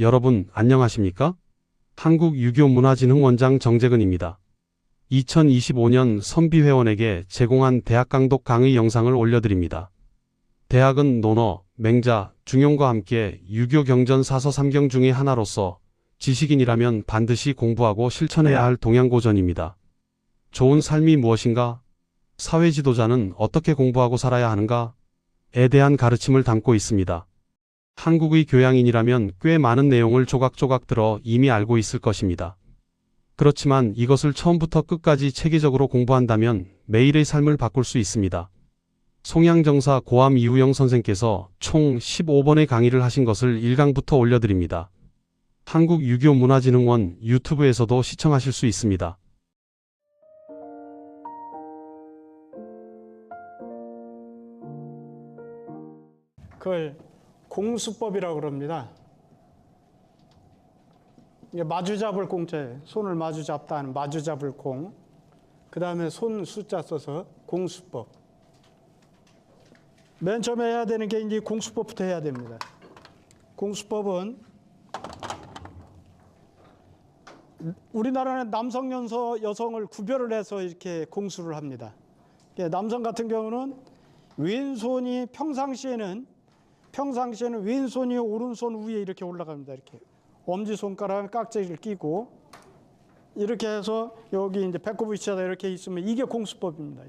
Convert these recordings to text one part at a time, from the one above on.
여러분 안녕하십니까? 한국유교문화진흥원장 정재근입니다. 2025년 선비회원에게 제공한 대학 강독 강의 영상을 올려드립니다. 대학은 논어, 맹자, 중용과 함께 유교 경전 사서 삼경 중의 하나로서 지식인이라면 반드시 공부하고 실천해야 할 동양고전입니다. 좋은 삶이 무엇인가? 사회 지도자는 어떻게 공부하고 살아야 하는가?에 대한 가르침을 담고 있습니다. 한국의 교양인이라면 꽤 많은 내용을 조각조각 들어 이미 알고 있을 것입니다. 그렇지만 이것을 처음부터 끝까지 체계적으로 공부한다면 매일의 삶을 바꿀 수 있습니다. 송양정사 고암 이우영 선생께서 총 15번의 강의를 하신 것을 1강부터 올려드립니다. 한국유교문화진흥원 유튜브에서도 시청하실 수 있습니다. 그걸 공수법이라고 그럽니다. 이게 마주 잡을 공자예요. 손을 마주 잡다 하는 마주 잡을 공. 그 다음에 손 숫자 써서 공수법. 맨 처음에 해야 되는 게 이제 공수법부터 해야 됩니다. 공수법은 우리나라는 남성, 여성을 구별을 해서 이렇게 공수를 합니다. 남성 같은 경우는 왼손이 평상시에는 왼손이 오른손 위에 이렇게 올라갑니다. 이렇게 엄지손가락에 깍지를 끼고 이렇게 해서 여기 이제 배꼽 위치에다 이렇게 있으면 이게 공수법입니다.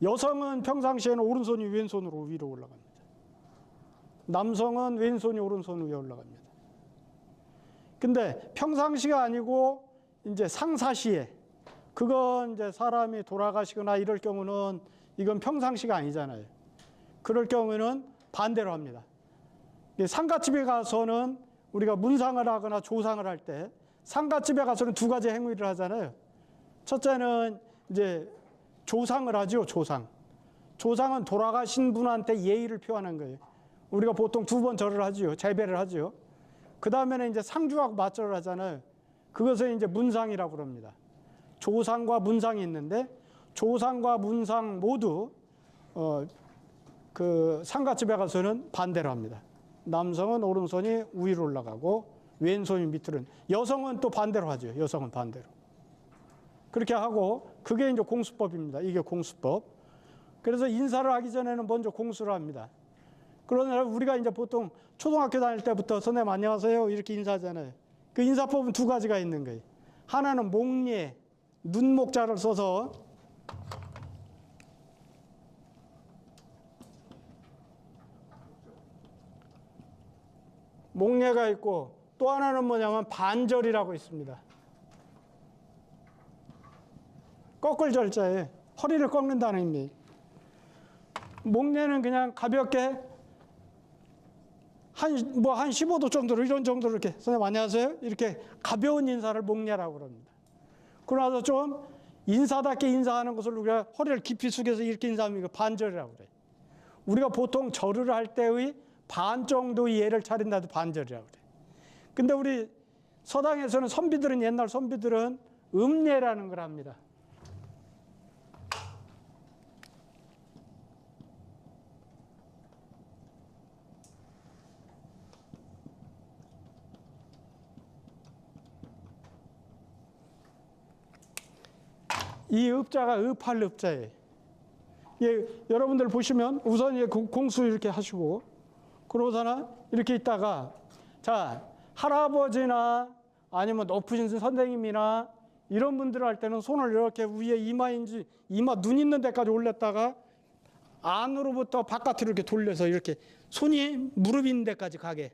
여성은 평상시에는 오른손이 왼손으로 위로 올라갑니다. 남성은 왼손이 오른손 위에 올라갑니다. 근데 평상시가 아니고 이제 상사시에, 그건 이제 사람이 돌아가시거나 이럴 경우는 이건 평상시가 아니잖아요. 그럴 경우에는 반대로 합니다. 상가집에 가서는 우리가 문상을 하거나 조상을 할 때 상가집에 가서는 두 가지 행위를 하잖아요. 첫째는 이제 조상을 하죠. 조상은 돌아가신 분한테 예의를 표하는 거예요. 우리가 보통 2번 절을 하지요. 재배를 하지요. 그 다음에는 이제 상주하고 맞절을 하잖아요. 그것을 이제 문상이라고 합니다. 조상과 문상이 있는데 조상과 문상 모두 그 상가집에 가서는 반대로 합니다. 남성은 오른손이 위로 올라가고 왼손이 밑으로. 여성은 또 반대로 하죠. 여성은 반대로. 그렇게 하고 그게 이제 공수법입니다. 이게 공수법. 그래서 인사를 하기 전에는 먼저 공수를 합니다. 그러나 우리가 이제 보통 초등학교 다닐 때부터 선생님 안녕하세요 이렇게 인사하잖아요. 그 인사법은 두 가지가 있는 거예요. 하나는 목례, 눈목자를 써서 목례가 있고 또 하나는 뭐냐면 반절이라고 있습니다. 꺾을 절자에 허리를 꺾는다는 의미. 목례는 그냥 가볍게 한 15도 정도로 이런 정도로 이렇게 선생님 안녕하세요 이렇게 가벼운 인사를 목례라고 그럽니다. 그러나서 좀 인사답게 인사하는 것을 우리가 허리를 깊이 숙여서 이렇게 인사하면 이거 반절이라고 그래요. 우리가 보통 절을 할 때의 반 정도의 예를 차린다도 반절이라고 그래요. 근데 우리 서당에서는 선비들은 옛날 선비들은 음례라는 걸 합니다. 이 읍자가 읍할 읍자예요. 여러분들 보시면 우선 공수 이렇게 하시고 그러고서는 이렇게 있다가 자 할아버지나 아니면 높으신 선생님이나 이런 분들 할 때는 손을 이렇게 위에 이마 눈 있는 데까지 올렸다가 안으로부터 바깥으로 이렇게 돌려서 이렇게 손이 무릎 있는 데까지 가게.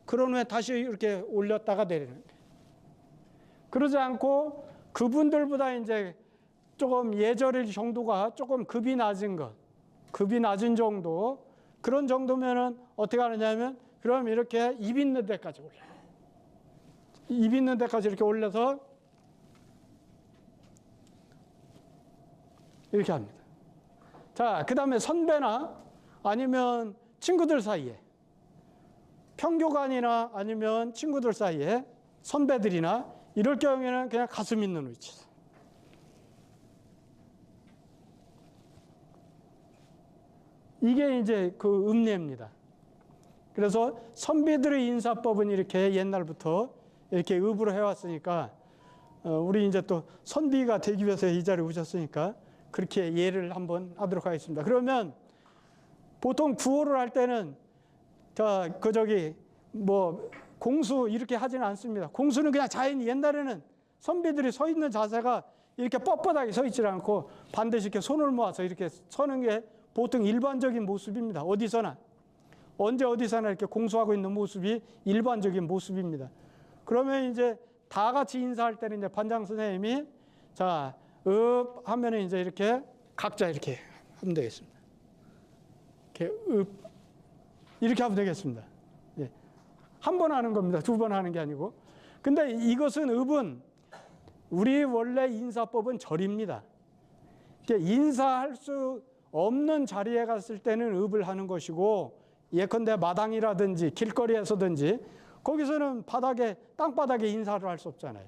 그런 후에 다시 이렇게 올렸다가 내리는 거예요. 그러지 않고 그분들보다 이제 조금 예절의 정도가 조금 급이 낮은 정도, 그런 정도면은 어떻게 하느냐면, 그럼 이렇게 입 있는 데까지 올려요. 입 있는 데까지 이렇게 올려서 이렇게 합니다. 자, 그 다음에 선배나 아니면 친구들 사이에, 평교관이나 아니면 친구들 사이에 선배들이나 이럴 경우에는 그냥 가슴 있는 위치에서. 이게 이제 그 음례입니다. 그래서 선비들의 인사법은 이렇게 옛날부터 이렇게 의부로 해왔으니까 우리 이제 또 선비가 되기 위해서 이 자리에 오셨으니까 그렇게 예를 한번 하도록 하겠습니다. 그러면 보통 구호를 할 때는 뭐 공수 이렇게 하지는 않습니다. 공수는 그냥 자연히 옛날에는 선비들이 서 있는 자세가 이렇게 뻣뻣하게 서 있지 않고 반드시 이렇게 손을 모아서 이렇게 서는 게 보통 일반적인 모습입니다. 어디서나 언제 어디서나 이렇게 공수하고 있는 모습이 일반적인 모습입니다. 그러면 이제 다 같이 인사할 때는 이제 반장 선생님이 자, 읍 하면은 이제 이렇게 각자 이렇게 하면 되겠습니다. 이렇게 읍 이렇게 하면 되겠습니다. 예. 한 번 하는 겁니다. 두 번 하는 게 아니고. 근데 이것은 읍은 우리 원래 인사법은 절입니다. 인사할 수 없는 자리에 갔을 때는 읍을 하는 것이고 예컨대 마당이라든지 길거리에서든지 거기서는 땅바닥에 인사를 할 수 없잖아요.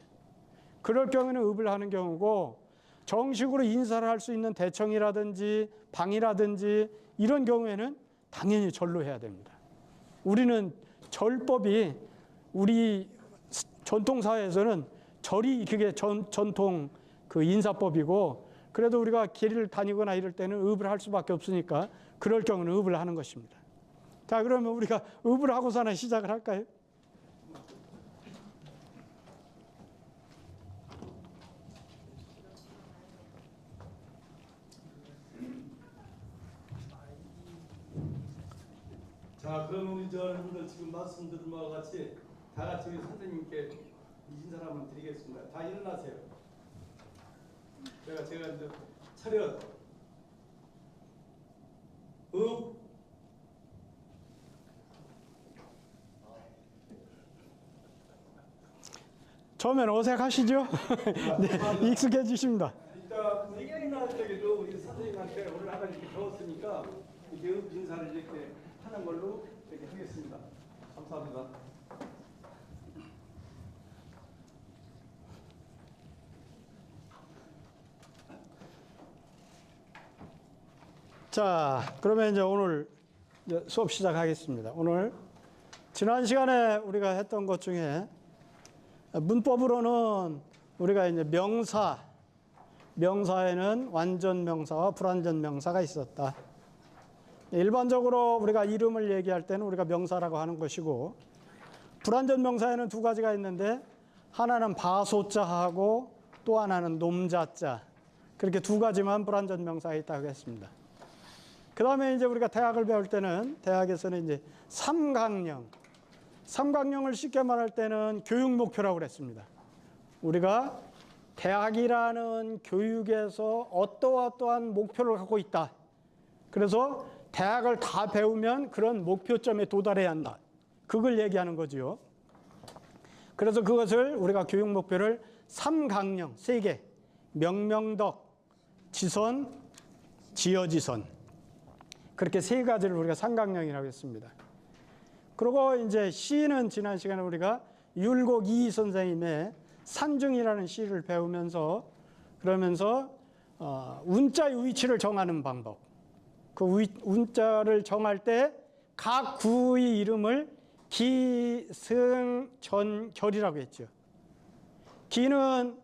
그럴 경우는 읍을 하는 경우고 정식으로 인사를 할 수 있는 대청이라든지 방이라든지 이런 경우에는 당연히 절로 해야 됩니다. 우리는 절법이 우리 전통사회에서는 절이 그게 전통 그 인사법이고 그래도 우리가 길을 다니거나 이럴 때는 읍을 할 수밖에 없으니까 그럴 경우는 읍을 하는 것입니다. 자, 그러면 우리가 읍을 하고서나 시작을 할까요? 자, 그럼 우리 여러분들 지금 말씀드린 바와 같이 다 같이 우리 선생님께 인사를 한번 드리겠습니다. 다 일어나세요. 제가 이제 차렷, 읍, 처음엔 어색하시죠? 네, 익숙해지십니다. 이따 끝날 때에도 우리 선생님한테 오늘 하나 이렇게 배웠으니까 이렇게 읍 인사를 이렇게 하는 걸로 이렇게 하겠습니다. 감사합니다. 자, 그러면 이제 오늘 수업 시작하겠습니다. 오늘 지난 시간에 우리가 했던 것 중에 문법으로는 우리가 이제 명사에는 완전 명사와 불완전 명사가 있었다. 일반적으로 우리가 이름을 얘기할 때는 우리가 명사라고 하는 것이고 불완전 명사에는 두 가지가 있는데 하나는 바소자하고 또 하나는 놈자자 그렇게 두 가지만 불완전 명사가 있다고 했습니다. 그 다음에 이제 우리가 대학을 배울 때는 대학에서는 이제 삼강령을 쉽게 말할 때는 교육 목표라고 그랬습니다. 우리가 대학이라는 교육에서 어떠한 목표를 갖고 있다. 그래서 대학을 다 배우면 그런 목표점에 도달해야 한다. 그걸 얘기하는 거지요. 그래서 그것을 우리가 교육 목표를 삼강령, 세 개, 명명덕, 지선, 지어지선 그렇게 세 가지를 우리가 삼강령이라고 했습니다. 그리고 이제 시는 지난 시간에 우리가 율곡 이희 선생님의 산중이라는 시를 배우면서 그러면서 운자의 위치를 정하는 방법 그 운자를 정할 때 각 구의 이름을 기, 승, 전, 결이라고 했죠. 기는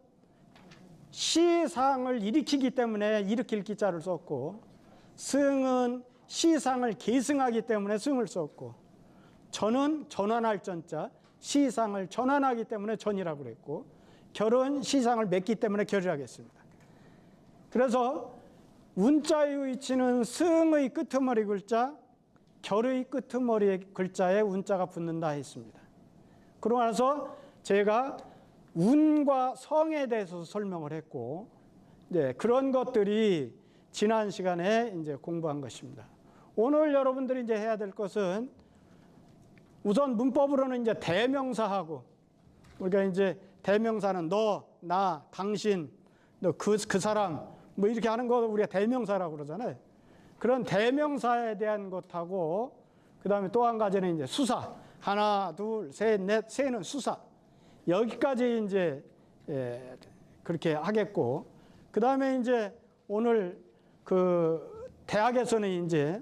시상을 일으키기 때문에 일으킬 기자를 썼고 승은 시상을 계승하기 때문에 승을 썼고 전은 전환할 전자 시상을 전환하기 때문에 전이라고 그랬고 결은 시상을 맺기 때문에 결이라고 했습니다. 그래서 운자의 위치는 승의 끄트머리 글자 결의 끄트머리 글자에 운자가 붙는다 했습니다. 그러고 나서 제가 운과 성에 대해서 설명을 했고 네, 그런 것들이 지난 시간에 이제 공부한 것입니다. 오늘 여러분들이 이제 해야 될 것은 우선 문법으로는 이제 대명사하고 우리가 이제 대명사는 너, 나, 당신, 너 그 사람 뭐 이렇게 하는 거 우리가 대명사라고 그러잖아요. 그런 대명사에 대한 것하고 그다음에 또 한 가지는 이제 수사. 하나, 둘, 셋, 넷, 세는 수사. 여기까지 이제 그렇게 하겠고 그다음에 이제 오늘 그 대학에서는 이제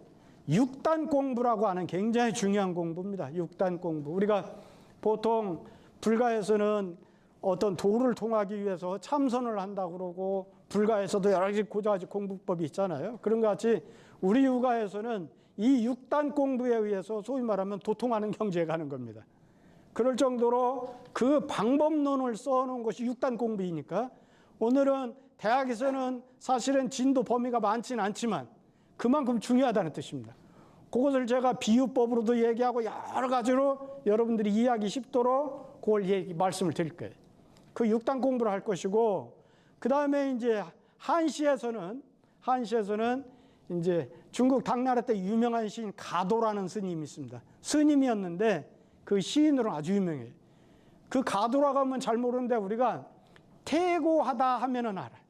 육단 공부라고 하는 굉장히 중요한 공부입니다. 육단 공부. 우리가 보통 불가에서는 어떤 도를 통하기 위해서 참선을 한다고 그러고, 불가에서도 여러 가지 공부법이 있잖아요. 그런 것 같이 우리 육아에서는 이 육단 공부에 의해서 소위 말하면 도통하는 경지에 가는 겁니다. 그럴 정도로 그 방법론을 써놓은 것이 육단 공부이니까, 오늘은 대학에서는 사실은 진도 범위가 많지는 않지만 그만큼 중요하다는 뜻입니다. 그것을 제가 비유법으로도 얘기하고 여러 가지로 여러분들이 이해하기 쉽도록 그걸 말씀을 드릴 거예요. 그 육단 공부를 할 것이고, 그 다음에 이제 한시에서는 이제 중국 당나라 때 유명한 시인 가도라는 스님이 있습니다. 스님이었는데 그 시인으로는 아주 유명해요. 그 가도라고 하면 잘 모르는데 우리가 태고하다 하면은 알아요.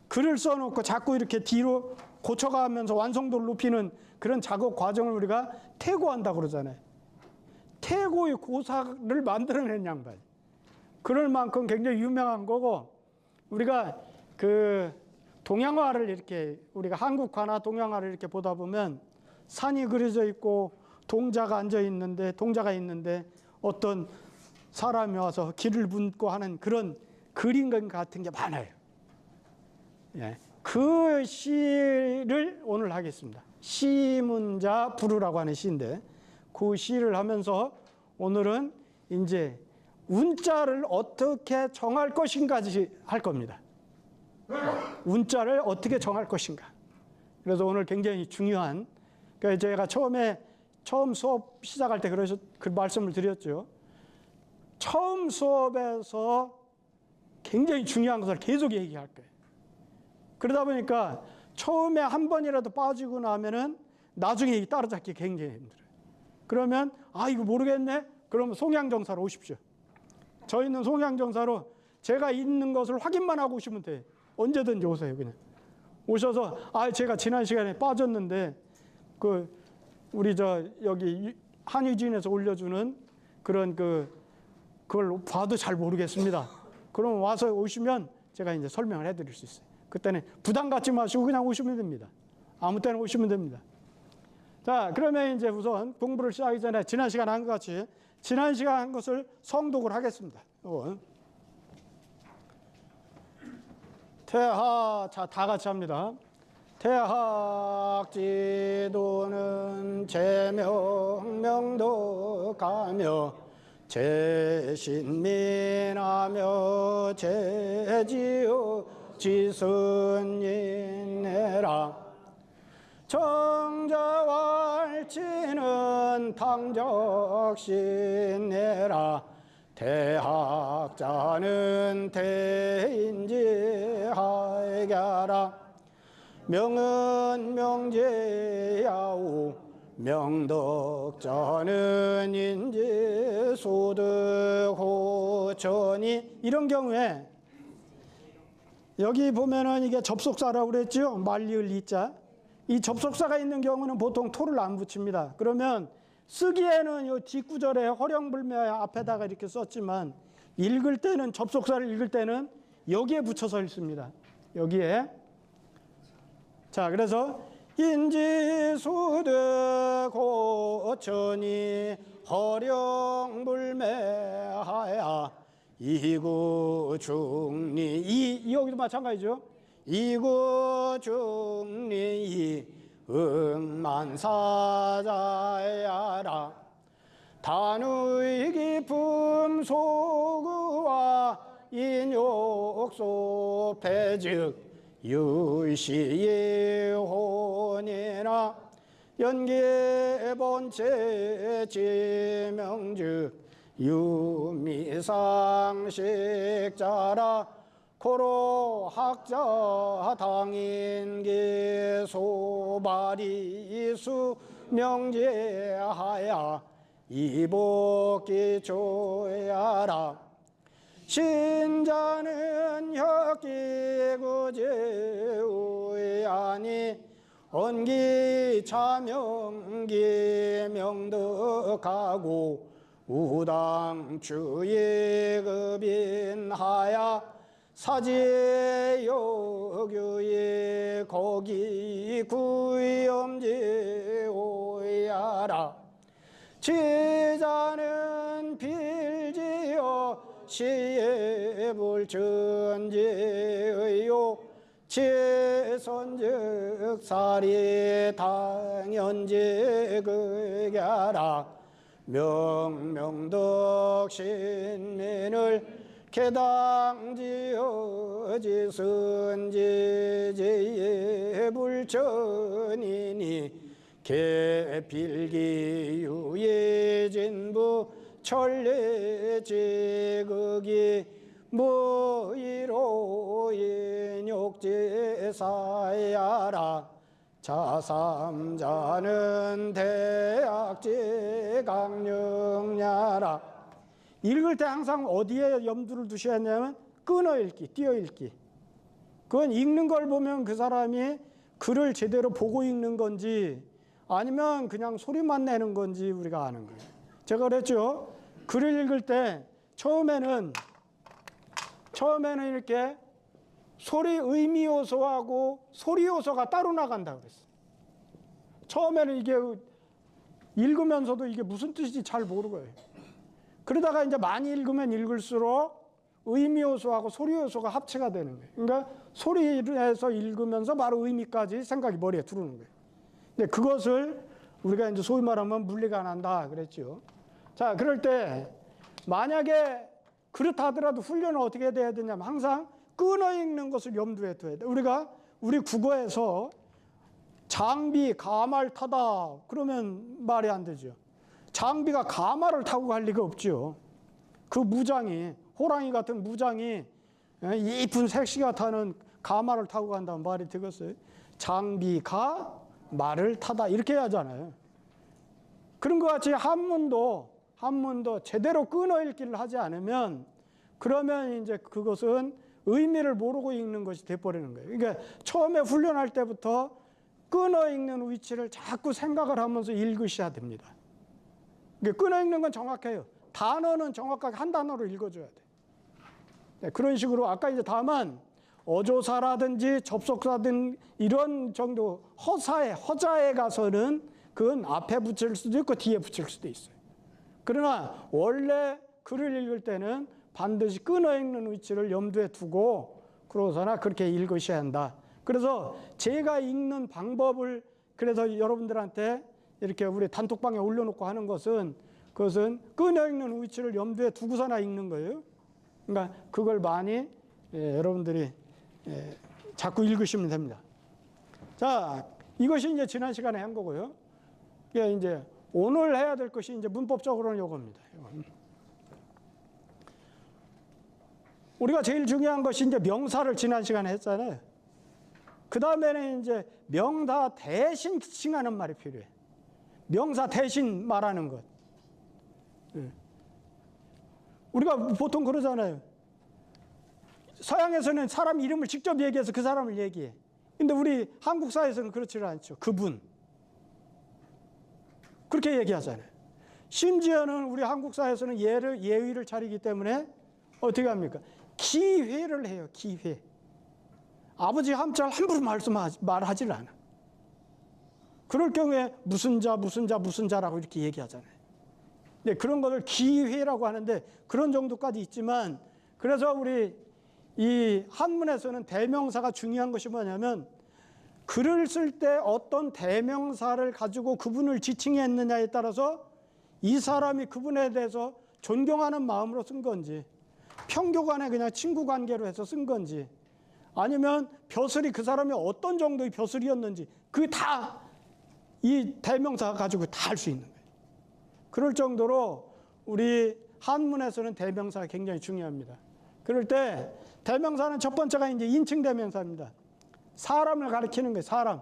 글을 써놓고 자꾸 이렇게 뒤로 고쳐가면서 완성도를 높이는 그런 작업 과정을 우리가 태고한다고 그러잖아요. 태고의 고사를 만들어낸 양반. 그럴 만큼 굉장히 유명한 거고, 우리가 그 동양화를 이렇게, 우리가 한국화나 동양화를 이렇게 보다 보면 산이 그려져 있고 동자가 있는데 어떤 사람이 와서 길을 묻고 하는 그런 그림 같은 게 많아요. 예. 그 시를 오늘 하겠습니다. 시문자 부르라고 하는 시인데, 그 시를 하면서 오늘은 이제 운자를 어떻게 정할 것인가지 할 겁니다. 운자를 어떻게 정할 것인가. 그래서 오늘 굉장히 중요한, 그러니까 제가 처음 수업 시작할 때 그래서 그 말씀을 드렸죠. 처음 수업에서 굉장히 중요한 것을 계속 얘기할 거예요. 그러다 보니까 처음에 한 번이라도 빠지고 나면은 나중에 따라잡기 굉장히 힘들어요. 그러면 이거 모르겠네? 그러면 송양정사로 오십시오. 저희는 송양정사로 제가 있는 것을 확인만 하고 오시면 돼요. 언제든지 오세요. 그냥 오셔서 제가 지난 시간에 빠졌는데 우리 여기 한의진에서 올려주는 그런 그걸 봐도 잘 모르겠습니다. 그럼 와서 오시면 제가 이제 설명을 해드릴 수 있어요. 그때는 부담 갖지 마시고 그냥 오시면 됩니다. 아무 때나 오시면 됩니다. 자, 그러면 이제 우선 공부를 시작하기 전에 지난 시간 한 것 같이 지난 시간 한 것을 성독을 하겠습니다. 자, 다 같이 합니다. 태학지도는 제명명독하며 제신민하며 제지요 지선인내라. 정자왈치는 당적신내라. 대학자는 대인지하여라. 명은 명제야우 명덕자는 인지소득호천이. 이런 경우에 여기 보면은 이게 접속사라고 그랬죠. 말리을 이자. 이 접속사가 있는 경우는 보통 토를 안 붙입니다. 그러면 쓰기에는 이 뒷구절에 허령불매 앞에다가 이렇게 썼지만 읽을 때는, 접속사를 읽을 때는 여기에 붙여서 읽습니다. 여기에. 자, 그래서 인지소득호천이 허령불매하야 이구중리. 여기도 마찬가지죠. 이구중리 응만사자야라. 단의 깊음 소구와 인욕소 배즉 유시의 혼이나 연계본체 지명즉 유미상식자라. 고로 학자 당인계 소발이수 명제하야 이복기조야라. 신자는 혁기구제의아니 언기차명기 명덕하고 우당주의급인하야 사제여교의 거기 구염지오야라 제자는 빌지어 시예불천지의요 제선즉 사리 당연제극야라 명명덕 신민을 개당지어지 선지제의 불천이니 개필기유예진부 천례제극이 무이로 인욕제사야라 자삼자는 대학제 강령야라. 읽을 때 항상 어디에 염두를 두셔야 하냐면 끊어 읽기, 띄어 읽기. 그건 읽는 걸 보면 그 사람이 글을 제대로 보고 읽는 건지 아니면 그냥 소리만 내는 건지 우리가 아는 거예요. 제가 그랬죠. 글을 읽을 때 처음에는 이렇게 소리 의미 요소하고 소리 요소가 따로 나간다 그랬어요. 처음에는 이게 읽으면서도 이게 무슨 뜻인지 잘 모르고요. 그러다가 이제 많이 읽으면 읽을수록 의미 요소하고 소리 요소가 합체가 되는 거예요. 그러니까 소리를 해서 읽으면서 바로 의미까지 생각이 머리에 들어오는 거예요. 근데 그것을 우리가 이제 소위 말하면 분리가 안 한다 그랬죠. 자, 그럴 때 만약에 그렇다 하더라도 훈련을 어떻게 해야 되냐면 항상 끊어 읽는 것을 염두에 둬야 돼. 우리 국어에서 장비 가마를 타다 그러면 말이 안 되죠. 장비가 가마를 타고 갈 리가 없죠. 그 무장이 호랑이 같은 무장이 이쁜 색시가 타는 가마를 타고 간다면 말이 되겠어요? 장비가 말을 타다 이렇게 하잖아요. 그런 것 같이 한문도 제대로 끊어 읽기를 하지 않으면 그러면 이제 그것은 의미를 모르고 읽는 것이 돼버리는 거예요. 그러니까 처음에 훈련할 때부터 끊어 읽는 위치를 자꾸 생각을 하면서 읽으셔야 됩니다. 끊어 읽는 건 정확해요. 단어는 정확하게 한 단어로 읽어줘야 돼. 네, 그런 식으로 아까 이제 다만 어조사라든지 접속사든 이런 정도 허자에 가서는 그건 앞에 붙일 수도 있고 뒤에 붙일 수도 있어요. 그러나 원래 글을 읽을 때는 반드시 끊어 읽는 위치를 염두에 두고 그러서나 그렇게 읽으셔야 한다. 그래서 제가 읽는 방법을 그래서 여러분들한테 이렇게 우리 단톡방에 올려놓고 하는 것은 그것은 끊어 읽는 위치를 염두에 두고서나 읽는 거예요. 그러니까 그걸 많이 여러분들이 자꾸 읽으시면 됩니다. 자, 이것이 이제 지난 시간에 한 거고요. 이제 오늘 해야 될 것이 이제 문법적으로는 요겁니다. 우리가 제일 중요한 것이 이제 명사를 지난 시간에 했잖아요. 그 다음에는 이제 명사 대신 칭하는 말이 필요해. 명사 대신 말하는 것. 우리가 보통 그러잖아요. 서양에서는 사람 이름을 직접 얘기해서 그 사람을 얘기해. 근데 우리 한국 사회에서는 그렇지 않죠. 그분. 그렇게 얘기하잖아요. 심지어는 우리 한국 사회에서는 예의를 차리기 때문에 어떻게 합니까? 기회를 해요. 기회. 아버지 함자를 함부로 말하지를 않아. 그럴 경우에 무슨 자라고 이렇게 얘기하잖아요. 네, 그런 것을 기회라고 하는데 그런 정도까지 있지만 그래서 우리 이 한문에서는 대명사가 중요한 것이 뭐냐면 글을 쓸 때 어떤 대명사를 가지고 그분을 지칭했느냐에 따라서 이 사람이 그분에 대해서 존경하는 마음으로 쓴 건지 평교간에 그냥 친구 관계로 해서 쓴 건지 아니면 벼슬이 그 사람이 어떤 정도의 벼슬이었는지 그 다 이 대명사가 가지고 다 알 수 있는 거예요. 그럴 정도로 우리 한문에서는 대명사가 굉장히 중요합니다. 그럴 때 대명사는 첫 번째가 이제 인칭 대명사입니다. 사람을 가리키는 거예요. 사람.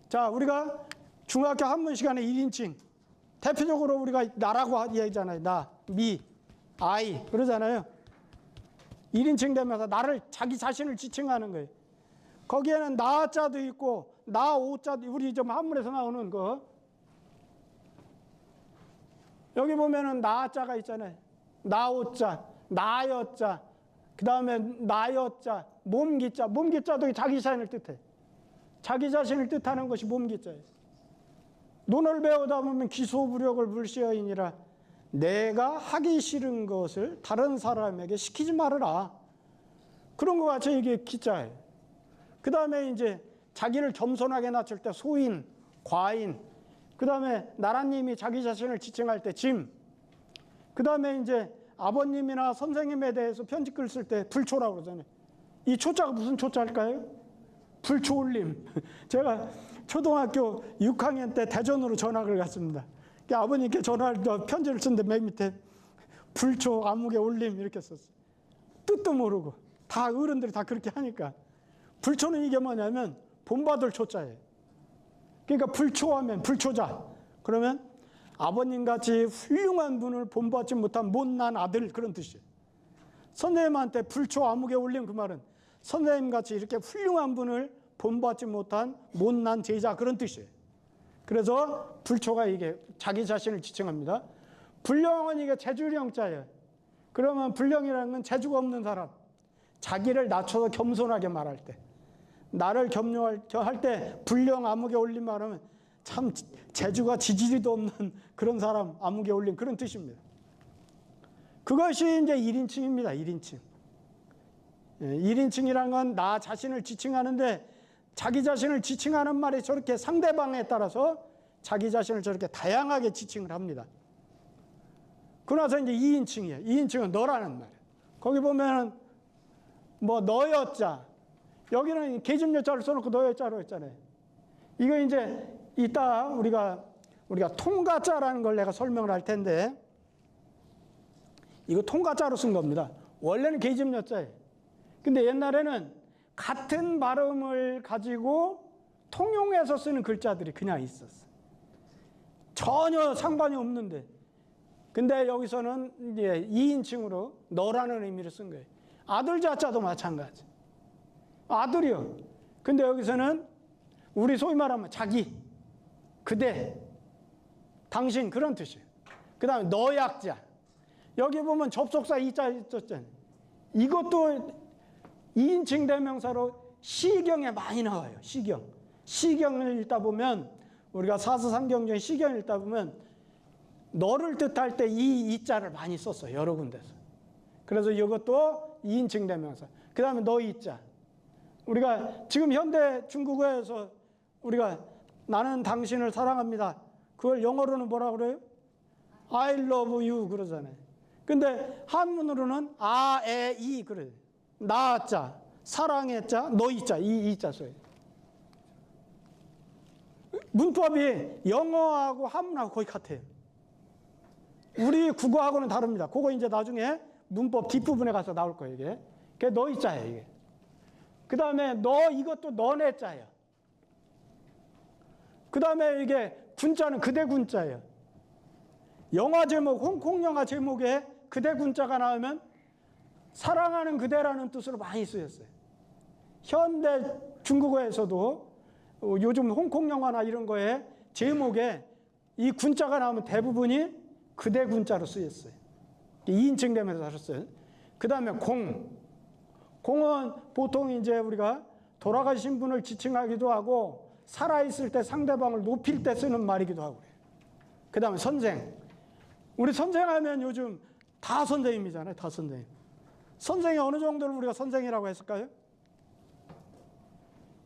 자, 우리가 중학교 한문 시간에 1인칭 대표적으로 우리가 나라고 얘기하잖아요. 나, 미, 아이 그러잖아요. 1인칭 대명사 나를 자기 자신을 지칭하는 거예요. 거기에는 나자도 있고 나오자도 우리 좀 한문에서 나오는 거 여기 보면은 나자가 있잖아요. 나오자, 나여자, 그 다음에 나여자, 몸기자. 몸기자도 자기 자신을 뜻해. 자기 자신을 뜻하는 것이 몸기자예요. 논을 배우다 보면 기소부력을 불시어이니라. 내가 하기 싫은 것을 다른 사람에게 시키지 말아라. 그런 것 같이 이게 기자예요. 그 다음에 이제 자기를 겸손하게 낮출 때 소인, 과인. 그 다음에 나라님이 자기 자신을 지칭할 때 짐. 그 다음에 이제 아버님이나 선생님에 대해서 편지 글 쓸 때 불초라고 그러잖아요. 이 초자가 무슨 초자일까요? 불초올림. 제가 초등학교 6학년 때 대전으로 전학을 갔습니다. 아버님께 전화를 편지를 쓰는데 맨 밑에 불초 암흑의 올림 이렇게 썼어요. 뜻도 모르고 다 어른들이 다 그렇게 하니까. 불초는 이게 뭐냐면 본받을 초자예요. 그러니까 불초하면 불초자. 그러면 아버님같이 훌륭한 분을 본받지 못한 못난 아들 그런 뜻이에요. 선생님한테 불초 암흑에 올린 그 말은 선생님같이 이렇게 훌륭한 분을 본받지 못한 못난 제자 그런 뜻이에요. 그래서 불초가 이게 자기 자신을 지칭합니다. 불령은 이게 재주령자예요. 그러면 불령이라는 건 재주가 없는 사람. 자기를 낮춰서 겸손하게 말할 때. 나를 겸용할 때 불령 암흑에 올린 말하면 참 재주가 지지리도 없는 그런 사람 암흑에 올린 그런 뜻입니다. 그것이 이제 1인칭입니다. 1인칭. 1인칭이란 건 나 자신을 지칭하는데 자기 자신을 지칭하는 말이 저렇게 상대방에 따라서 자기 자신을 저렇게 다양하게 지칭을 합니다. 그러나서 이제 2인칭이에요. 2인칭은 너라는 말이에요. 거기 보면은 뭐 너여자. 여기는 계집여자를 써놓고 너여자로 했잖아요. 이거 이제 이따 우리가 통가자라는 걸 내가 설명을 할 텐데 이거 통가자로 쓴 겁니다. 원래는 계집여자예요. 근데 옛날에는 같은 발음을 가지고 통용해서 쓰는 글자들이 그냥 있었어요. 전혀 상관이 없는데. 근데 여기서는 이제 2인칭으로 너라는 의미를 쓴 거예요. 아들 자자도 마찬가지. 아들이요. 근데 여기서는 우리 소위 말하면 자기, 그대, 당신 그런 뜻이에요. 그 다음에 너약자. 여기 보면 접속사 이자 있었잖아요. 이것도 2인칭 대명사로 시경에 많이 나와요. 시경. 시경을 읽다 보면 우리가 사서삼경 중에 시경을 읽다 보면 너를 뜻할 때 이 이자를 많이 썼어요. 여러 군데서. 그래서 이것도 2인칭 대명사. 그 다음에 너 이자. 우리가 지금 현대 중국어에서 우리가 나는 당신을 사랑합니다. 그걸 영어로는 뭐라 그래요? I love you 그러잖아요. 근데 한문으로는 이 그래요. 나자, 사랑의 자, 너희 자, 이 자 써요. 문법이 영어하고 한문하고 거의 같아요. 우리 국어하고는 다릅니다. 그거 이제 나중에 문법 뒷부분에 가서 나올 거예요, 이게. 그게 너희 자예요, 이게. 그 다음에 이것도 너네 자예요. 그 다음에 이게 군자는 그대 군자예요. 영화 제목, 홍콩 영화 제목에 그대 군자가 나오면 사랑하는 그대라는 뜻으로 많이 쓰였어요. 현대 중국어에서도 요즘 홍콩 영화나 이런 거에 제목에 이 군자가 나오면 대부분이 그대 군자로 쓰였어요. 2인칭 되면서 썼어요. 그 다음에 공은 보통 이제 우리가 돌아가신 분을 지칭하기도 하고 살아있을 때 상대방을 높일 때 쓰는 말이기도 하고 그래요. 그 다음에 선생. 우리 선생하면 요즘 다 선생님이잖아요. 다 선생님. 선생이 어느 정도를 우리가 선생이라고 했을까요?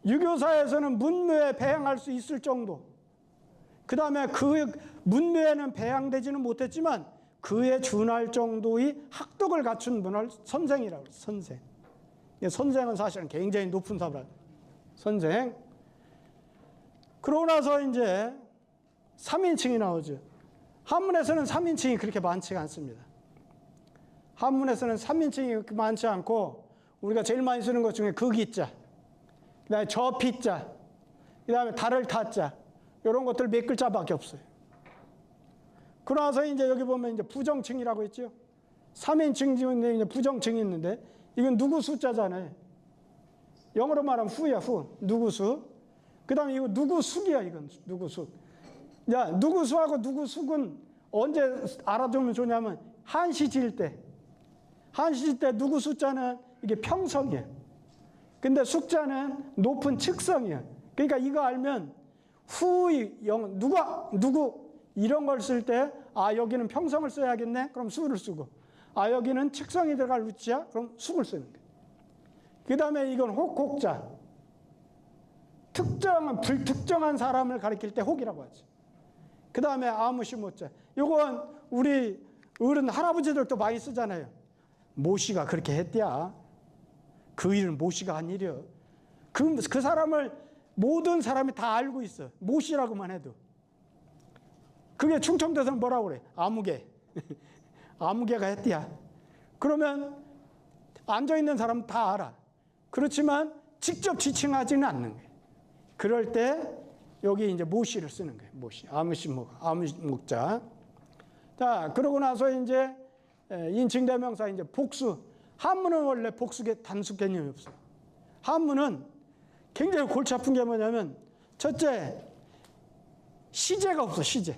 유교사에서는 문묘에 배양할 수 있을 정도. 그 다음에 그 문묘에는 배양되지는 못했지만 그에 준할 정도의 학덕을 갖춘 분을 선생이라고 해요. 선생. 선생은 사실은 굉장히 높은 사람. 선생. 그러고 나서 이제 3인칭이 나오죠. 한문에서는 3인칭이 그렇게 많지가 않습니다. 한문에서는 3인칭이 그렇게 많지 않고 우리가 제일 많이 쓰는 것 중에 극이자, 그 다음에 저피자, 그 다음에 달을 타자 이런 것들 몇 글자밖에 없어요. 그러나서 이제 여기 보면 이제 부정칭이라고 있죠. 3인칭 중에 이제 부정칭이 있는데 이건 누구 숫자잖아요. 영어로 말하면 후야, 후. 누구수. 그 다음에 이거 누구숙이야, 이건 누구숙. 야, 누구수하고 누구숙은 언제 알아두면 좋냐면 한시 지을 때. 한시제 때 누구 숫자는 이게 평성이에요. 근데 숙자는 높은 측성이에요. 그러니까 이거 알면 후의 영, 누구 이런 걸 쓸 때 아 여기는 평성을 써야겠네. 그럼 수를 쓰고 아 여기는 측성이 들어갈 위치야. 그럼 숙을 쓰는 거예요. 그 다음에 이건 혹자. 불특정한 사람을 가리킬 때 혹이라고 하죠. 그 다음에 아무시모자. 요건 우리 어른 할아버지들도 많이 쓰잖아요. 모씨가 그렇게 했대야. 그 일은 모씨가 한 일이야. 그 사람을 모든 사람이 다 알고 있어. 모씨라고만 해도. 그게 충청도에서는 뭐라고 그래? 아무개. 아무개가 했대야. 그러면 앉아있는 사람은 다 알아. 그렇지만 직접 지칭하지는 않는 거예요. 그럴 때 여기 이제 모씨를 쓰는 거예요. 모씨. 아무목자. 자, 그러고 나서 이제 인칭대명사 이제 복수. 한문은 원래 복수의 단수 개념이 없어요. 한문은 굉장히 골치 아픈 게 뭐냐면 첫째, 시제가 없어, 시제.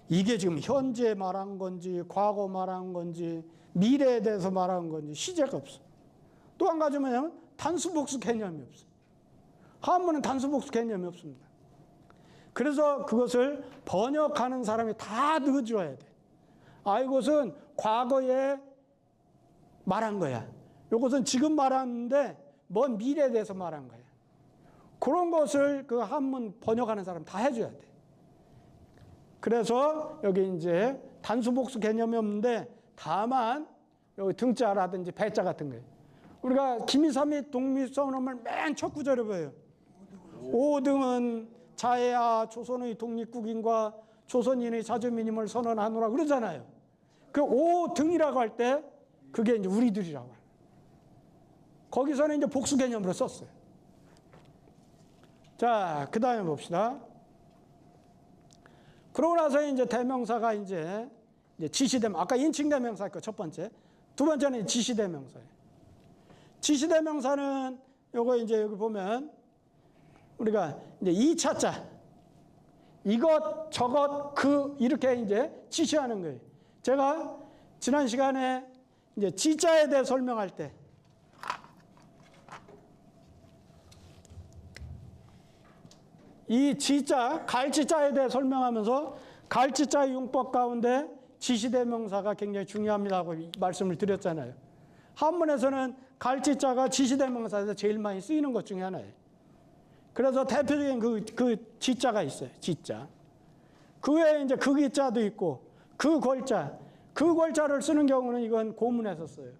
이게 지금 현재 말한 건지 과거 말한 건지 미래에 대해서 말한 건지 시제가 없어. 또 한 가지 뭐냐면 단수복수 개념이 없어. 한문은 단수복수 개념이 없습니다. 그래서 그것을 번역하는 사람이 다 넣어줘야 돼. 아, 이것은 과거에 말한 거야. 이것은 지금 말하는데 먼 미래에 대해서 말한 거야. 그런 것을 그 한문 번역하는 사람 다 해줘야 돼. 그래서 여기 이제 단수복수 개념이 없는데 다만 여기 등자라든지 배자 같은 거예요. 우리가 김이삼이 독립선언을 맨 첫 구절에 보여요. 5등은 자해하 조선의 독립국인과 조선인의 자주민임을 선언하노라 그러잖아요. 그 5등이라고 할 때 그게 이제 우리들이라고 해요. 거기서는 이제 복수 개념으로 썼어요. 자, 그 다음에 봅시다. 그러고 나서 이제 대명사가 이제 지시대명사. 아까 인칭대명사 그 첫 번째. 두 번째는 지시대명사예요. 지시대명사는 요거 이제 여기 보면 우리가 이제 2차자. 이것, 저것, 그 이렇게 이제 지시하는 거예요. 제가 지난 시간에 이제 지자에 대해 설명할 때 이 지자, 갈지자에 대해 설명하면서 갈지자의 용법 가운데 지시대명사가 굉장히 중요합니다고 말씀을 드렸잖아요. 한문에서는 갈지자가 지시대명사에서 제일 많이 쓰이는 것 중에 하나예요. 그래서 대표적인 그 지자가 있어요. 지자. 그 외에 이제 극이자도 있고 그 골자를 쓰는 경우는 이건 고문에서 써요.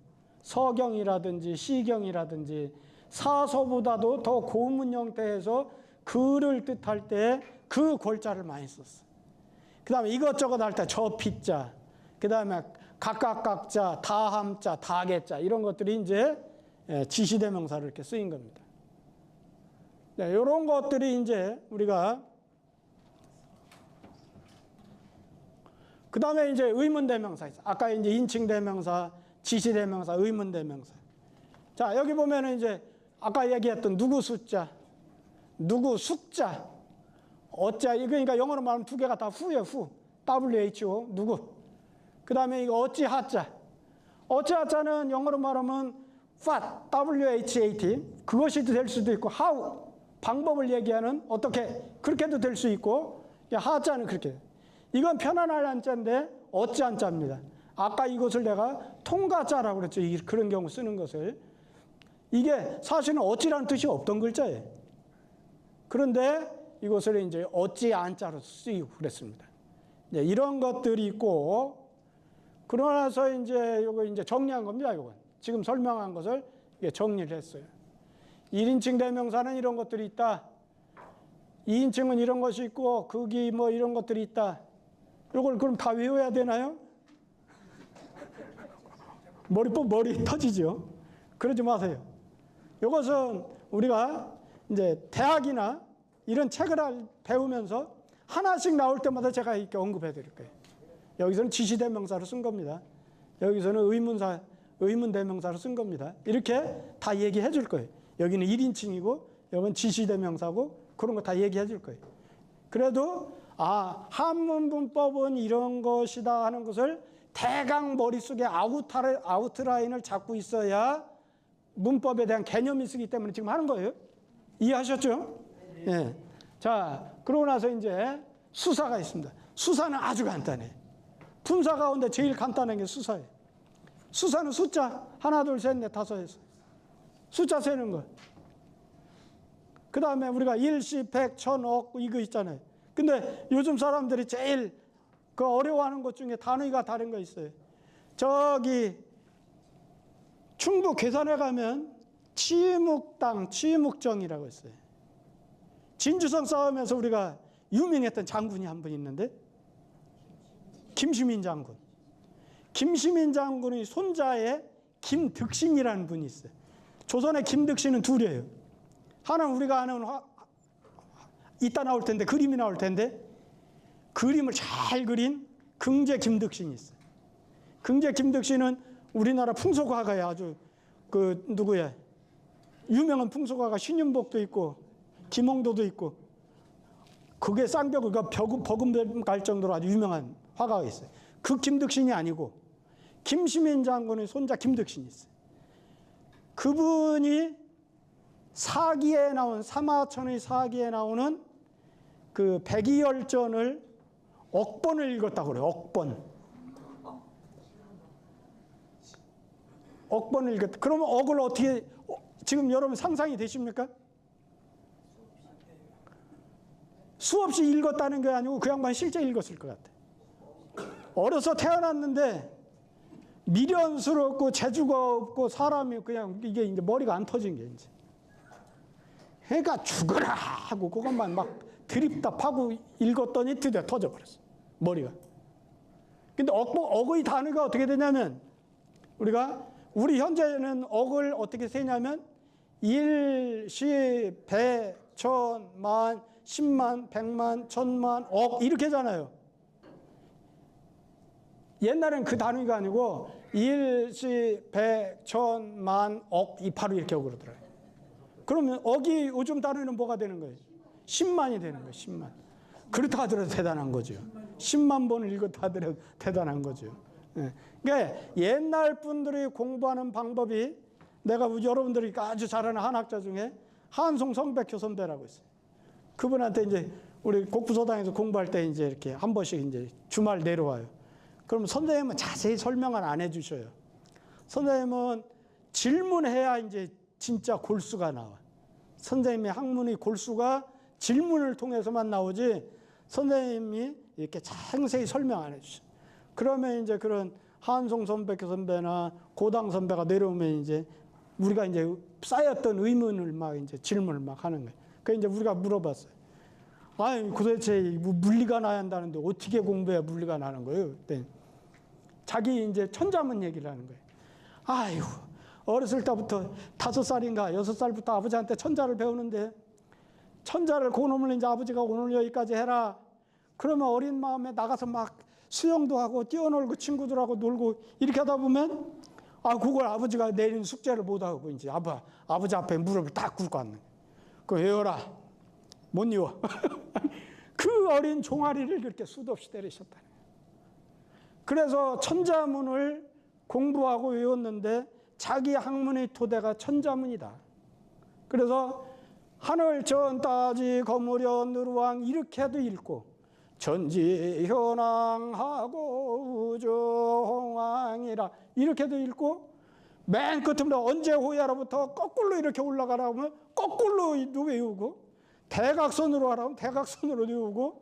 서경이라든지 시경이라든지 사서보다도 더 고문 형태에서 글을 뜻할 때 그 골자를 많이 썼어요. 그 다음에 이것저것 할 때 저피자, 그 다음에 각각각자, 다함자, 다개자 이런 것들이 이제 지시대명사로 이렇게 쓰인 겁니다. 네, 이런 것들이 이제 우리가 그 다음에 이제 의문대명사 있어요. 아까 이제 인칭대명사, 지시대명사, 의문대명사. 자, 여기 보면은 이제 아까 얘기했던 누구 숫자, 누구 숙자, 어짜, 그러니까 영어로 말하면 두 개가 다 후예요, 후. WHO, 누구. 그 다음에 이거 어찌 하자. 어찌 하자는 영어로 말하면 what, WHAT. 그것이 될 수도 있고, how, 방법을 얘기하는 어떻게, 그렇게도 될 수 있고, 하자는 그렇게. 이건 편안할 한자인데, 어찌 한자입니다. 아까 이것을 내가 통가자라고 그랬죠. 그런 경우 쓰는 것을. 이게 사실은 어찌라는 뜻이 없던 글자예요. 그런데 이것을 이제 어찌 안자로 쓰이고 그랬습니다. 이런 것들이 있고, 그러고 나서 이제 요거 이제 정리한 겁니다. 이건 지금 설명한 것을 정리를 했어요. 1인칭 대명사는 이런 것들이 있다. 2인칭은 이런 것이 있고, 극이 뭐 이런 것들이 있다. 요걸 그럼 다 외워야 되나요? 머리 터지죠. 그러지 마세요. 이것은 우리가 이제 대학이나 이런 책을 배우면서 하나씩 나올 때마다 제가 이렇게 언급해 드릴 거예요. 여기서는 지시대명사로 쓴 겁니다. 여기서는 의문대명사로 쓴 겁니다. 이렇게 다 얘기해 줄 거예요. 여기는 1인칭이고 여기는 지시대명사고 그런 거 다 얘기해 줄 거예요. 그래도 한문문법은 이런 것이다 하는 것을 대강 머릿속에 아웃라인을 잡고 있어야 문법에 대한 개념이 쓰기 때문에 지금 하는 거예요. 이해하셨죠? 예. 자, 그러고 나서 이제 수사가 있습니다. 수사는 아주 간단해. 품사 가운데 제일 간단한 게 수사예요. 수사는 숫자 하나, 둘, 셋, 넷, 다섯에서 숫자 세는 거. 그 다음에 우리가 일시, 백, 천억 이거 있잖아요. 근데 요즘 사람들이 제일 그 어려워하는 것 중에 단위가 다른 거 있어요. 저기 충북 괴산에 가면 치묵당, 치묵정이라고 있어요. 진주성 싸움에서 우리가 유명했던 장군이 한 분 있는데 김시민 장군. 김시민 장군의 손자에 김득신이라는 분이 있어요. 조선의 김득신은 둘이에요. 하나는 우리가 아는 이따 나올 텐데 그림이 나올 텐데 그림을 잘 그린 긍제 김득신이 있어요. 긍제 김득신은 우리나라 풍속화가에 아주 그 누구야 유명한 풍속화가 신윤복도 있고 김홍도도 있고 그게 쌍벽을 버금갈 정도로 아주 유명한 화가가 있어요. 그 김득신이 아니고 김시민 장군의 손자 김득신이 있어요. 그분이 사기에 나온 사마천의 사기에 나오는 그 백이열전을 억번을 읽었다고 그래요. 억번을 읽었다. 그러면 억을 어떻게 지금 여러분 상상이 되십니까? 수없이 읽었다는 게 아니고 그 양반 실제 읽었을 것 같아. 어려서 태어났는데 미련스럽고 재주가 없고 사람이 그냥 이게 이제 머리가 안 터진 게 이제. 해가 죽어라 하고 그것만 막 드립다 파고 읽었더니 드디어 터져버렸어. 머리가. 근데 억의 단위가 어떻게 되냐면 우리 현재는 억을 어떻게 세냐면 1, 10, 100, 1000, 만, 10만, 100만, 1000만, 억 이렇게 하잖아요. 옛날엔 그 단위가 아니고 1, 10, 100, 1000, 만, 억 이 바로 이렇게 하고 그러더라고요. 그러면 억이 요즘 단위는 뭐가 되는 거예요? 10만이 되는 거예요. 10만. 그렇다 하더라도 대단한 거죠. 10만 번을 읽었다 하더라도 대단한 거죠. 그러니까 옛날 분들이 공부하는 방법이 내가 여러분들이 아주 잘 아는 한학자 중에 한송 성백효 선배라고 있어요. 그분한테 이제 우리 곡부서당에서 공부할 때 이제 이렇게 한 번씩 이제 주말 내려와요. 그럼 선생님은 자세히 설명을 안 해주셔요. 선생님은 질문해야 이제 진짜 골수가 나와. 선생님의 학문의 골수가 질문을 통해서만 나오지 선생님이 이렇게 상세히 설명 안 해주셔요. 그러면 이제 그런 한송 선백효 선배나 고당 선배가 내려오면 이제 우리가 이제 쌓였던 의문을 막 이제 질문을 막 하는 거예요. 그래서 이제 우리가 물어봤어요. 아니, 도대체 물리가 나야 한다는데 어떻게 공부해야 물리가 나는 거예요? 그때 자기 이제 천자문 얘기를 하는 거예요. 아이고, 어렸을 때부터 5살인가 6살부터 아버지한테 천자를 배우는데 천자를 그놈을 이제 아버지가 오늘 여기까지 해라. 그러면 어린 마음에 나가서 막 수영도 하고 뛰어놀고 친구들하고 놀고 이렇게 하다 보면 그걸 아버지가 내린 숙제를 못하고 이제 아버지 앞에 무릎을 딱 꿇고 앉는 거예요. 그거 외워라. 못 외워. 그 어린 종아리를 그렇게 수도 없이 때리셨다는 거예요. 그래서 천자문을 공부하고 외웠는데 자기 학문의 토대가 천자문이다. 그래서 하늘 전 따지 거무려 누르왕 이렇게도 읽고 전지현황하고 우주홍왕이라 이렇게도 읽고 맨 끝으로 언제 호야로부터 거꾸로 이렇게 올라가라 하면 거꾸로 외우고 대각선으로 하라면 대각선으로 외우고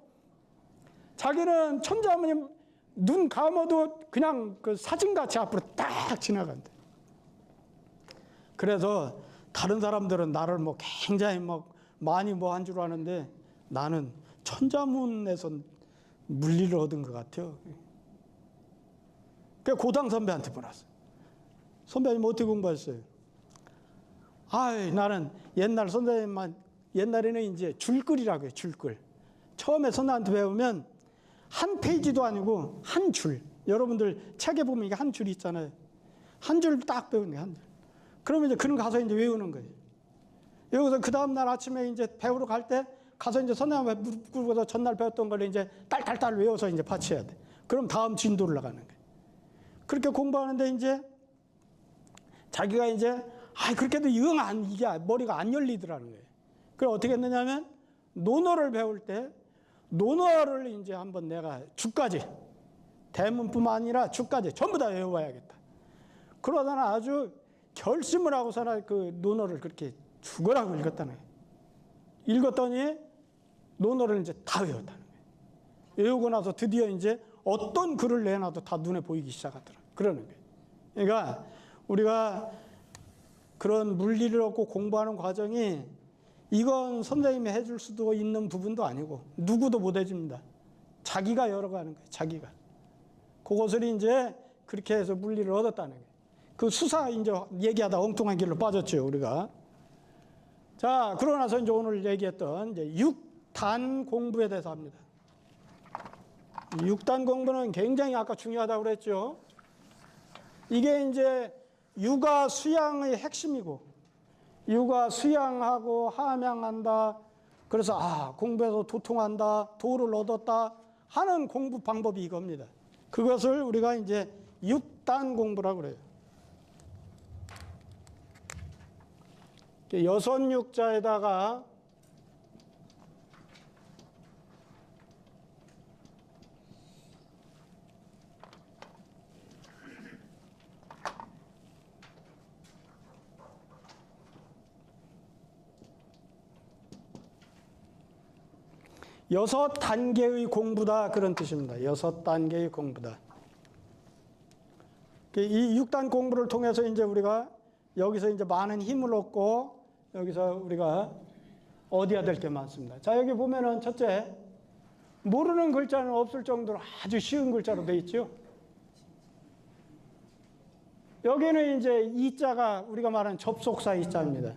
자기는 천자문이 눈 감아도 그냥 그 사진같이 앞으로 딱 지나간대. 그래서 다른 사람들은 나를 뭐 굉장히 막 많이 뭐 한 줄 아는데 나는 천자문에서 물리를 얻은 것 같아요. 그 고당 선배한테 물었어요. 선배님 어떻게 공부했어요? 나는 옛날 선생님만 옛날에는 이제 줄글이라고 해요. 줄글. 처음에 선생님한테 배우면 한 페이지도 아니고 한 줄. 여러분들 책에 보면 이게 한 줄이 있잖아요. 한 줄 딱 배우는 거예요. 한 줄. 그러면 이제 그런 거 가서 이제 외우는 거예요. 여기서 그 다음날 아침에 이제 배우러 갈 때 가서 이제 선생님한테 무릎 꿇고서 전날 배웠던 걸 이제 딸딸딸 외워서 이제 파치해야 돼. 그럼 다음 진도를 나가는 거예요. 그렇게 공부하는데 이제 자기가 이제 그렇게도 이게 머리가 안 열리더라는 거예요. 그래서 어떻게 했느냐면 논어를 배울 때 논어를 이제 한번 내가 주까지 대문뿐만 아니라 주까지 전부 다 외워야겠다. 그러다가 아주 결심을 하고서는 그 논어를 그렇게 죽으라고 읽었다는 거예요. 읽었더니 논어를 이제 다 외웠다는 거예요. 외우고 나서 드디어 이제 어떤 글을 내놔도 다 눈에 보이기 시작하더라. 그러는 거예요. 그러니까 우리가 그런 물리를 얻고 공부하는 과정이 이건 선생님이 해줄 수도 있는 부분도 아니고 누구도 못 해줍니다. 자기가 열어가는 거예요. 자기가. 그것을 이제 그렇게 해서 물리를 얻었다는 거예요. 그 수사 이제 얘기하다 엉뚱한 길로 빠졌죠, 우리가. 자, 그러고 나서 이제 오늘 얘기했던 이제 6단 공부에 대해서 합니다. 6단 공부는 굉장히 아까 중요하다고 그랬죠. 이게 이제 육아 수양의 핵심이고, 육아 수양하고 함양한다. 그래서 공부해서 도통한다, 도를 얻었다 하는 공부 방법이 이겁니다. 그것을 우리가 이제 6단 공부라고 그래요. 여섯 육자에다가 여섯 단계의 공부다 그런 뜻입니다. 여섯 단계의 공부다. 이 6단 공부를 통해서 이제 우리가 여기서 이제 많은 힘을 얻고 여기서 우리가 얻어야 될 게 많습니다. 자, 여기 보면은 첫째, 모르는 글자는 없을 정도로 아주 쉬운 글자로 되어 있죠. 여기는 이제 이자가 우리가 말하는 접속사 이자입니다.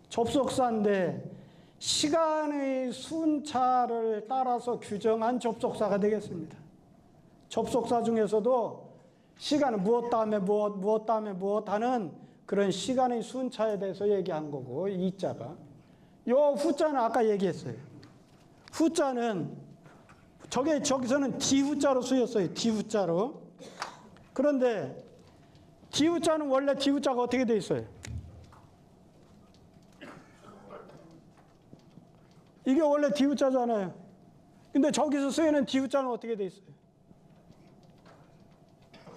접속사인데 시간의 순차를 따라서 규정한 접속사가 되겠습니다. 접속사 중에서도 시간은 무엇 다음에 무엇, 무엇 다음에 무엇 하는 그런 시간의 순차에 대해서 얘기한 거고, 이자가. 요 후자는 아까 얘기했어요. 후자는 저기서는 디후자로 쓰였어요. 디후자로. 그런데 디후자는 원래 디후자가 어떻게 돼 있어요? 이게 원래 디후자잖아요. 근데 저기서 쓰이는 디후자는 어떻게 돼 있어요?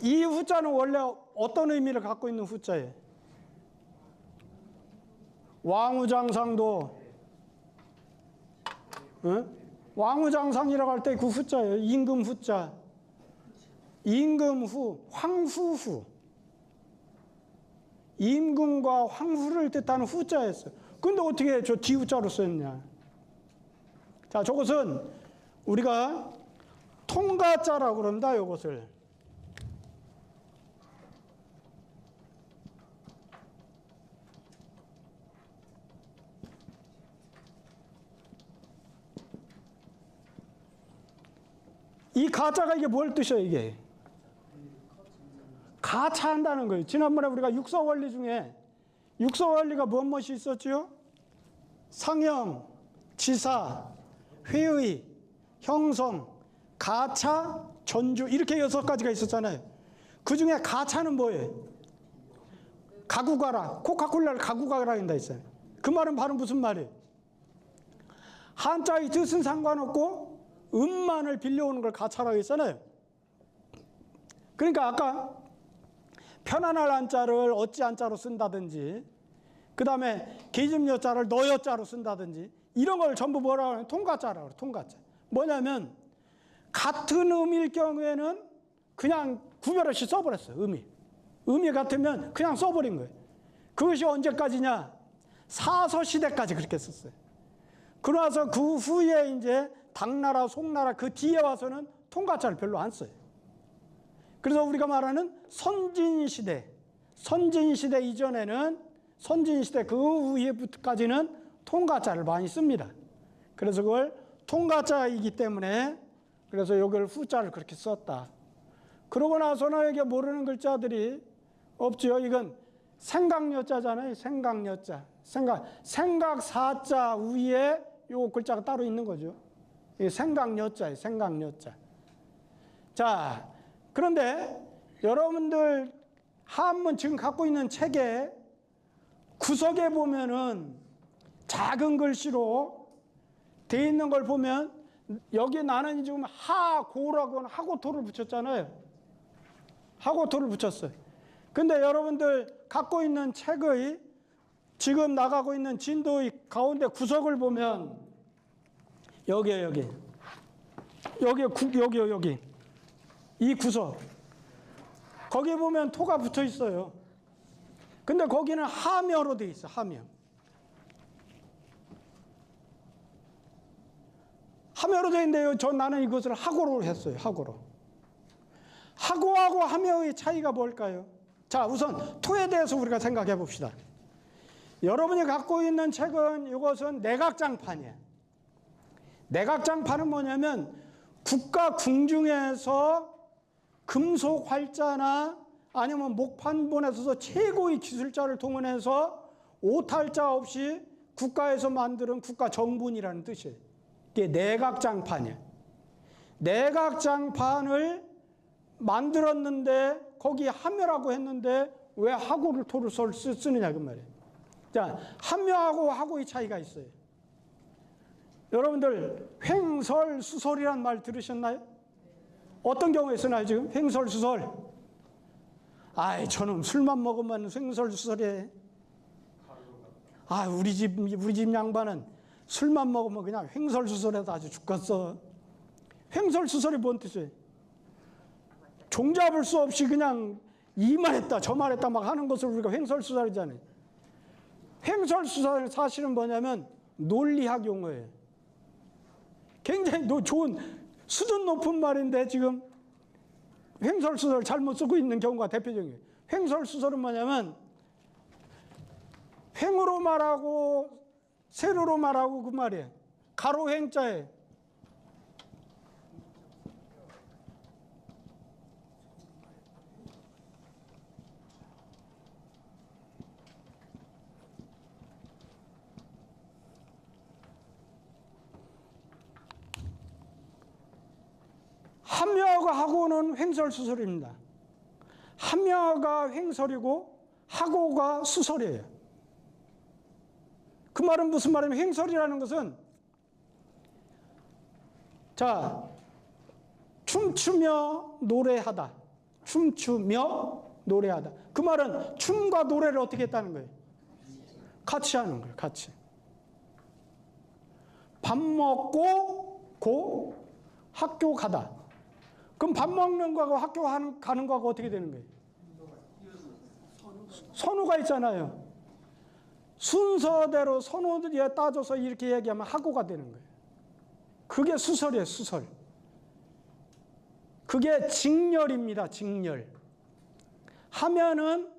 이 후자는 원래 어떤 의미를 갖고 있는 후자예요? 왕후장상도 왕후장상이라고 할 때 그 후자예요. 임금 후자. 임금후, 황후후. 임금과 황후를 뜻하는 후자였어요. 근데 어떻게 저 디후자로 썼냐? 자, 저것은 우리가 통가자라고 그럽니다. 이것을. 이 가짜가 이게 뭘 뜻이에요, 이게? 가차한다는 거예요. 지난번에 우리가 육서원리 중에 육서원리가 무엇이 있었지요? 상형, 지사, 회의, 형성, 가차, 전주 이렇게 6가지가 있었잖아요. 그 중에 가차는 뭐예요? 가구가라. 코카콜라를 가구가라 한다 했어요. 그 말은 바로 무슨 말이에요? 한자의 뜻은 상관없고 음만을 빌려오는 걸 가차라고 했잖아요. 그러니까 아까 편안할 한자를 어찌 한자로 쓴다든지, 그 다음에 계집여자를 너여자로 쓴다든지, 이런 걸 전부 뭐라고 하면 통가자라고 그래요. 통가자. 뭐냐면 같은 음일 경우에는 그냥 구별 없이 써버렸어요. 음이 같으면 그냥 써버린 거예요. 그것이 언제까지냐? 사서시대까지 그렇게 썼어요. 그러나서 그 후에 이제 당나라, 송나라 그 뒤에 와서는 통가자를 별로 안 써요. 그래서 우리가 말하는 선진시대 이전에는, 선진시대 그 후에까지는 통가자를 많이 씁니다. 그래서 그걸 통가자이기 때문에 그래서 이걸 후자를 그렇게 썼다. 그러고 나서는 이게 모르는 글자들이 없죠. 이건 생각여자잖아요. 생각여자. 생각사자 위에 요 글자가 따로 있는 거죠. 이게 생각여자예요. 생각여자. 자, 그런데 여러분들 한문 지금 갖고 있는 책에 구석에 보면은 작은 글씨로 돼 있는 걸 보면 여기 나는 지금 하고라고 하고토를 붙였잖아요. 하고토를 붙였어요. 근데 여러분들 갖고 있는 책의 지금 나가고 있는 진도의 가운데 구석을 보면 여기에요, 여기 이 구석 거기 보면 토가 붙어 있어요. 근데 거기는 하묘로 돼 있어. 하묘로 돼 있는데요. 나는 이것을 하고로 했어요. 하고하고 하묘의 차이가 뭘까요? 자, 우선 토에 대해서 우리가 생각해 봅시다. 여러분이 갖고 있는 책은 이것은 내각장판이에요. 내각장판은 뭐냐면 국가 궁중에서 금속 활자나 아니면 목판본에서 최고의 기술자를 동원해서 오탈자 없이 국가에서 만드는 국가 정분이라는 뜻이에요. 이게 내각장판이에요. 내각장판을 만들었는데 거기에 하묘라고 했는데 왜 하고를 토를 쓰느냐 그 말이에요. 자, 하묘하고 하고의 차이가 있어요. 여러분들 횡설수설이란 말 들으셨나요? 어떤 경우에 쓰나요 지금? 횡설수설. 아이 저놈 술만 먹으면 횡설수설해. 아 우리 집 양반은 술만 먹으면 그냥 횡설수설해서 아주 죽겠어. 횡설수설이 뭔 뜻이에요? 종잡을 수 없이 그냥 이 말했다 저 말했다 막 하는 것을 우리가 횡설수설이잖아요. 횡설수설 사실은 뭐냐면 논리학 용어예요. 굉장히 좋은 수준 높은 말인데 지금 횡설수설 잘못 쓰고 있는 경우가 대표적이에요. 횡설수설은 뭐냐면 횡으로 말하고 세로로 말하고 그 말이에요. 가로 횡자에 하묘가 하고는 횡설수설입니다. 하묘가 횡설이고 하고가 수설이에요. 그 말은 무슨 말이냐면 횡설이라는 것은 자 춤추며 노래하다. 춤추며 노래하다. 그 말은 춤과 노래를 어떻게 했다는 거예요? 같이 하는 거예요. 같이. 밥 먹고 고 학교 가다. 그럼 밥 먹는 거하고 학교 가는 거하고 어떻게 되는 거예요? 선호가 있잖아요. 순서대로 선호에 따져서 이렇게 얘기하면 하고가 되는 거예요. 그게 수설이에요. 수설. 그게 직렬입니다. 직렬. 하면은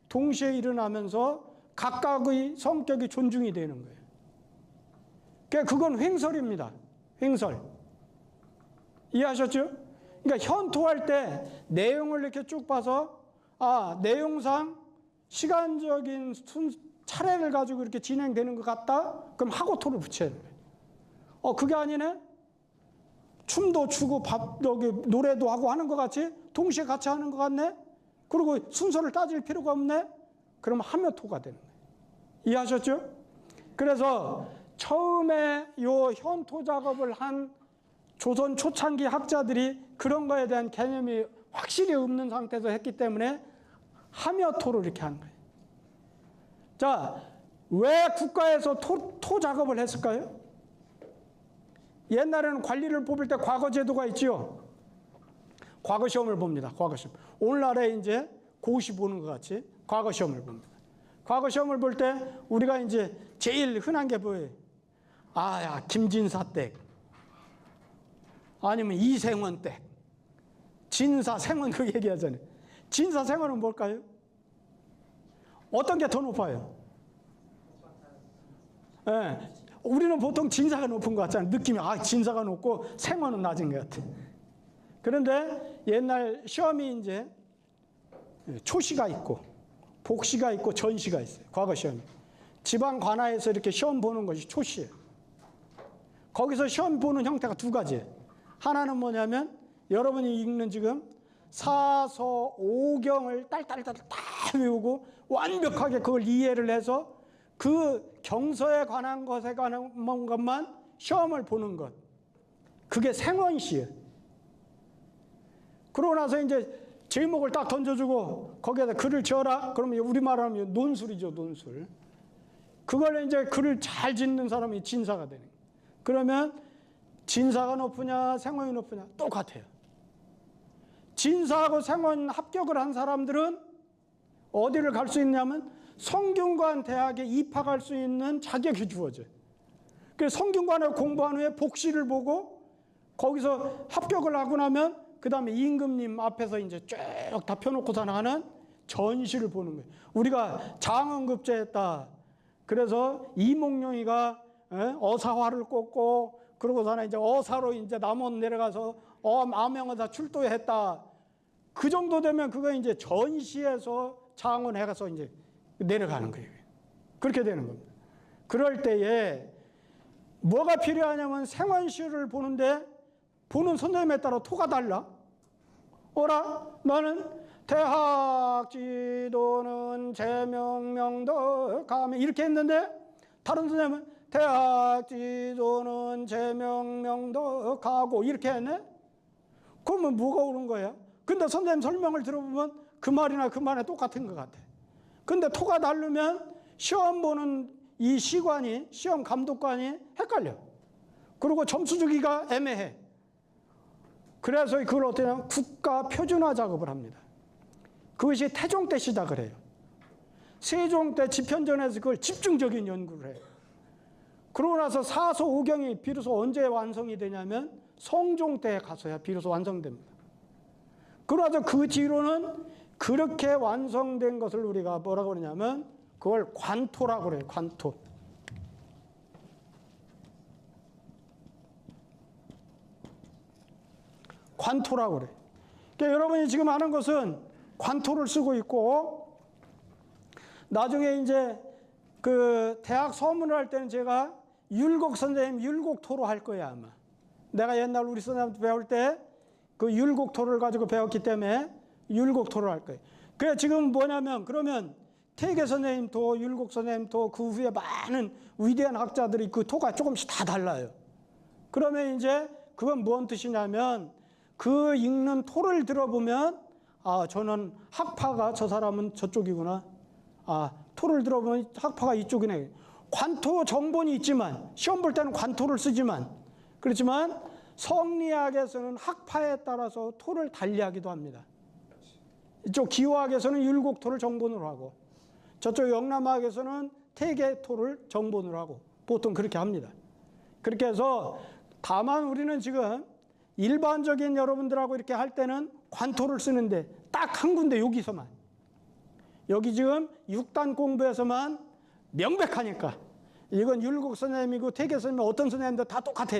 동시에 일어나면서 각각의 성격이 존중이 되는 거예요. 그건 횡설입니다. 횡설. 이해하셨죠? 그러니까 현토할 때 내용을 이렇게 쭉 봐서 내용상 시간적인 차례를 가지고 이렇게 진행되는 것 같다? 그럼 하고토를 붙여야 돼요. 그게 아니네? 춤도 추고 노래도 하고 하는 것 같이 동시에 같이 하는 것 같네? 그리고 순서를 따질 필요가 없네? 그럼 하묘토가 되는 거예요. 이해하셨죠? 그래서 처음에 요 현토 작업을 한 조선 초창기 학자들이 그런 거에 대한 개념이 확실히 없는 상태에서 했기 때문에 하묘토를 이렇게 한 거예요. 자, 왜 국가에서 토 작업을 했을까요? 옛날에는 관리를 뽑을 때 과거 제도가 있지요. 과거 시험을 봅니다. 과거 시험. 오늘날에 이제 고시 보는 것 같이 과거 시험을 봅니다. 과거 시험을 볼 때 우리가 이제 제일 흔한 게 뭐예요? 김진사 댁. 아니면 이생원 댁. 진사, 생원 그 얘기하잖아요. 진사, 생원은 뭘까요? 어떤 게 더 높아요? 네. 우리는 보통 진사가 높은 것 같잖아요. 느낌이 진사가 높고 생원은 낮은 것 같아. 그런데 옛날 시험이 이제 초시가 있고 복시가 있고 전시가 있어요. 과거 시험이. 지방 관아에서 이렇게 시험 보는 것이 초시예요. 거기서 시험 보는 형태가 두 가지예요. 하나는 뭐냐면 여러분이 읽는 지금 사서오경을 딸딸딸 다 외우고 완벽하게 그걸 이해를 해서 그 경서에 관한 것에 관한 것만 시험을 보는 것. 그게 생원시예요. 그러고 나서 이제 제목을 딱 던져주고 거기에다 글을 지어라. 그러면 우리말 하면 논술이죠, 논술. 그걸 이제 글을 잘 짓는 사람이 진사가 되는 거예요. 그러면 진사가 높으냐, 생원이 높으냐 똑같아요. 진사하고 생원 합격을 한 사람들은 어디를 갈 수 있냐면 성균관 대학에 입학할 수 있는 자격이 주어져요. 그래서 성균관에 공부한 후에 복시를 보고 거기서 합격을 하고 나면 그 다음에 임금님 앞에서 이제 쭉 다 펴놓고서 하는 전시를 보는 거예요. 우리가 장원급제했다. 그래서 이몽룡이가 어사화를 꽂고 그러고서는 이제 어사로 이제 남원 내려가서 암행어사 출도했다. 그 정도 되면 그거 이제 전시에서 장원해 가서 이제 내려가는 거예요. 그렇게 되는 겁니다. 그럴 때에 뭐가 필요하냐면 생원시를 보는데 보는 선생님에 따라 토가 달라. 어라? 나는 대학 지도는 제명명도 가면 이렇게 했는데 다른 선생님은 대학 지도는 제명명도 가고 이렇게 했네? 그러면 뭐가 옳은 거야? 근데 선생님 설명을 들어보면 그 말이나 그 말에 똑같은 것 같아. 근데 토가 다르면 시험 보는 이 시관이, 시험 감독관이 헷갈려. 그리고 점수 주기가 애매해. 그래서 그걸 어떻게 하냐면 국가 표준화 작업을 합니다. 그것이 태종 때 시작을 해요. 세종 때 집현전에서 그걸 집중적인 연구를 해요. 그러고 나서 사서오경이 비로소 언제 완성이 되냐면 성종 때 가서야 비로소 완성됩니다. 그러고 나서 그 뒤로는 그렇게 완성된 것을 우리가 뭐라고 그러냐면 그걸 관토라고 그래요. 관토. 관토라고 그래요. 그러니까 여러분이 지금 하는 것은 관토를 쓰고 있고 나중에 이제 그 대학 서문을 할 때는 제가 율곡 선생님 율곡토로 할 거예요 아마. 내가 옛날 우리 선생님한테 배울 때 그 율곡토를 가지고 배웠기 때문에 율곡토를 할 거예요. 그래 지금 뭐냐면 그러면 태계 선생님 토, 율곡 선생님 토, 그 후에 많은 위대한 학자들이 그 토가 조금씩 다 달라요. 그러면 이제 그건 뭔 뜻이냐면 그 읽는 토를 들어보면 아 저는 학파가 저 사람은 저쪽이구나. 아 토를 들어보면 학파가 이쪽이네. 관토 정본이 있지만 시험 볼 때는 관토를 쓰지만 그렇지만 성리학에서는 학파에 따라서 토를 달리하기도 합니다. 이쪽 기호학에서는 율곡토를 정본으로 하고 저쪽 영남학에서는 태계토를 정본으로 하고 보통 그렇게 합니다. 그렇게 해서 다만 우리는 지금 일반적인 여러분들하고 이렇게 할 때는 관토를 쓰는데 딱 한 군데 여기서만 여기 지금 6단 공부에서만 명백하니까 이건 율곡 선생님이고 태계 선생님 어떤 선생님도 다 똑같아.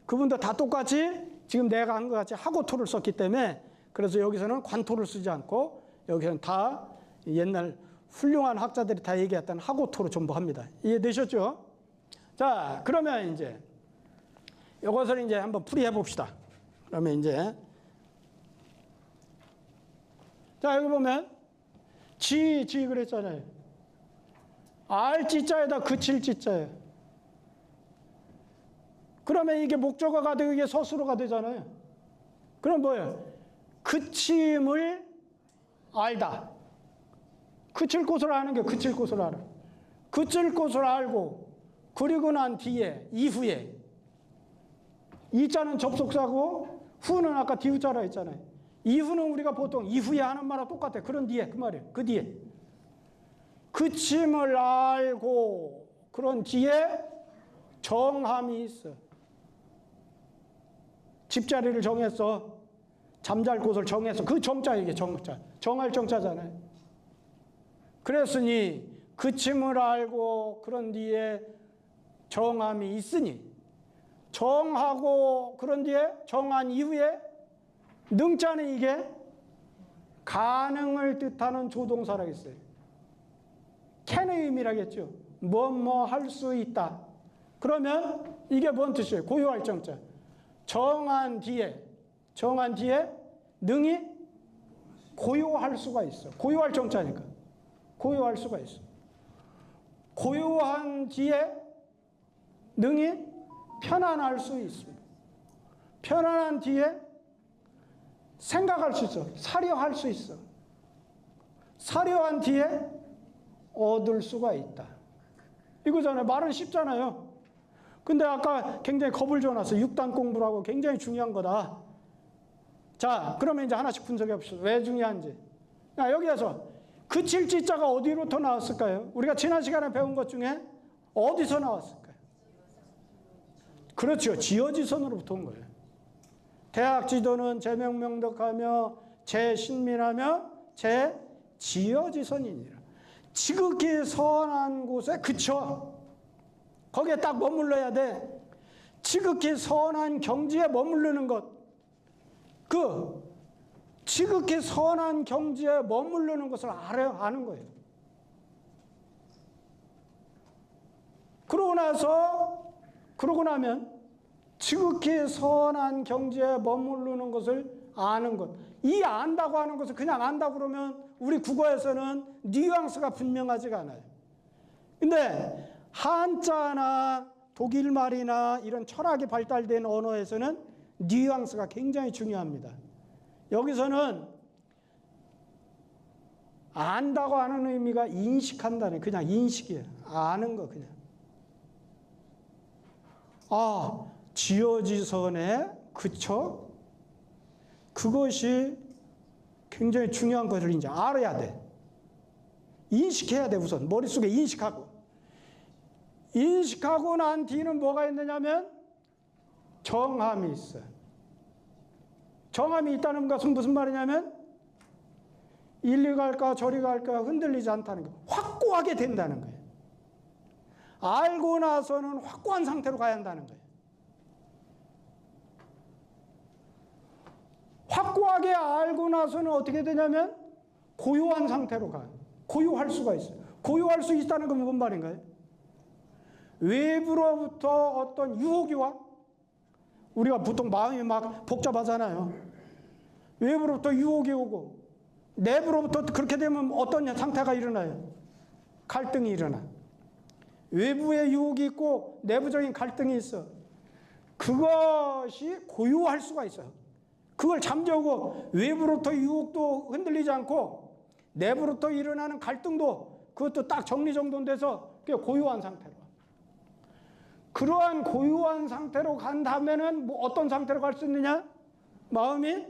그분도 다 똑같이 지금 내가 한 것 같이 하고토를 썼기 때문에 그래서 여기서는 관토를 쓰지 않고 여기서는 다 옛날 훌륭한 학자들이 다 얘기했던 하고토로 전부 합니다. 이해되셨죠? 자, 그러면 이제 이것을 이제 한번 풀이해 봅시다. 그러면 이제 자, 여기 보면 지 그랬잖아요. 알지자에다 그칠 지자예요. 그러면 이게 목적어가 되고 이게 서술어가 되잖아요. 그럼 뭐예요? 그침을 알다. 그칠 곳을 아는 게 그칠 곳을 알아. 그칠 곳을 알고 그리고 난 뒤에 이후에 이자는 접속사고 후는 아까 뒤우자라 했잖아요. 이후는 우리가 보통 이후에 하는 말과 똑같아. 그런 뒤에 그 말이에요. 그 뒤에 그침을 알고 그런 뒤에 정함이 있어. 집자리를 정했어. 잠잘 곳을 정했어. 그 정자 이게 정자. 정할 정자잖아요. 그랬으니 그침을 알고 그런 뒤에 정함이 있으니 정하고 그런 뒤에 정한 이후에 능자는 이게 가능을 뜻하는 조동사라 했어요. can의 의미라겠죠. 뭐 할 수 있다. 그러면 이게 뭔 뜻이에요? 고유할 정자. 정한 뒤에 능히 고요할 수가 있어. 고요할 정자니까. 고요할 수가 있어. 고요한 뒤에 능히 편안할 수 있습니다. 편안한 뒤에 생각할 수 있어. 사려할 수 있어. 사려한 뒤에 얻을 수가 있다. 이거잖아요. 말은 쉽잖아요. 근데 아까 굉장히 겁을 줘놨어. 육단 공부를 하고 굉장히 중요한 거다. 자, 그러면 이제 하나씩 분석해 봅시다. 왜 중요한지. 자, 여기에서 그칠 지자가 어디로부터 나왔을까요? 우리가 지난 시간에 배운 것 중에 어디서 나왔을까요? 그렇죠. 지어지선으로부터 온 거예요. 대학 지도는 제명명덕하며 제신민하며 제지어지선이니라. 지극히 선한 곳에 그쳐. 거기에 딱 머물러야 돼. 지극히 선한 경지에 머무르는 것. 그 지극히 선한 경지에 머무르는 것을 아는 거예요. 그러고 나면 지극히 선한 경지에 머무르는 것을 아는 것. 이 안다고 하는 것을 그냥 안다고 그러면 우리 국어에서는 뉘앙스가 분명하지가 않아요. 근데 한자나 독일말이나 이런 철학이 발달된 언어에서는 뉘앙스가 굉장히 중요합니다. 여기서는 안다고 하는 의미가 인식한다는, 그냥 인식이에요. 아는 거 그냥. 아, 지어지선에 그쳐? 그것이 굉장히 중요한 것을 이제 알아야 돼. 인식해야 돼, 우선. 머릿속에 인식하고. 인식하고 난 뒤는 뭐가 있느냐면 정함이 있어요. 정함이 있다는 것은 무슨 말이냐면 이리 갈까 저리 갈까 흔들리지 않다는 거예요. 확고하게 된다는 거예요. 알고 나서는 확고한 상태로 가야 한다는 거예요. 확고하게 알고 나서는 어떻게 되냐면 고요한 상태로 가요. 고요할 수가 있어요. 고요할 수 있다는 건 뭔 말인가요? 외부로부터 어떤 유혹이 와. 우리가 보통 마음이 막 복잡하잖아요. 외부로부터 유혹이 오고 내부로부터 그렇게 되면 어떤 상태가 일어나요? 갈등이 일어나. 외부의 유혹이 있고 내부적인 갈등이 있어. 그것이 고요할 수가 있어요. 그걸 잠재우고 외부로부터 유혹도 흔들리지 않고 내부로부터 일어나는 갈등도 그것도 딱 정리정돈돼서 고요한 상태로. 그러한 고요한 상태로 간 다음에는 뭐 어떤 상태로 갈 수 있느냐? 마음이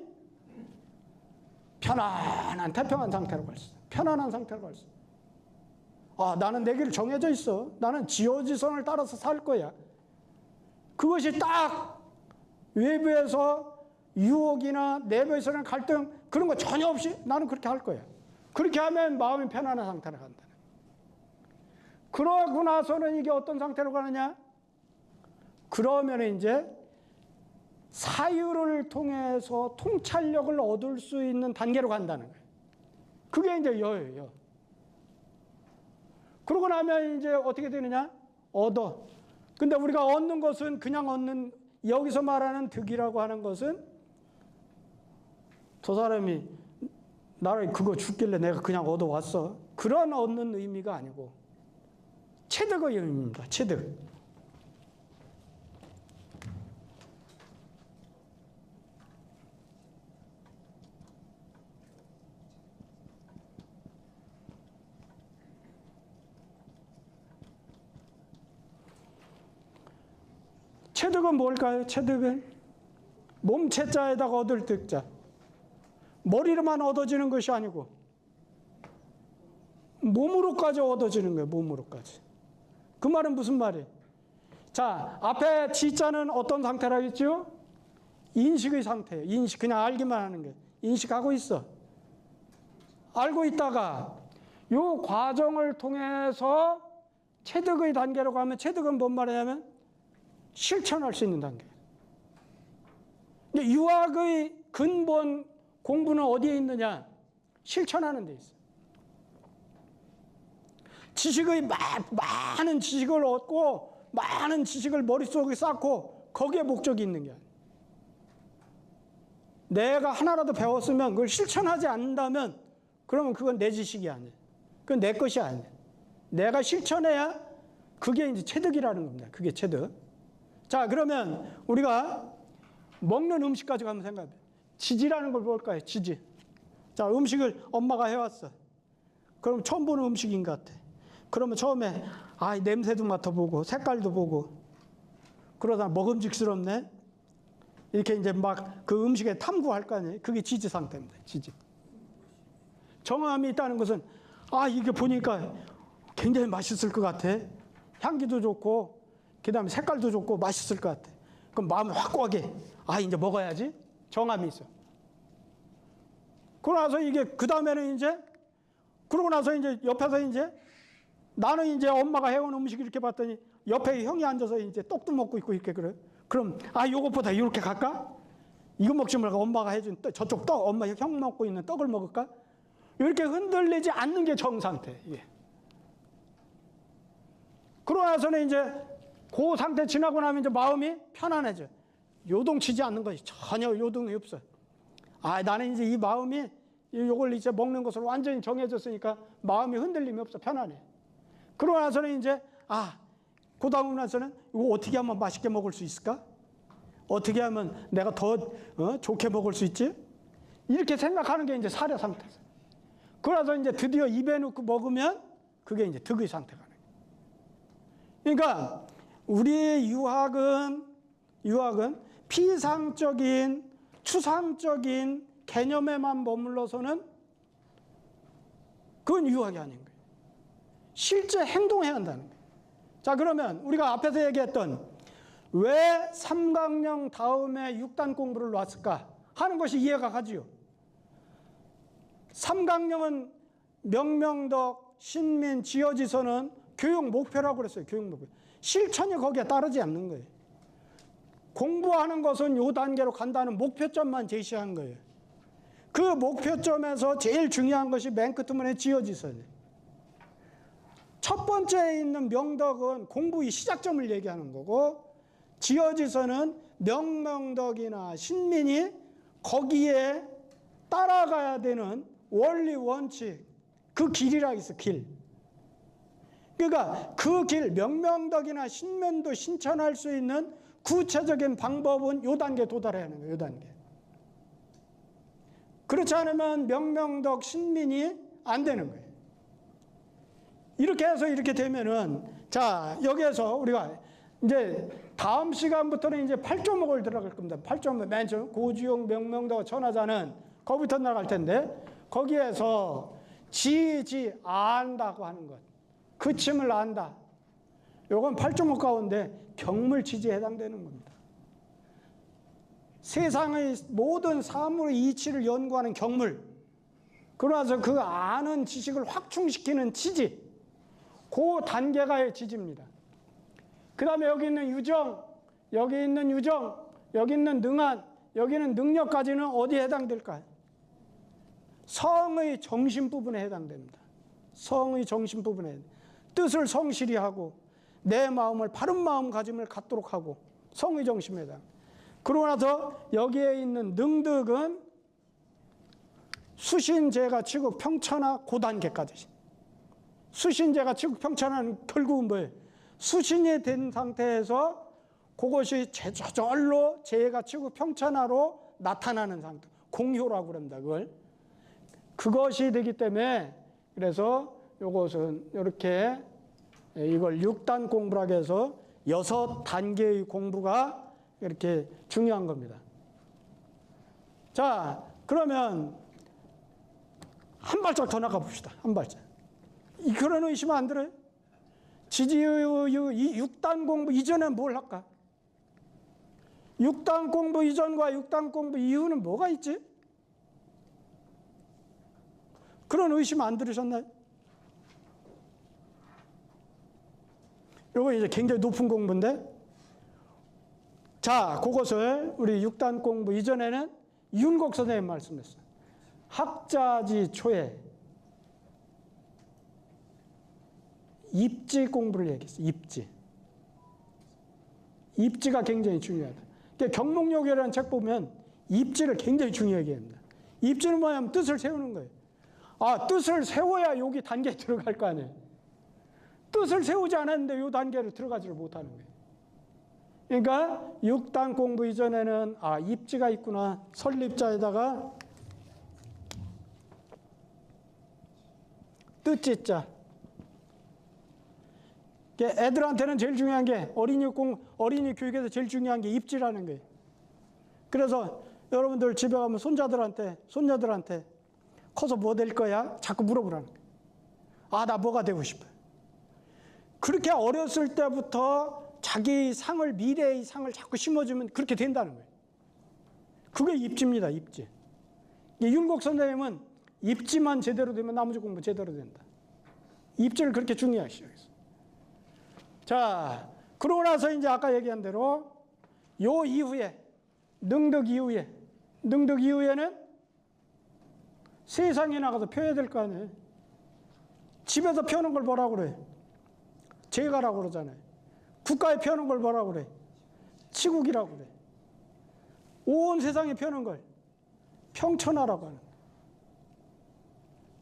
편안한 태평한 상태로 갈 수 있어. 편안한 상태로 갈 수 있어. 아, 나는 내 길을 정해져 있어. 나는 지어지선을 따라서 살 거야. 그것이 딱 외부에서 유혹이나 내부에서는 갈등 그런 거 전혀 없이 나는 그렇게 할 거야. 그렇게 하면 마음이 편안한 상태로 간다. 그러고 나서는 이게 어떤 상태로 가느냐? 그러면 이제 사유를 통해서 통찰력을 얻을 수 있는 단계로 간다는 거예요. 그게 이제 여예요. 그러고 나면 이제 어떻게 되느냐? 얻어. 근데 우리가 얻는 것은 그냥 얻는, 여기서 말하는 득이라고 하는 것은 저 사람이 나를 그거 줬길래 내가 그냥 얻어왔어. 그런 얻는 의미가 아니고 체득의 의미입니다. 체득. 체득은 뭘까요? 체득은 몸체자에다가 얻을 득자. 머리로만 얻어지는 것이 아니고 몸으로까지 얻어지는 거예요. 몸으로까지. 그 말은 무슨 말이에요? 자, 앞에 지자는 어떤 상태라고 했죠? 인식의 상태예요. 인식, 그냥 알기만 하는 거예요. 인식하고 있어. 알고 있다가 이 과정을 통해서 체득의 단계로 가면, 체득은 뭔 말이냐면 실천할 수 있는 단계. 근데 유학의 근본 공부는 어디에 있느냐? 실천하는 데 있어요. 지식의 많은 지식을 얻고 많은 지식을 머릿속에 쌓고 거기에 목적이 있는 게 아니에요. 내가 하나라도 배웠으면 그걸 실천하지 않는다면 그러면 그건 내 지식이 아니에요. 그건 내 것이 아니에요. 내가 실천해야 그게 이제 체득이라는 겁니다. 그게 체득. 자, 그러면 우리가 먹는 음식 가지고 한번 생각해 봐요. 지지라는 걸 뭘까요? 지지. 자, 음식을 엄마가 해왔어. 그럼 처음 보는 음식인 것 같아. 그러면 처음에 냄새도 맡아보고 색깔도 보고 그러다 먹음직스럽네. 이렇게 이제 막 그 음식에 탐구할 거 아니에요. 그게 지지 상태입니다. 지지. 정함이 있다는 것은 이게 보니까 굉장히 맛있을 것 같아. 향기도 좋고 그다음에 색깔도 좋고 맛있을 것 같아. 그럼 마음이 확고하게 이제 먹어야지. 정함이 있어. 그러고 나서 이게 그다음에는 이제 그러고 나서 이제 옆에서 이제 나는 이제 엄마가 해온 음식 이렇게 봤더니 옆에 형이 앉아서 이제 떡도 먹고 있고 이렇게 그래. 그럼 요것보다 이렇게 갈까? 이거 먹지 말고 엄마가 해준 저쪽 떡, 엄마 형 먹고 있는 떡을 먹을까? 이렇게 흔들리지 않는 게 정상태. 이게. 그러고 나서는 이제 그 상태 지나고 나면 이제 마음이 편안해져. 요동치지 않는 것이 전혀 요동이 없어. 나는 이제 이 마음이 요걸 이제 먹는 것으로 완전히 정해졌으니까 마음이 흔들림이 없어. 편안해. 그러고 나서는 이제 그 다음 나서는 이거 어떻게 하면 맛있게 먹을 수 있을까? 어떻게 하면 내가 더 좋게 먹을 수 있지? 이렇게 생각하는 게 이제 사려 상태죠. 그러서 이제 드디어 입에 넣고 먹으면 그게 이제 득의 상태가 되는 거예요. 그러니까 우리의 유학은 피상적인 추상적인 개념에만 머물러서는 그건 유학이 아닌 거예요. 실제 행동해야 한다는 거예요. 자, 그러면 우리가 앞에서 얘기했던 왜 삼강령 다음에 6단 공부를 놨을까 하는 것이 이해가 가지요. 삼강령은 명명덕, 신민, 지어지서는 교육 목표라고 그랬어요. 교육 목표. 실천이 거기에 따르지 않는 거예요. 공부하는 것은 요 단계로 간다는 목표점만 제시한 거예요. 그 목표점에서 제일 중요한 것이 맨 끝부분에 지어지서예요. 첫 번째에 있는 명덕은 공부의 시작점을 얘기하는 거고, 지어지서는 명명덕이나 신민이 거기에 따라가야 되는 원리 원칙, 그 길이라 있어. 길. 그러니까 그 길, 명명덕이나 신면도 신천할 수 있는 구체적인 방법은 요 단계에 도달해야 하는 거예요. 요 단계. 그렇지 않으면 명명덕, 신민이 안 되는 거예요. 이렇게 해서 이렇게 되면은, 자, 여기에서 우리가 이제 다음 시간부터는 이제 8조목을 들어갈 겁니다. 8조목, 맨 처음 고지용, 명명덕, 천하자는 거기부터 나갈 텐데, 거기에서 안다고 하는 것. 그침을 안다. 요건 8조목 가운데 경물치지에 해당되는 겁니다. 세상의 모든 사물의 이치를 연구하는 경물. 그러나서 그 아는 지식을 확충시키는 지지. 그 단계가 지지입니다. 그 다음에 여기 있는 유정, 여기 있는 능한, 여기는 능력까지는 어디에 해당될까요? 성의 정신 부분에 해당됩니다. 성의 정신 부분에. 뜻을 성실히 하고 내 마음을 바른 마음가짐을 갖도록 하고 성의 정신에 해당. 그러고 나서 여기에 있는 능득은 수신제가 치국 평천하 고단계까지. 수신제가 치국 평천하는 결국은 뭐예요? 수신이 된 상태에서 그것이 저절로 제가 치국 평천하로 나타나는 상태. 공효라고 그럽니다. 그것이 되기 때문에 그래서 이것은 이렇게 이걸 6단 공부라고 해서 6단계의 공부가 이렇게 중요한 겁니다. 자, 그러면 한 발짝 더 나가 봅시다. 한 발짝. 그런 의심 안 들어요? 이 6단 공부 이전에 뭘 할까? 6단 공부 이전과 6단 공부 이후는 뭐가 있지? 그런 의심 안 들으셨나요? 이거 이제 굉장히 높은 공부인데, 자, 그것을 우리 6단 공부 이전에는 윤곡 선생님 말씀했어요. 학자지 초에 입지 공부를 얘기했어요. 입지가 굉장히 중요하다. 경목요기라는 책 보면 입지를 굉장히 중요하게 합니다. 입지는 뭐냐면 뜻을 세우는 거예요. 아, 뜻을 세워야 여기 단계에 들어갈 거 아니에요. 뜻을 세우지 않았는데 이 단계로 들어가지를 못하는 거예요. 그러니까 6단 공부 이전에는 아, 입지가 있구나. 설립자에다가 뜻지자. 애들한테는 제일 중요한 게 어린이 교육에서 제일 중요한 게 입지라는 거예요. 그래서 여러분들 집에 가면 손자들한테 커서 뭐 될 거야? 자꾸 물어보라는 거예요. 아, 나 뭐가 되고 싶어요. 그렇게 어렸을 때부터 자기 상을, 미래의 상을 자꾸 심어주면 그렇게 된다는 거예요. 그게 입지입니다, 입지. 윤곡 선생님은 입지만 제대로 되면 나머지 공부 제대로 된다. 입지를 그렇게 중요하시죠. 자, 그러고 나서 이제 아까 얘기한 대로 요 이후에, 능덕 이후에는 세상에 나가서 펴야 될 거 아니에요. 집에서 펴는 걸 뭐라고 그래? 제가라고 그러잖아요. 국가에 펴는 걸 뭐라고 그래? 치국이라고 그래. 온 세상에 펴는 걸 평천하라고 하는 거예요.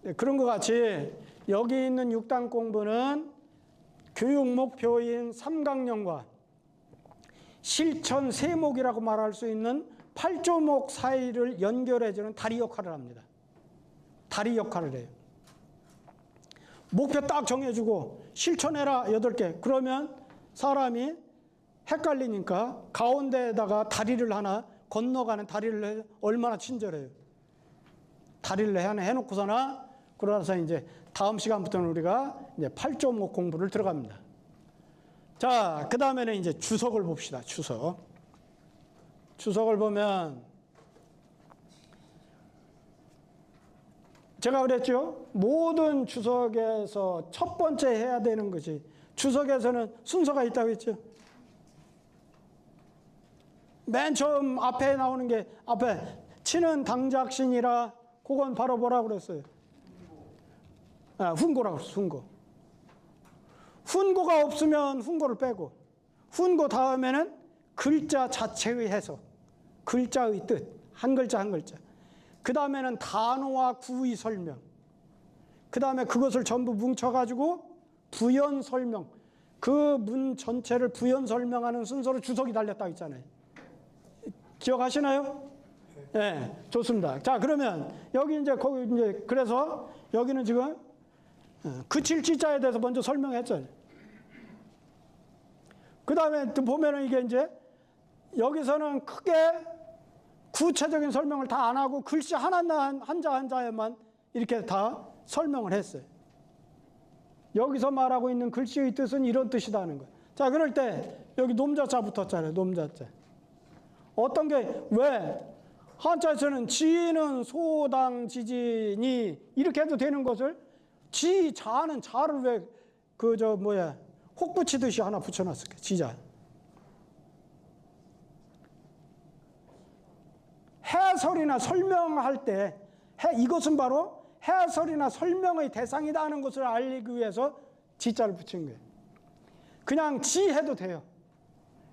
네, 그런 것 같이 여기 있는 6단 공부는 교육 목표인 3강령과 실천 세목이라고 말할 수 있는 8조목 사이를 연결해주는 다리 역할을 합니다. 다리 역할을 해요. 목표 딱 정해주고 실천해라 8개. 그러면 사람이 헷갈리니까 가운데에다가 다리를 하나 건너가는 다리를 얼마나 친절해요. 다리를 하나 해놓고서나 그러나서 이제 다음 시간부터는 우리가 이제 8조목 공부를 들어갑니다. 자, 그 다음에는 이제 주석을 봅시다. 주석을 보면 제가 그랬죠. 모든 주석에서 첫 번째 해야 되는 것이 주석에서는 순서가 있다고 했죠. 맨 처음 앞에 나오는 게 앞에 치는 당작신이라 그건 바로 뭐라고 그랬어요? 아, 훈고라고 그랬어요. 훈고. 훈고가 없으면 훈고를 빼고 훈고 다음에는 글자 자체의 해석, 글자의 뜻, 한 글자 한 글자. 그 다음에는 단어와 구의 설명. 그 다음에 그것을 전부 뭉쳐가지고 부연 설명. 그 문 전체를 부연 설명하는 순서로 주석이 달렸다고 했잖아요. 기억하시나요? 네, 좋습니다. 자, 그러면 여기 이제 거기 이제 그래서 여기는 지금 그칠 지자에 대해서 먼저 설명했잖아요. 그 다음에 또 보면은 이게 이제 여기서는 크게 구체적인 설명을 다 안 하고 글씨 한자 한자에만 이렇게 다 설명을 했어요. 여기서 말하고 있는 글씨의 뜻은 이런 뜻이다 하는 거예요. 자, 그럴 때 여기 놈자자 붙었잖아요. 놈자자. 어떤 게 왜 한자에서는 지는 소당지진이 이렇게 해도 되는 것을 지자는 자를 왜 혹 붙이듯이 하나 붙여놨을까? 지자. 해설이나 설명할 때 이것은 바로 해설이나 설명의 대상이다 하는 것을 알리기 위해서 지자를 붙인 거예요. 그냥 지 해도 돼요.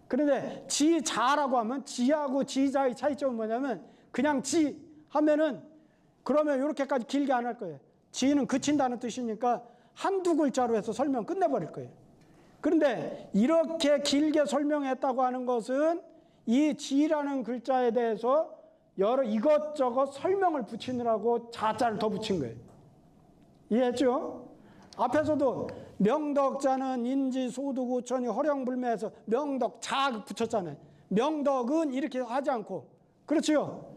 그런데 지자라고 하면 지하고 지자의 차이점은 뭐냐면 그냥 지 하면은 그러면 이렇게까지 길게 안 할 거예요. 지는 그친다는 뜻이니까 한두 글자로 해서 설명 끝내버릴 거예요. 그런데 이렇게 길게 설명했다고 하는 것은 이 지라는 글자에 대해서 여러 이것저것 설명을 붙이느라고 자자를 더 붙인 거예요. 이해했죠? 앞에서도 명덕자는 인지 소득 우천이 허령불매해서 명덕 자 붙였잖아요. 명덕은 이렇게 하지 않고 그렇죠?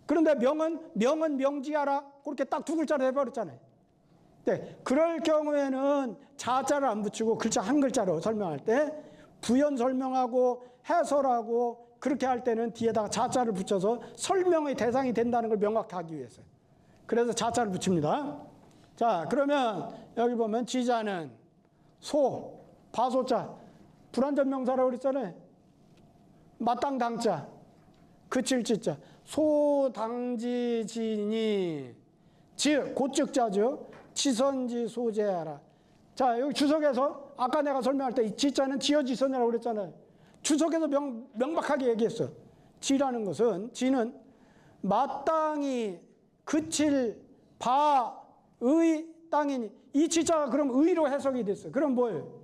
그런데 명은 명지하라 그렇게 딱 두 글자로 해버렸잖아요. 네, 그럴 경우에는 자자를 안 붙이고 글자 한 글자로 설명할 때 부연 설명하고 해설하고 그렇게 할 때는 뒤에다가 자자를 붙여서 설명의 대상이 된다는 걸 명확히 하기 위해서. 그래서 자자를 붙입니다. 자, 그러면 여기 보면 지자는 소, 바소자, 불완전명사라고 그랬잖아요. 마땅당자, 그칠지자, 소당지진이 고측자죠. 치선지 소재하라. 자, 여기 주석에서 아까 내가 설명할 때 이 지자는 지어지선이라고 그랬잖아요. 주석에서 명박하게 얘기했어. 지라는 것은 지는 마땅히 그칠 바의 땅이니 이 지자가 그럼 의로 해석이 됐어. 그럼 뭐예요?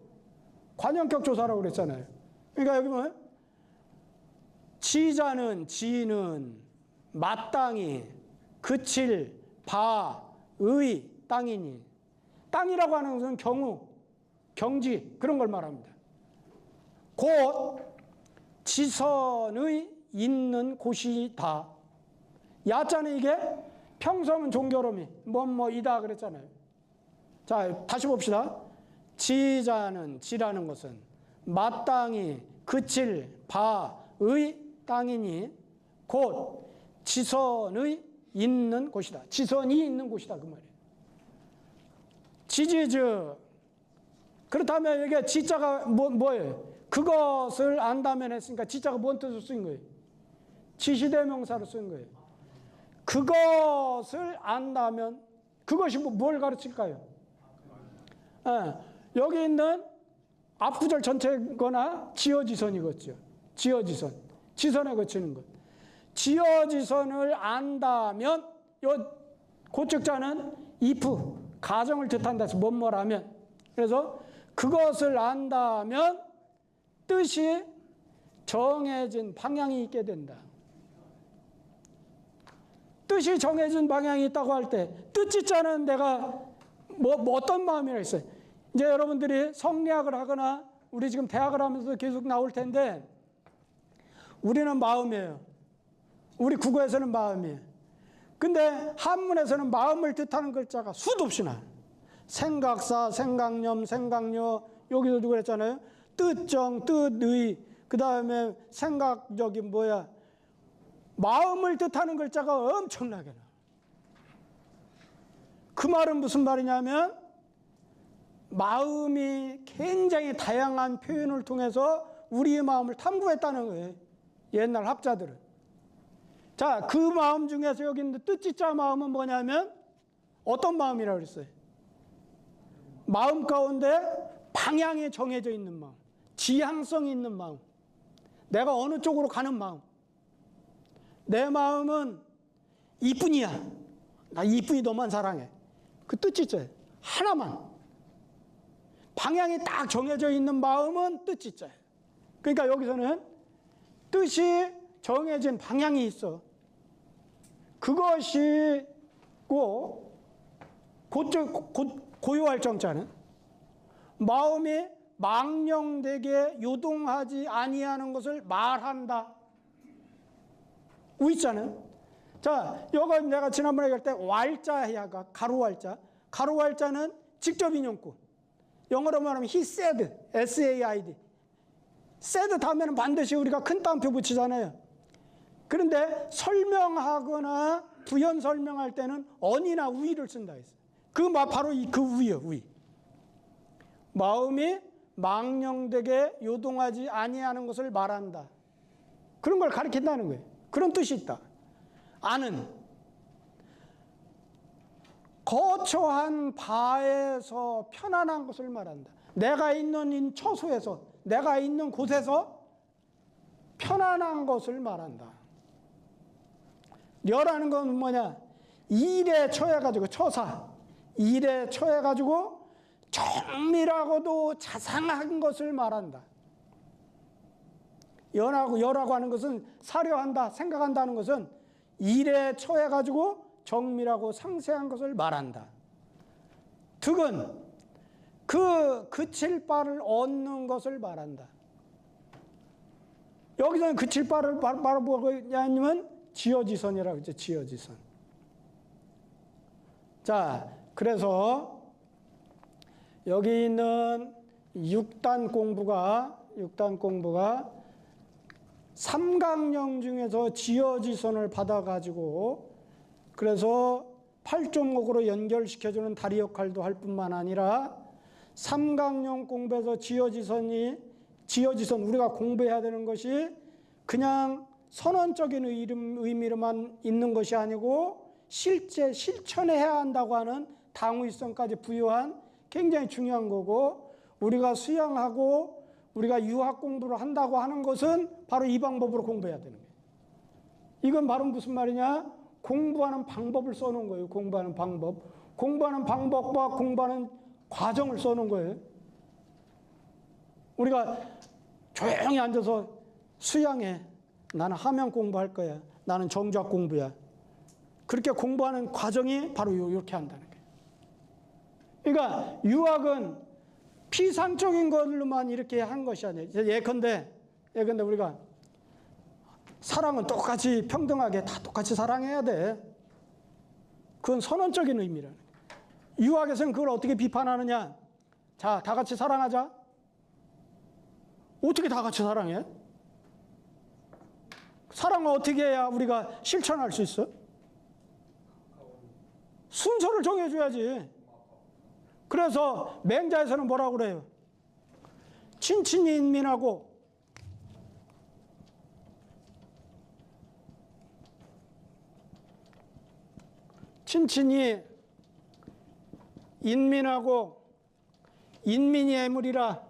관형격 조사라고 그랬잖아요. 그러니까 여기 보면 지자는 지는 마땅히 그칠 바의 땅이니 땅이라고 하는 것은 경우, 경지 그런 걸 말합니다. 곧 지선의 있는 곳이다. 야자는 이게 평소면 종교로미 뭐이다 그랬잖아요. 자, 다시 봅시다. 지자는 지라는 것은 마땅히 그칠 바의 땅이니 곧 지선의 있는 곳이다. 지선이 있는 곳이다 그 말이에요. 지지즈. 그렇다면 이게 지자가 뭐예요? 그것을 안다면 했으니까 지자가 뭔 뜻으로 쓰인 거예요? 지시대명사로 쓰인 거예요. 그것을 안다면 그것이 뭘 가르칠까요? 여기 있는 앞구절 전체거나 지어지선이겠죠. 지어지선. 지선에 거치는 것. 지어지선을 안다면 요 고측자는 if 가정을 뜻한다 해서 뭐뭐라면 그래서 그것을 안다면 뜻이 정해진 방향이 있게 된다. 뜻이 정해진 방향이 있다고 할 때 뜻짓자는 내가 뭐 어떤 마음이라 했어요. 이제 여러분들이 성리학을 하거나 우리 지금 대학을 하면서 계속 나올 텐데 우리는 마음이에요. 우리 국어에서는 마음이에요. 근데 한문에서는 마음을 뜻하는 글자가 수도 없이 나요. 생각사, 생각념, 생각녀 여기서도 그랬잖아요. 뜻정, 뜻의 그 다음에 생각적인 마음을 뜻하는 글자가 엄청나게 나요. 그 말은 무슨 말이냐면 마음이 굉장히 다양한 표현을 통해서 우리의 마음을 탐구했다는 거예요. 옛날 학자들은. 자, 그 마음 중에서 여기 있는 뜻짓자 마음은 뭐냐면 어떤 마음이라고 그랬어요? 마음 가운데 방향이 정해져 있는 마음, 지향성이 있는 마음, 내가 어느 쪽으로 가는 마음. 내 마음은 이뿐이야. 나 이뿐이 너만 사랑해. 그 뜻짓자예요. 하나만. 방향이 딱 정해져 있는 마음은 뜻짓자예요. 그러니까 여기서는 뜻이 정해진 방향이 있어. 그것이 고요할 정자는 마음이 망령되게 요동하지 아니하는 것을 말한다. 우이자는 자, 이거 내가 지난번에 얘기할 때 왈자야가 가로왈자. 가로왈자는 직접 인용구. 영어로 말하면 he said, S-A-I-D. said 다음에는 반드시 우리가 큰 따옴표 붙이잖아요. 그런데 설명하거나 부연 설명할 때는 언이나 우이를 쓴다 했어요. 바로 그 우이요, 우이. 마음이 망령되게 요동하지 아니하는 것을 말한다. 그런 걸 가리킨다는 거예요. 그런 뜻이 있다. 아는 거처한 바에서 편안한 것을 말한다. 내가 있는 처소에서, 내가 있는 곳에서 편안한 것을 말한다. 려라는 건 뭐냐? 일에 처해가지고, 처사. 일에 처해가지고 정밀하고도 자상한 것을 말한다. 여라고 하는 것은 사려한다, 생각한다는 것은 일에 처해가지고 정밀하고 상세한 것을 말한다. 득은 그 그칠 바를 얻는 것을 말한다. 여기서는 그칠 바를 말하면 지어지선이라고 했죠. 지어지선. 자, 그래서 여기 있는 6단 공부가 삼강령 중에서 지어지선을 받아가지고 그래서 8종목으로 연결시켜주는 다리 역할도 할 뿐만 아니라 삼강령 공부에서 지어지선 우리가 공부해야 되는 것이 그냥 선언적인 의미로만 있는 것이 아니고 실제 실천해야 한다고 하는 당위성까지 부여한 굉장히 중요한 거고 우리가 수양하고 우리가 유학 공부를 한다고 하는 것은 바로 이 방법으로 공부해야 되는 거예요. 이건 바로 무슨 말이냐? 공부하는 방법을 써놓은 거예요. 공부하는 방법. 공부하는 방법과 공부하는 과정을 써놓은 거예요. 우리가 조용히 앉아서 수양해. 나는 함양 공부할 거야. 나는 정작 공부야. 그렇게 공부하는 과정이 바로 이렇게 한다는 거예요. 그러니까 유학은 피상적인 걸로만 이렇게 한 것이 아니에요. 예컨대 우리가 사랑은 똑같이 평등하게 다 똑같이 사랑해야 돼. 그건 선언적인 의미라는 거예요. 유학에서는 그걸 어떻게 비판하느냐? 자, 다 같이 사랑하자. 어떻게 다 같이 사랑해? 사랑을 어떻게 해야 우리가 실천할 수 있어? 순서를 정해줘야지. 그래서 맹자에서는 뭐라고 그래요? 친친이 인민하고 친친이 인민하고 인민이 애물이라.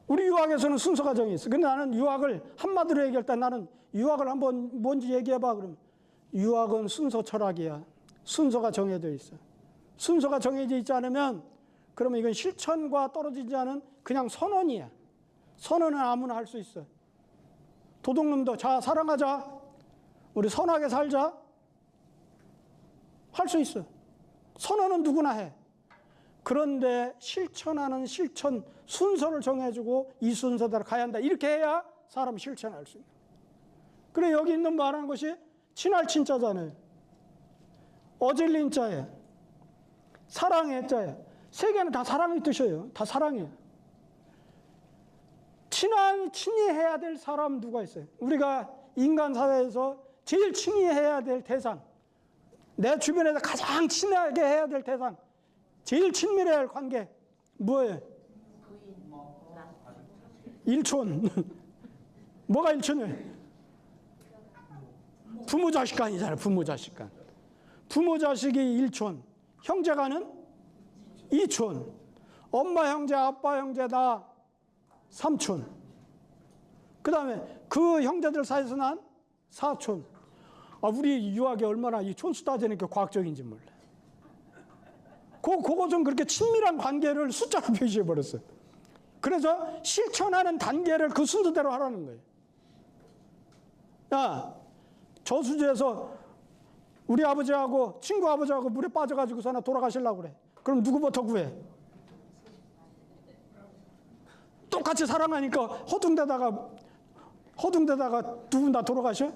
우리 유학에서는 순서가 정해 있어. 근데 나는 유학을 한마디로 얘기할 때 나는 유학을 한번 뭔지 얘기해봐. 그러면 유학은 순서 철학이야. 순서가 정해져 있어. 순서가 정해져 있지 않으면 그러면 이건 실천과 떨어지지 않은 그냥 선언이야. 선언은 아무나 할 수 있어. 도둑놈도 자 사랑하자. 우리 선하게 살자. 할 수 있어. 선언은 누구나 해. 그런데 실천하는 실천 순서를 정해주고 이 순서대로 가야 한다. 이렇게 해야 사람이 실천할 수 있는 거예요. 그래 여기 있는 말하는 것이 친할 친자잖아요. 어질린 자에 사랑의 자에 세 개는 다 사랑의 뜻이에요. 다 사랑이에요. 친히해야 될 사람 누가 있어요? 우리가 인간 사회에서 제일 친히해야 될 대상, 내 주변에서 가장 친하게 해야 될 대상, 제일 친밀해야 할 관계 뭐예요? 일촌. 뭐가 일촌이에요? 부모 자식 간이잖아요. 부모 자식 간. 부모 자식이 일촌, 형제간은 이촌, 엄마 형제 아빠 형제 다 삼촌, 그 다음에 그 형제들 사이에서 난 사촌. 우리 유학이 얼마나 이 촌수 따지는 게 과학적인지 몰라. 그거 좀 그렇게 친밀한 관계를 숫자로 표시해버렸어요. 그래서 실천하는 단계를 그 순서대로 하라는 거예요. 야, 저수지에서 우리 아버지하고 친구 아버지하고 물에 빠져가지고서 하나 돌아가시려고 그래. 그럼 누구부터 구해? 똑같이 사랑하니까 허둥대다가 두 분 다 돌아가셔?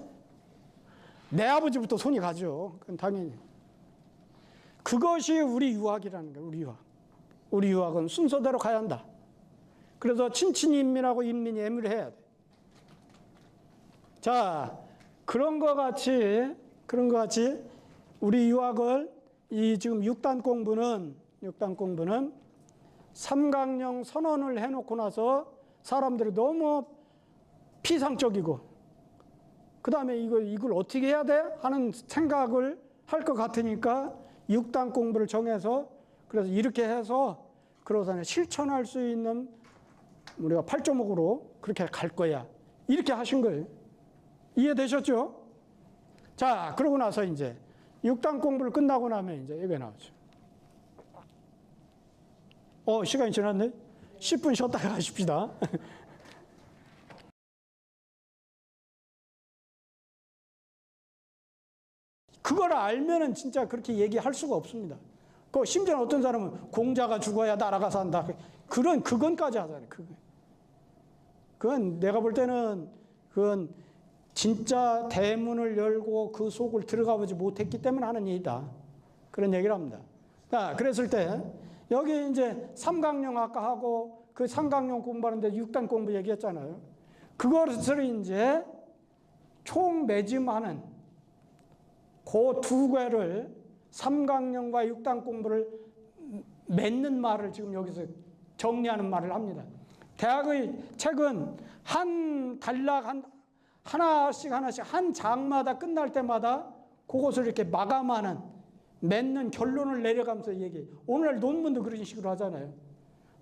내 아버지부터 손이 가죠. 그건 당연히. 그것이 우리 유학이라는 거예요. 우리 유학. 우리 유학은 순서대로 가야 한다. 그래서 친친이 인민하고 인민이 애물을 해야 돼. 자, 그런 거 같이 우리 유학을 이 지금 6단 공부는 삼강령 선언을 해놓고 나서 사람들이 너무 피상적이고 그 다음에 이걸 어떻게 해야 돼? 하는 생각을 할 것 같으니까 6단 공부를 정해서 그래서 이렇게 해서 그러고서 실천할 수 있는 우리가 8조목으로 그렇게 갈 거야. 이렇게 하신 거예요. 이해되셨죠? 자, 그러고 나서 이제 6단 공부를 끝나고 나면 이제 이게 나오죠. 시간이 지났네? 10분 쉬었다가 가십시다. 그걸 알면은 진짜 그렇게 얘기할 수가 없습니다. 심지어 어떤 사람은 공자가 죽어야 나라가 산다. 그건까지 하잖아요. 그건 내가 볼 때는 그건 진짜 대문을 열고 그 속을 들어가 보지 못했기 때문에 하는 일이다. 그런 얘기를 합니다. 자, 그랬을 때 여기 이제 삼강령 아까 하고 그 삼강령 공부하는데 6단 공부 얘기했잖아요. 그것을 이제 총 매짐하는 그 두 개를 삼강령과 6단 공부를 맺는 말을 지금 여기서 정리하는 말을 합니다. 대학의 책은 한 단락 하나씩 한 장마다 끝날 때마다 그것을 이렇게 마감하는 맺는 결론을 내려가면서 얘기해. 오늘 논문도 그런 식으로 하잖아요.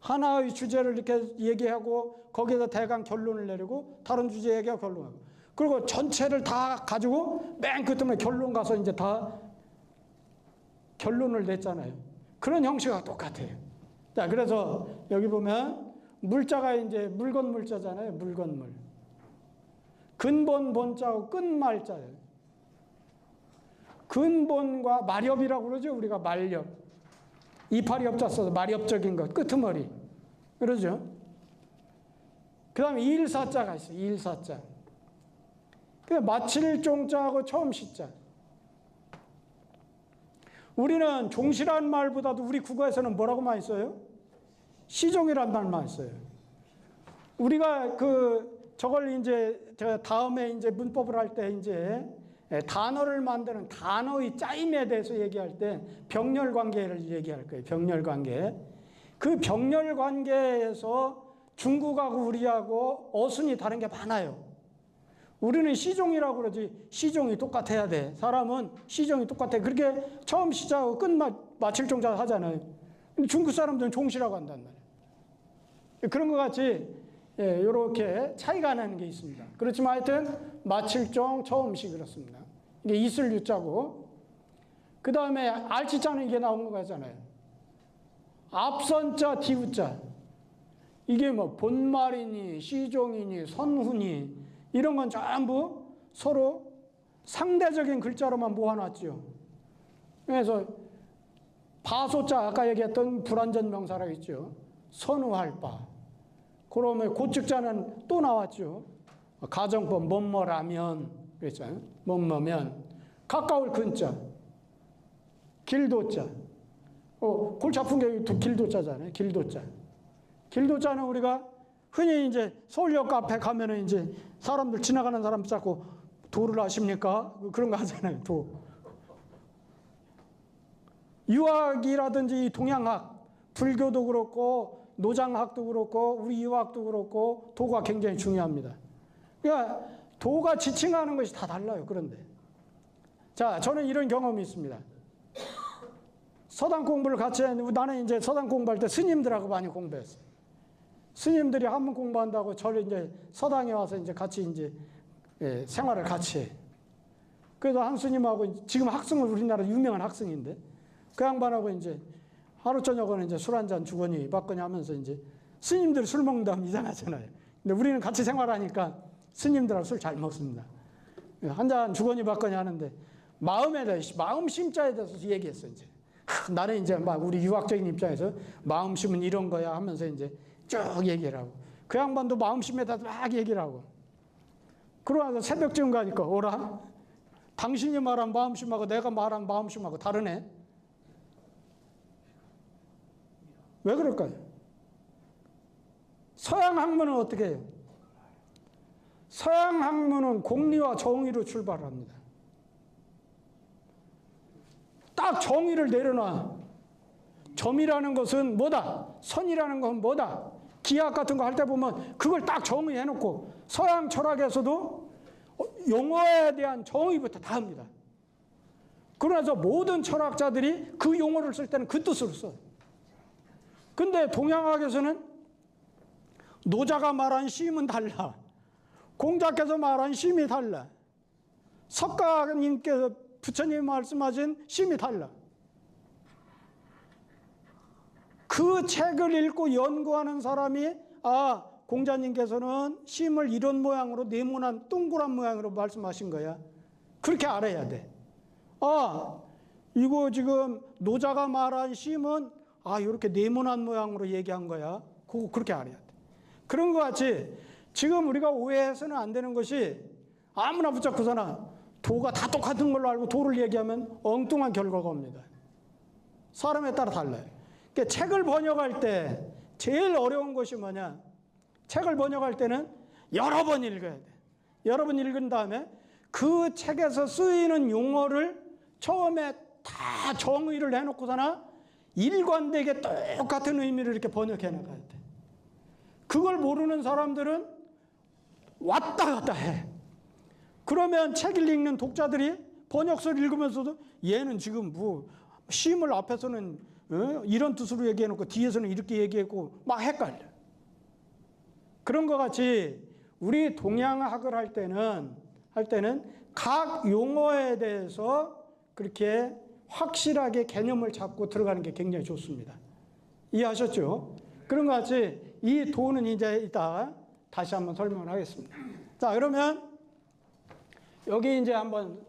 하나의 주제를 이렇게 얘기하고 거기에서 대강 결론을 내리고 다른 주제 얘기하고 결론하고 그리고 전체를 다 가지고 맨 끝에 결론 가서 이제 다 결론을 냈잖아요. 그런 형식과 똑같아요. 자, 그래서 여기 보면 물자가 이제 물건 물자잖아요. 물건 물. 근본 본자하고 끝말자예요. 근본과 마렵이라고 그러죠. 우리가 마렵. 이파리 업자 써서 마렵적인 것, 끄트머리. 그러죠. 그 다음에 일사자가 있어요. 일사자. 그 마칠 종자하고 처음 시자. 우리는 종시란 말보다도 우리 국어에서는 뭐라고 많이 써요? 시종이란 말 많이 써요. 우리가 저걸 이제 다음에 이제 문법을 할 때 이제 단어를 만드는 단어의 짜임에 대해서 얘기할 때 병렬 관계를 얘기할 거예요. 병렬 관계. 그 병렬 관계에서 중국하고 우리하고 어순이 다른 게 많아요. 우리는 시종이라고 그러지 시종이 똑같아야 돼. 사람은 시종이 똑같아. 그렇게 처음 시작하고 끝 마칠 종자 하잖아요. 근데 중국 사람들은 종시라고 한단 말이에요. 그런 것 같이 이렇게 차이가 나는 게 있습니다. 그렇지만 하여튼 마칠종 처음시 그렇습니다. 이게 이슬 유자고 그 다음에 알치자는 이게 나온 거잖아요. 앞선자 뒤우자 이게 뭐 본말이니 시종이니 선훈이 이런 건 전부 서로 상대적인 글자로만 모아놨죠. 그래서 바소자 아까 얘기했던 불완전 명사라고 했죠. 선우할 바. 그러면 고측자는 또 나왔죠. 가정법 뭐뭐라면 그랬잖아요. 뭐뭐면 가까울 근자 길도자. 골치 아픈 게 길도자잖아요. 길도자. 길도자는 우리가 흔히 이제 서울역 앞에 가면은 이제 사람들 지나가는 사람 자꾸 도를 아십니까? 그런 거 하잖아요. 도. 유학이라든지 동양학, 불교도 그렇고 노장학도 그렇고 우리 유학도 그렇고 도가 굉장히 중요합니다. 그러니까 도가 지칭하는 것이 다 달라요. 그런데 자, 저는 이런 경험이 있습니다. 서당 공부를 같이 했는데 나는 이제 서당 공부할 때 스님들하고 많이 공부했어요. 스님들이 한문 공부한다고 저를 이제 서당에 와서 이제 같이 이제 생활을 같이 해. 그래서 한 스님하고 지금 학생을 우리나라 유명한 학생인데 그 양반하고 이제 하루 저녁은 이제 술 한잔 주거니 받거니 하면서 이제 스님들 술 먹는다 하면 이상하잖아요. 근데 우리는 같이 생활하니까 스님들하고 술 잘 먹습니다. 한 잔 주거니 받거니 하는데 마음에 대해서 마음 심자에 대해서 얘기했어 이제. 나는 이제 막 우리 유학적인 입장에서 마음심은 이런 거야 하면서 이제 쭉 얘기를 하고 그 양반도 마음심에 대해서 막 얘기를 하고 그러고 나서 새벽쯤 가니까 오라 당신이 말한 마음심하고 내가 말한 마음심하고 다르네. 왜 그럴까요? 서양 학문은 어떻게 해요? 서양 학문은 공리와 정의로 출발합니다. 딱 정의를 내려놔. 점이라는 것은 뭐다? 선이라는 건 뭐다? 기하 같은 거 할 때 보면 그걸 딱 정의해놓고 서양 철학에서도 용어에 대한 정의부터 다 합니다. 그러면서 모든 철학자들이 그 용어를 쓸 때는 그 뜻으로 써요. 근데 동양학에서는 노자가 말한 시임은 달라. 공자께서 말한 시임이 달라. 석가님께서 부처님이 말씀하신 시임이 달라. 그 책을 읽고 연구하는 사람이 공자님께서는 시임을 이런 모양으로 네모난 동그란 모양으로 말씀하신 거야. 그렇게 알아야 돼. 이거 지금 노자가 말한 시임은 이렇게 네모난 모양으로 얘기한 거야. 그거 그렇게 알아야 돼. 그런 것 같이 지금 우리가 오해해서는 안 되는 것이 아무나 붙잡고서나 도가 다 똑같은 걸로 알고 도를 얘기하면 엉뚱한 결과가 옵니다. 사람에 따라 달라요. 그러니까 책을 번역할 때 제일 어려운 것이 뭐냐? 책을 번역할 때는 여러 번 읽어야 돼. 여러 번 읽은 다음에 그 책에서 쓰이는 용어를 처음에 다 정의를 해놓고서나 일관되게 똑같은 의미를 이렇게 번역해 나가야 돼. 그걸 모르는 사람들은 왔다 갔다 해. 그러면 책을 읽는 독자들이 번역서를 읽으면서도 얘는 지금 뭐 시임을 앞에서는 이런 뜻으로 얘기해놓고 뒤에서는 이렇게 얘기했고 막 헷갈려. 그런 것 같이 우리 동양학을 할 때는 각 용어에 대해서 그렇게 확실하게 개념을 잡고 들어가는 게 굉장히 좋습니다. 이해하셨죠? 그런 것 같이 이 도는 이제 이따 다시 한번 설명을 하겠습니다. 자, 그러면 여기 이제 한번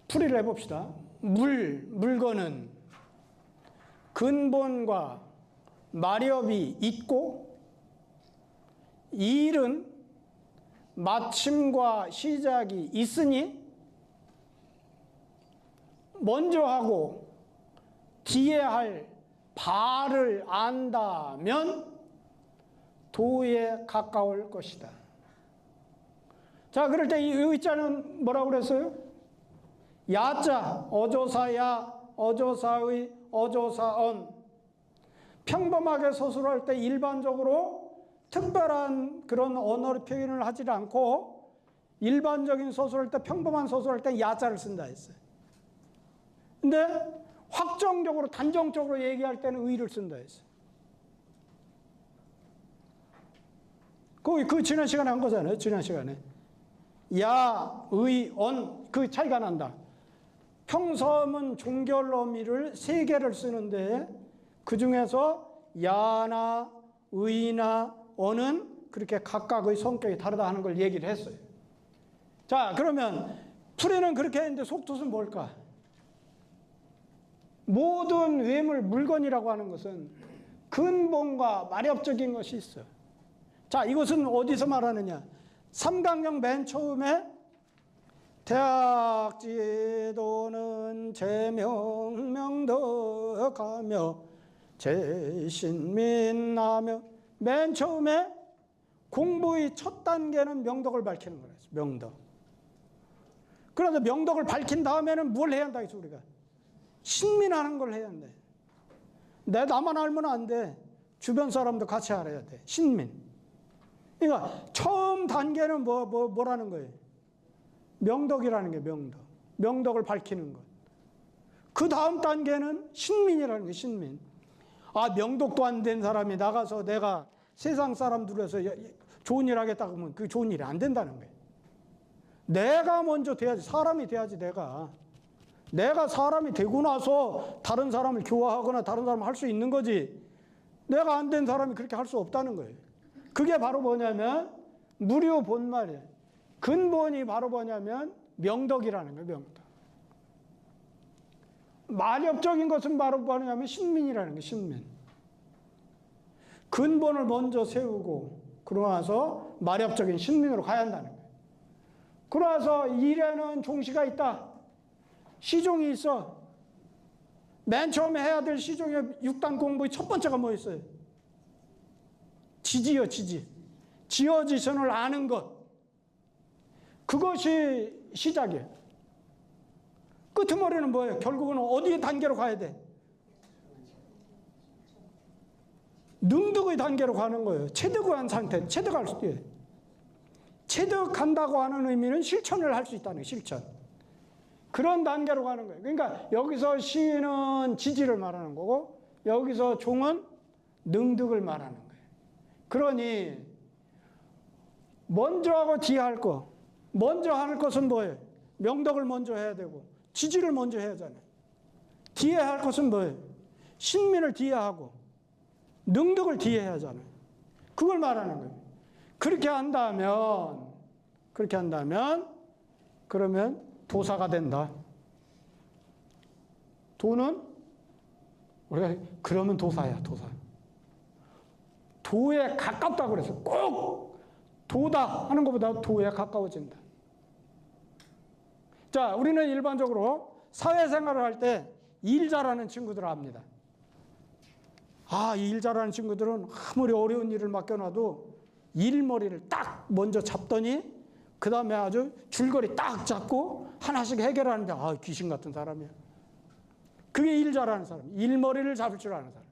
풀이를 해봅시다. 물건은 근본과 마렵이 있고, 일은 마침과 시작이 있으니 먼저 하고 뒤에 할 바를 안다면 도에 가까울 것이다. 자, 그럴 때 이 의자는 뭐라고 그랬어요? 야자, 어조사야, 어조사의, 어조사언. 평범하게 서술할 때 일반적으로 특별한 그런 언어의 표현을 하지 않고 일반적인 서술할 때, 평범한 서술할 때 야자를 쓴다 했어요. 근데 확정적으로, 단정적으로 얘기할 때는 의를 쓴다 했어요. 그 지난 시간에 한 거잖아요. 지난 시간에. 야, 의, 언, 그 차이가 난다. 평서음은 종결 어미를 3개를 쓰는데 그 중에서 야나 의나 언은 그렇게 각각의 성격이 다르다 하는 걸 얘기를 했어요. 자, 그러면 풀이는 그렇게 했는데 속뜻은 뭘까? 모든 외물, 물건이라고 하는 것은 근본과 마렵적인 것이 있어. 자, 이것은 어디서 말하느냐? 삼강령 맨 처음에 대학지도는 제명명덕하며 제신민하며, 맨 처음에 공부의 첫 단계는 명덕을 밝히는 거라 했어요. 명덕. 그래서 명덕을 밝힌 다음에는 뭘 해야 한다 했어, 우리가? 신민하는 걸 해야 한다. 내 나만 알면 안 돼. 주변 사람도 같이 알아야 돼. 신민. 그러니까 처음 단계는 뭐라는 거예요? 명덕이라는 게 명덕. 명덕을 밝히는 것. 그 다음 단계는 신민이라는 게 신민. 아, 명덕도 안 된 사람이 나가서 내가 세상 사람들에서 좋은 일 하겠다고 하면 그 좋은 일이 안 된다는 거예요. 내가 먼저 돼야지. 사람이 돼야지, 내가. 내가 사람이 되고 나서 다른 사람을 교화하거나 다른 사람을 할 수 있는 거지. 내가 안 된 사람이 그렇게 할 수 없다는 거예요. 그게 바로 뭐냐면 무료 본말이에요. 근본이 바로 뭐냐면 명덕이라는 거예요. 명덕. 마렵적인 것은 바로 뭐냐면 신민이라는 거예요. 신민. 근본을 먼저 세우고 그러고 나서 마렵적인 신민으로 가야 한다는 거예요. 그러나서 일에는 종시가 있다. 시종이 있어. 맨 처음에 해야 될 시종의 6단 공부의 첫 번째가 뭐였어요? 지지요, 지지. 지어지선을 아는 것. 그것이 시작이에요. 끄트머리는 뭐예요? 결국은 어디의 단계로 가야 돼? 능득의 단계로 가는 거예요. 체득한 상태, 체득할 수 있어요. 체득한다고 하는 의미는 실천을 할 수 있다는 거예요, 실천. 그런 단계로 가는 거예요. 그러니까 여기서 시는 지지를 말하는 거고 여기서 종은 능득을 말하는 거예요. 그러니 먼저 하고 뒤에 할 거. 먼저 할 것은 뭐예요? 명덕을 먼저 해야 되고 지지를 먼저 해야 하잖아요. 뒤에 할 것은 뭐예요? 신민을 뒤에 하고 능득을 뒤에 해야 하잖아요. 그걸 말하는 거예요. 그렇게 한다면 그러면 도사가 된다. 도는 우리가 그러면 도사야, 도사. 도에 가깝다고 그래서 꼭 도다 하는 것보다 도에 가까워진다. 자, 우리는 일반적으로 사회생활을 할 때 일 잘하는 친구들을 압니다. 아, 일 잘하는 친구들은 아무리 어려운 일을 맡겨놔도 일머리를 딱 먼저 잡더니 그 다음에 아주 줄거리 딱 잡고 하나씩 해결하는데 아, 귀신 같은 사람이야. 그게 일 잘하는 사람. 일머리를 잡을 줄 아는 사람.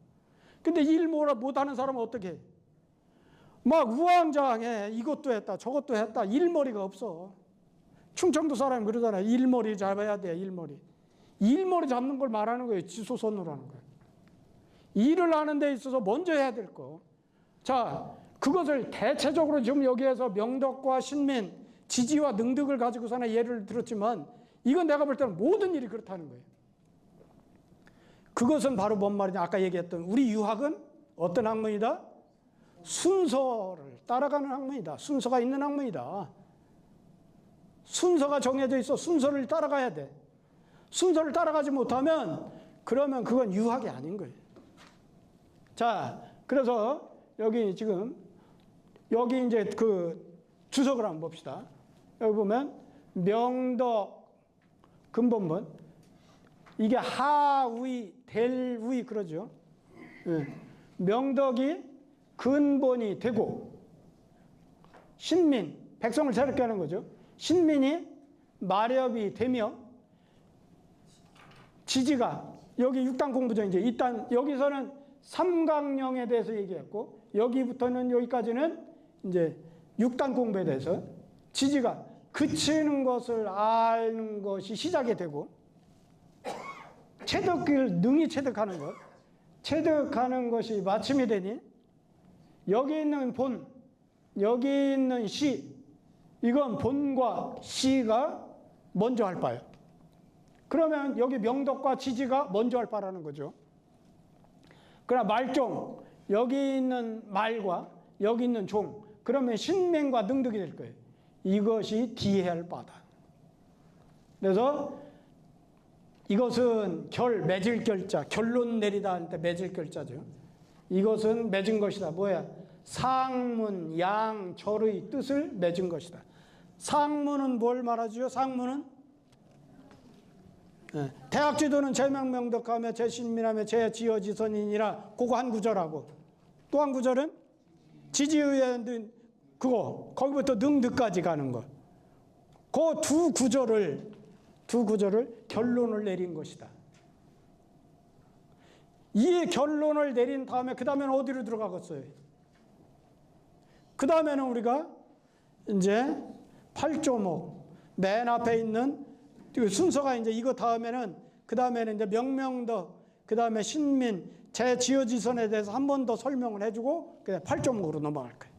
근데 일 못하는 사람은 어떻게 해? 막 우왕좌왕해. 이것도 했다 저것도 했다. 일머리가 없어. 충청도 사람이 그러잖아요. 일머리 잡아야 돼. 일머리. 일머리 잡는 걸 말하는 거예요. 지소선으로 하는 거예요. 일을 하는 데 있어서 먼저 해야 될 거. 자, 그것을 대체적으로 지금 여기에서 명덕과 신민, 지지와 능덕을 가지고서는 예를 들었지만 이건 내가 볼 때는 모든 일이 그렇다는 거예요. 그것은 바로 뭔 말이냐. 아까 얘기했던 우리 유학은 어떤 학문이다? 순서를 따라가는 학문이다. 순서가 있는 학문이다. 순서가 정해져 있어. 순서를 따라가야 돼. 순서를 따라가지 못하면 그러면 그건 유학이 아닌 거예요. 자, 그래서 여기 지금 여기 이제 그 주석을 한번 봅시다. 여기 보면 명덕 근본문 이게 하위 델위 그러죠. 예. 명덕이 근본이 되고 신민 백성을 새롭게 하는 거죠. 신민이 마렵이 되며 지지가 여기 6단 공부죠. 이제 일단 여기서는 삼강령에 대해서 얘기했고 여기부터는 여기까지는 이제 6단 공부에 대해서 지지가 그치는 것을 아는 것이 시작이 되고 체득을 능히 체득하는 것 체득하는 것이 마침이 되니 여기 있는 본 여기 있는 시 이건 본과 시가 먼저 할 바예요. 그러면 여기 명덕과 지지가 먼저 할 바라는 거죠. 그러나 말종 여기 있는 말과 여기 있는 종 그러면 신명과 능덕이 될 거예요. 이것이 뒤에 할 바다. 그래서 이것은 맺을 결자 결론 내리다 할 때 맺을 결자죠. 이것은 맺은 것이다. 뭐야? 상문 양절의 뜻을 맺은 것이다. 상문은 뭘 말하죠? 상문은 대학지도는 제명명덕하며 제신민하며 제지어지선이니라 그거 한 구절하고 또 한 구절은 지지의에 그거 거기부터 능득까지 가는 거. 그 두 구절을 결론을 내린 것이다. 이 결론을 내린 다음에 그 다음에는 어디로 들어가겠어요? 그 다음에는 우리가 이제 8조목 맨 앞에 있는 순서가 이제 이거 다음에는 그 다음에는 이제 명명덕 그 다음에 신민 제지어지선에 대해서 한 번 더 설명을 해주고 그냥 8조목으로 넘어갈 거예요.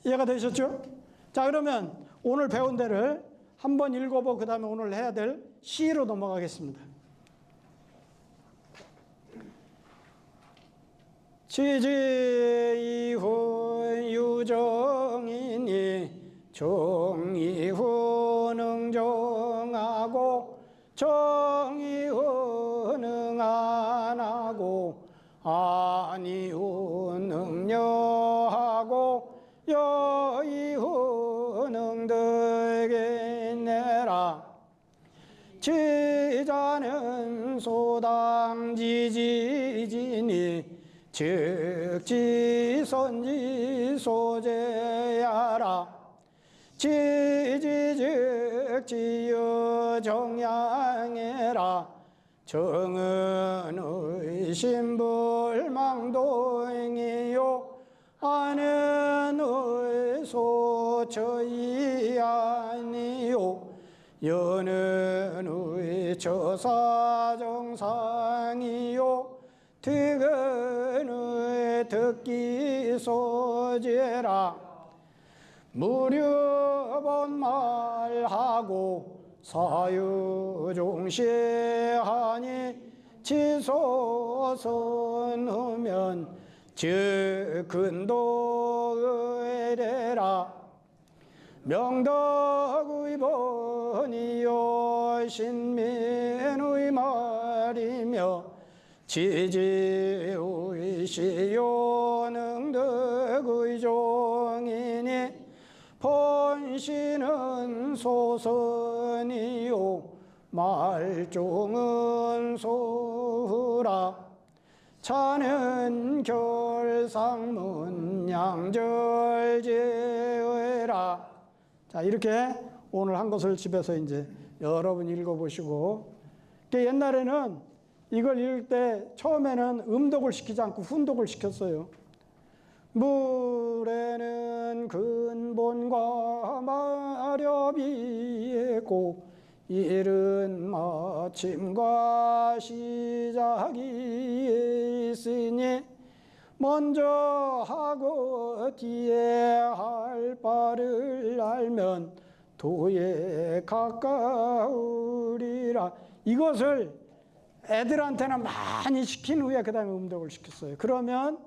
이해가 되셨죠? 자 그러면 오늘 배운 데를 한번 읽어보고 그 다음에 오늘 해야 될 시로 넘어가겠습니다. 지지이훈 유정이니 정이훈 정하고 정이훈 안하고 아니훈 능여하고 여이훈 득이내라 지자는 소당지지지니 즉지선지 소재야라 지지즉지여 정양해라 정은의 신불망도행이요 아는의 소처이 아니요 연은의 처사정상이요 득은의 득기소재라 무료본 말하고 사유종시하니 지소선하면 즉근도의례라 명덕의 본이요 신민의 말이며 지지의 시요 능덕의 종이니 본시는 소선이요 말종은 소라 차는 결상문 양절제외라. 자 이렇게 오늘 한 것을 집에서 이제 여러분 읽어보시고 옛날에는 이걸 읽을 때 처음에는 음독을 시키지 않고 훈독을 시켰어요. 물에는 근본과 마렵이 있고 일은 마침과 시작이 있으니 먼저 하고 뒤에 할 바를 알면 도에 가까우리라. 이것을 애들한테는 많이 시킨 후에 그 다음에 음독을 시켰어요. 그러면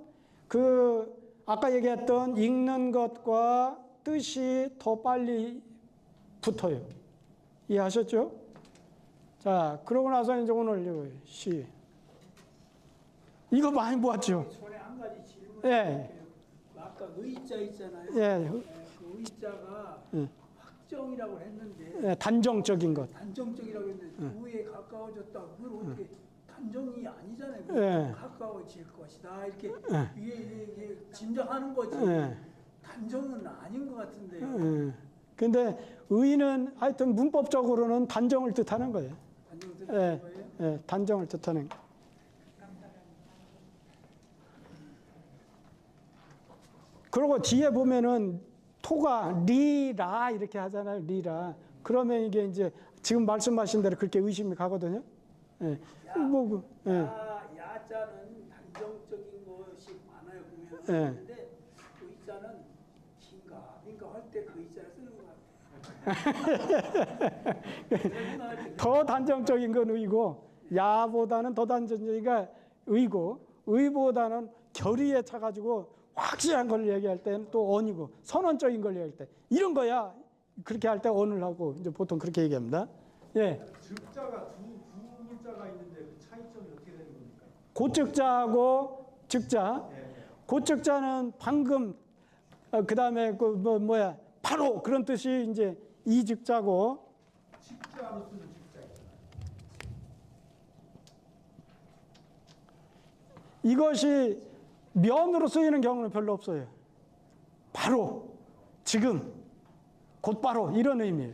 아까 얘기했던 읽는 것과 뜻이 더 빨리 붙어요. 이해하셨죠? 자, 그러고 나서 이제 오늘 이거 시. 이거 많이 보았죠? 손에 한 가지 질문. 예. 아까 의자 있잖아요. 예. 그 의자가 예. 확정이라고 했는데 예, 단정적인 것. 단정적이라고 했는데 우에 가까워졌다. 그걸 어떻게 단정이 아니잖아요. 예. 가까워질 것이다. 이렇게 예. 위에 짐작하는 거지. 예. 단정은 아닌 것 같은데요. 예. 근데 의는 하여튼 문법적으로는 단정을 뜻하는 거예요. 단정 예. 뜻하는 거예요? 예. 단정을 뜻하는 거. 그리고 뒤에 보면은 토가 리라 이렇게 하잖아요. 리라. 그러면 이게 이제 지금 말씀하신 대로 그렇게 의심이 가거든요. 예. 예. 야자는 단정적인 것이 많아요. 보면. 예. 근데 의자는 긴가 할 때 그 의자를 쓰는 것 같아요. 더 단정적인 건 의고 야보다는 더 단정적이니까 의고 의보다는 결의에 차가지고 확실한 걸 얘기할 때는 또 언이고 선언적인 걸 얘기할 때 이런 거야 그렇게 할 때 언을 하고 이제 보통 그렇게 얘기합니다. 예. 즉자가 두 문자가 있는데 그 차이점이 어떻게 되는 겁니까? 고즉자하고 즉자. 고즉자는 방금 그 다음에 바로 그런 뜻이 이제 이즉자고 직자로 쓰는 직자 있잖아요. 이것이 면으로 쓰이는 경우는 별로 없어요. 바로, 지금, 곧바로 이런 의미예요.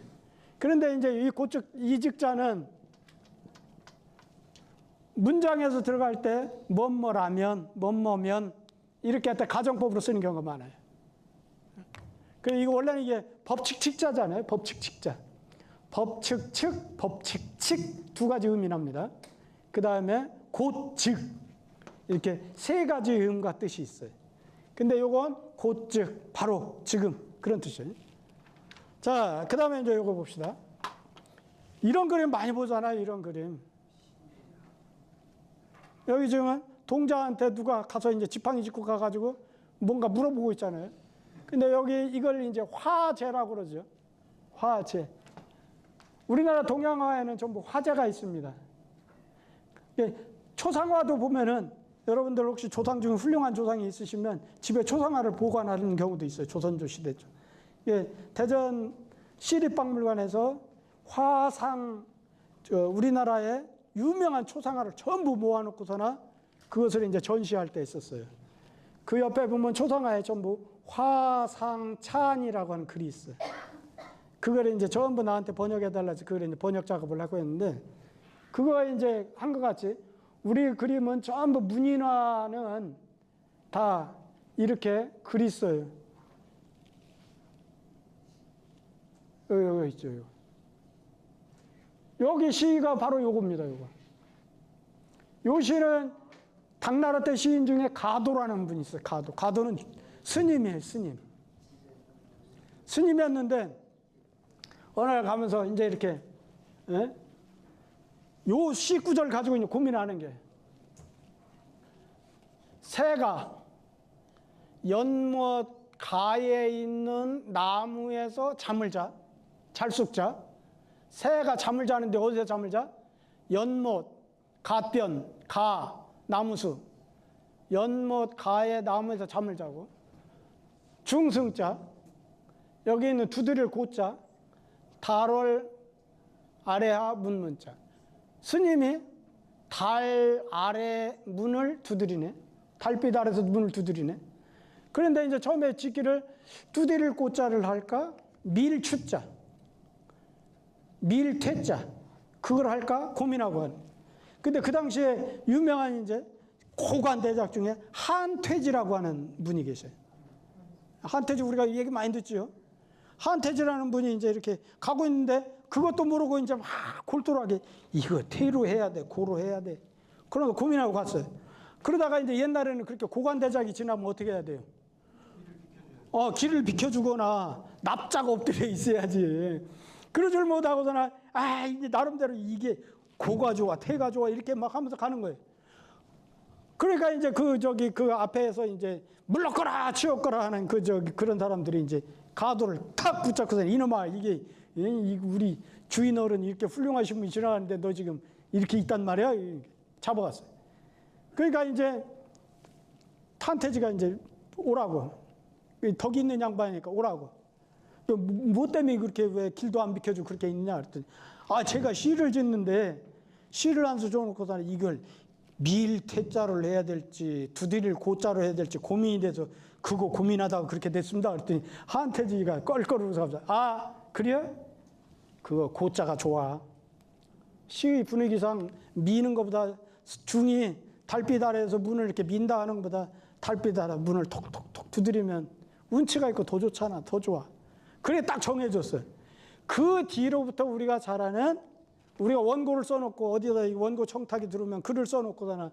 그런데 이제 이즉자는 문장에서 들어갈 때 뭐뭐라면, 뭐뭐면 이렇게 할 때 가정법으로 쓰는 경우가 많아요. 그리고 이거 원래는 이게 법칙칙자잖아요. 법칙칙자. 법칙측, 법칙칙 두 가지 의미 납니다. 그 다음에 곧즉 이렇게 세 가지 의미과 뜻이 있어요. 근데 요건 곧즉, 바로, 지금 그런 뜻이에요. 자, 그 다음에 이제 요거 봅시다. 이런 그림 많이 보잖아요. 이런 그림. 여기 지금 동자한테 누가 가서 이제 지팡이 짚고 가가지고 뭔가 물어보고 있잖아요. 근데 여기 이걸 이제 화재라고 그러죠. 화재. 우리나라 동양화에는 전부 화재가 있습니다. 초상화도 보면은 여러분들 혹시 조상 중에 훌륭한 조상이 있으시면 집에 초상화를 보관하는 경우도 있어요. 조선조 시대죠. 대전 시립박물관에서 화상, 우리나라의 유명한 초상화를 전부 모아놓고서나 그것을 이제 전시할 때 있었어요. 그 옆에 보면 초상화에 전부 화상찬이라고 하는 글이 있어요. 그걸 이제 전부 나한테 번역해달라서 그걸 이제 번역 작업을 하고 있는데, 그거 이제 한 것 같이 우리 그림은 전부 문인화는 다 이렇게 글이 있어요. 여기 있죠. 여기 시가 바로 요겁니다. 요거. 요 시는 당나라 때 시인 중에 가도라는 분이 있어요. 가도. 가도는 스님이에요. 스님. 스님이었는데 어느 날 가면서 이제 이렇게 요 시 구절 가지고 이제 고민하는 게, 새가 연못 가에 있는 나무에서 잠을 자, 잘숙자. 새가 잠을 자는데 어디서 잠을 자? 연못, 가변, 가, 나무수. 연못, 가의 나무에서 잠을 자고, 중승자, 여기 있는 두드릴 고자, 달월 아래하 문문자. 스님이 달 아래 문을 두드리네. 달빛 아래서 문을 두드리네. 그런데 이제 처음에 짓기를 두드릴 고자를 할까? 밀추자, 밀퇴자, 그걸 할까? 고민하고 하는. 근데 그 당시에 유명한 이제 고관 대작 중에 한퇴지라고 하는 분이 계셔요. 한퇴지 우리가 얘기 많이 듣죠. 한태지라는 분이 이제 이렇게 가고 있는데 그것도 모르고 이제 막 골똘하게 이거 태로 해야 돼, 고로 해야 돼. 그러다 고민하고 갔어요. 그러다가 이제 옛날에는 그렇게 고관대작이 지나면 어떻게 해야 돼요? 길을 비켜주거나 납작 엎드려 있어야지. 그러 줄 못하고서나 이게 나름대로 이게 고가 좋아, 태가 좋아 이렇게 막 하면서 가는 거예요. 그러니까 이제 그 앞에서 이제 물러거라 치웠거라 하는 그런 사람들이 이제 가도를 탁 붙잡고서 이놈아 이게 우리 주인 어른 이렇게 훌륭하신 분이 지나가는데 너 지금 이렇게 있단 말이야. 잡아갔어요. 그러니까 이제 한태지가 이제 오라고. 덕이 있는 양반이니까 오라고. 뭐 때문에 그렇게 왜 길도 안 비켜주고 그렇게 있냐 그랬더니 제가 시를 짓는데 시를 한 수 줘놓고서 이걸 밀태자를 해야 될지 두드릴 고자로 해야 될지 고민이 돼서 그거 고민하다가 그렇게 됐습니다. 그랬더니 한태지가 껄껄 웃어서 그래요? 그거 고자가 좋아. 시 분위기상 미는 것보다 중이 달빛 아래에서 문을 이렇게 민다 하는 것보다 달빛 아래 문을 톡톡톡 두드리면 운치가 있고 더 좋잖아. 더 좋아. 그래 딱 정해줬어요. 그 뒤로부터 우리가 잘 아는 우리가 원고를 써놓고 어디다 원고 청탁이 들어오면 글을 써놓고다나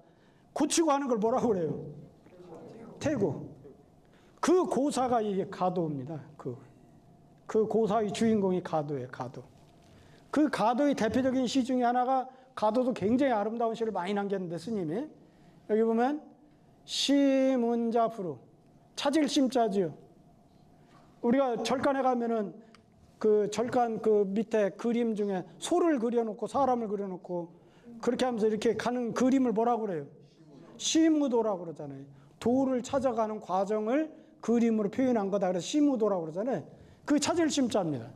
고치고 하는 걸 뭐라고 그래요? 태고. 그 고사가 이게 가도입니다. 그 고사의 주인공이 가도예요. 가도. 그 가도의 대표적인 시 중에 하나가 가도도 굉장히 아름다운 시를 많이 남겼는데 스님이 여기 보면 시문자부루 찾을 심자지요. 우리가 절간에 가면은 그 절간 그 밑에 그림 중에 소를 그려놓고 사람을 그려놓고 그렇게 하면서 이렇게 가는 그림을 뭐라고 그래요? 시무도라고 그러잖아요. 도를 찾아가는 과정을 그림으로 표현한 거다. 그래서 시무도라고 그러잖아요. 그 찾을 심자입니다.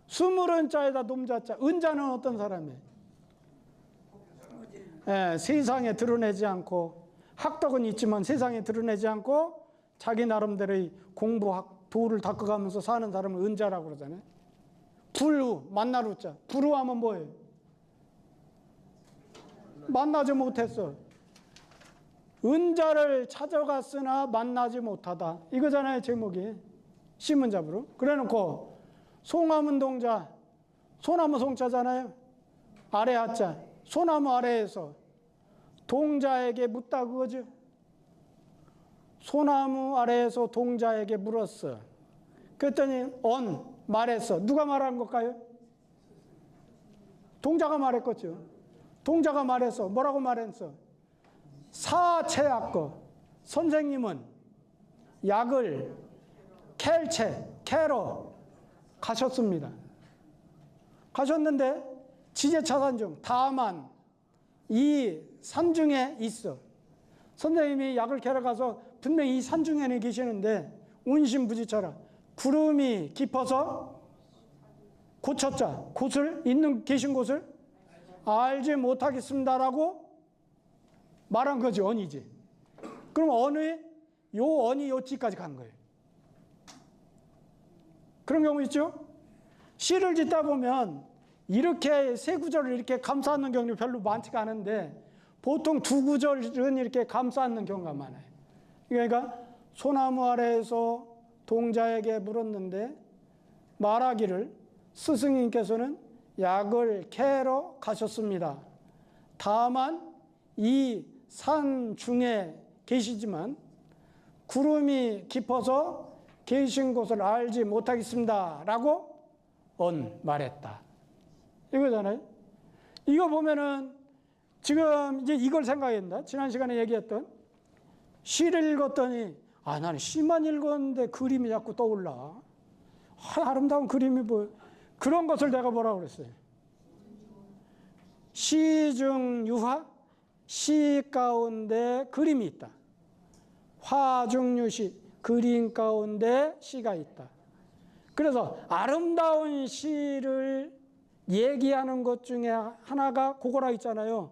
스물은 자에다 놈자자. 은자는 어떤 사람이에요? 세상에 드러내지 않고 학덕은 있지만 세상에 드러내지 않고 자기 나름대로의 도를 닦아가면서 사는 사람을 은자라고 그러잖아요. 불우, 만날 우자. 불우하면 뭐예요? 만나지 못했어. 은자를 찾아갔으나 만나지 못하다. 이거잖아요, 제목이. 시문자부로. 그래 놓고 송하문 동자. 소나무 송자잖아요. 아래 하자. 소나무 아래에서 동자에게 묻다 그거죠. 소나무 아래에서 동자에게 물었어. 그랬더니 말했어. 누가 말한 걸까요? 동자가 말했겠죠. 동자가 말했어. 뭐라고 말했어? 사체약거. 선생님은 약을 캐러 가셨습니다. 가셨는데 지제차산 중 다만 이 산중에 있어. 선생님이 약을 캐러 가서 분명히 이 산중에는 계시는데 운신부지처럼 구름이 깊어서 고쳤자 계신 곳을 알지 못하겠습니다라고 말한 거지. 언이지. 그럼 언이 요지까지 간 거예요. 그런 경우 있죠. 시를 짓다 보면 이렇게 세 구절을 이렇게 감싸는 경우 별로 많지가 않은데 보통 두 구절은 이렇게 감싸는 경우가 많아요. 그러니까 소나무 아래에서 동자에게 물었는데 말하기를 스승님께서는 약을 캐러 가셨습니다. 다만 이 산 중에 계시지만 구름이 깊어서 계신 곳을 알지 못하겠습니다. 라고 말했다. 이거잖아요. 이거 보면은 지금 이제 이걸 생각했다. 지난 시간에 얘기했던 시를 읽었더니 나는 시만 읽었는데 그림이 자꾸 떠올라. 아름다운 그림이 뭐 그런 것을 내가 뭐라고 그랬어요. 시 중 유화, 시 가운데 그림이 있다. 화 중 유시, 그림 가운데 시가 있다. 그래서 아름다운 시를 얘기하는 것 중에 하나가 그거라 있잖아요.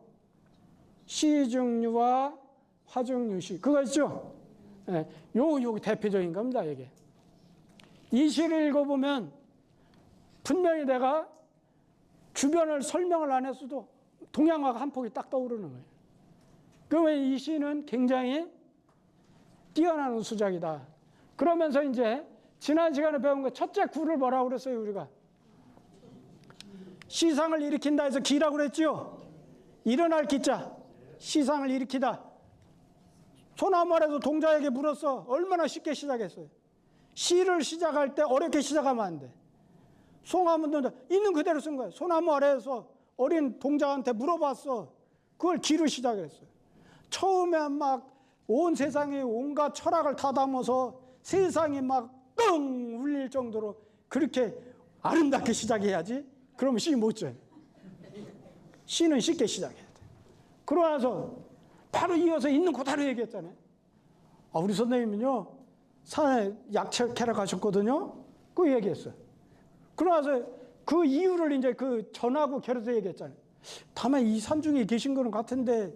시 중 유화, 화 중 유시. 그거 있죠? 요 대표적인 겁니다, 이게. 이 시를 읽어보면 분명히 내가 주변을 설명을 안 했어도 동양화가 한 폭이 딱 떠오르는 거예요. 그러면 이 시는 굉장히 뛰어나는 수작이다. 그러면서 이제 지난 시간에 배운 거 첫째 구를 뭐라고 그랬어요, 우리가? 시상을 일으킨다 해서 기라고 그랬지요? 일어날 기자. 시상을 일으키다. 소나무 아래서 동자에게 물었어. 얼마나 쉽게 시작했어요. 시를 시작할 때 어렵게 시작하면 안 돼. 송하문도 있는 그대로 쓴 거예요. 소나무 아래에서 어린 동자한테 물어봤어. 그걸 기로 시작했어요. 처음에 막 온 세상에 온갖 철학을 다 담아서 세상이 막 끙 울릴 정도로 그렇게 아름답게 시작해야지. 그러면 시 못 써요. 시는 쉽게 시작해야 돼. 그러고 나서 바로 이어서 있는 그대로 얘기했잖아요. 아, 우리 선생님은요, 산에 약초 캐러 가셨거든요. 그 얘기했어요. 그러고 나서 그 이유를 이제 그 전하고 결해서 얘기했잖아요. 다만 이 산중에 계신 거는 같은데,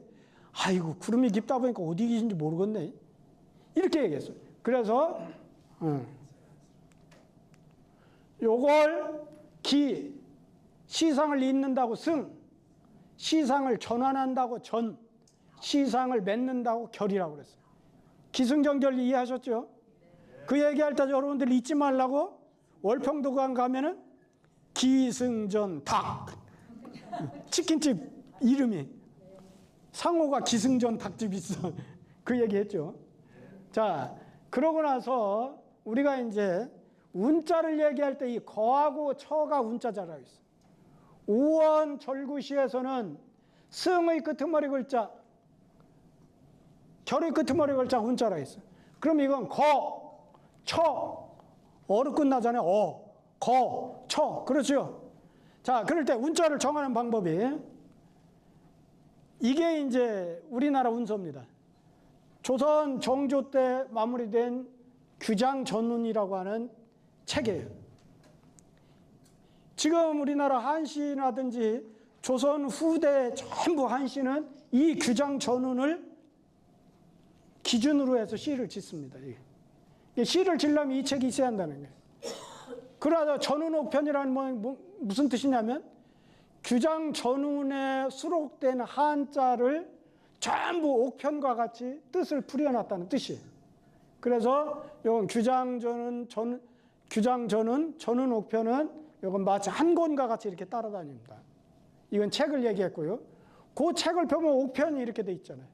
아이고, 구름이 깊다 보니까 어디 계신지 모르겠네. 이렇게 얘기했어요. 그래서, 요걸 기, 시상을 잇는다고 승, 시상을 전환한다고 전, 시상을 맺는다고 결이라고 그랬어요. 기승전결 이해하셨죠? 그 얘기할 때 여러분들 잊지 말라고 월평도관 가면은 기승전 닭 치킨집 이름이 상호가 기승전 닭집 있어. 그 얘기했죠. 자, 그러고 나서 우리가 이제 운자를 얘기할 때 이 거하고 처가 운자자라고 있어. 우원 절구시에서는 승의 끄트머리 글자, 결의 끄트머리 글자 운자라고 있어. 그럼 이건 거, 처, 어로 끝나잖아요. 거, 처. 그렇죠? 자, 그럴 때 운자를 정하는 방법이 이게 이제 우리나라 운서입니다. 조선 정조 때 마무리된 규장전운이라고 하는 책이에요. 지금 우리나라 한시라든지 조선 후대 전부 한시는 이 규장전운을 기준으로 해서 시를 짓습니다. 시를 지려면 이 책이 있어야 한다는 거예요. 그러다 전운옥편이라는 무슨 뜻이냐면 규장전운에 수록된 한자를 전부 옥편과 같이 뜻을 풀이해놨다는 뜻이에요. 그래서 이건 규장전운, 전운옥편은 이건 마치 한 권과 같이 이렇게 따라다닙니다. 이건 책을 얘기했고요. 그 책을 펴면 옥편이 이렇게 돼 있잖아요.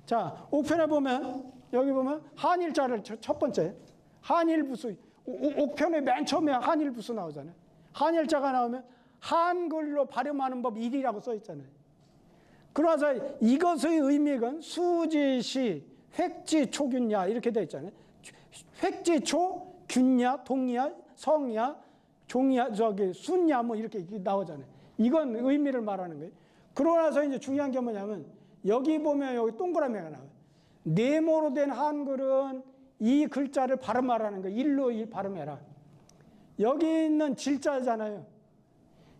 자, 옥편에 보면 여기 보면 한일자를 첫 번째 한일부수, 옥편의 맨 처음에 한일부수 나오잖아요. 한일자가 나오면 한글로 발음하는 법 1이라고 써 있잖아요. 그러면서 이것의 의미는 수지시, 획지초균야 이렇게 되어 있잖아요. 획지초, 균야, 동야, 성야, 종야, 순야 뭐 이렇게 나오잖아요. 이건 의미를 말하는 거예요. 그러고 나서 이제 중요한 게 뭐냐면 여기 보면 여기 동그라미가 나와요. 네모로 된 한글은 이 글자를 발음하라는 거예요. 일로 일 발음해라. 여기 있는 질자잖아요.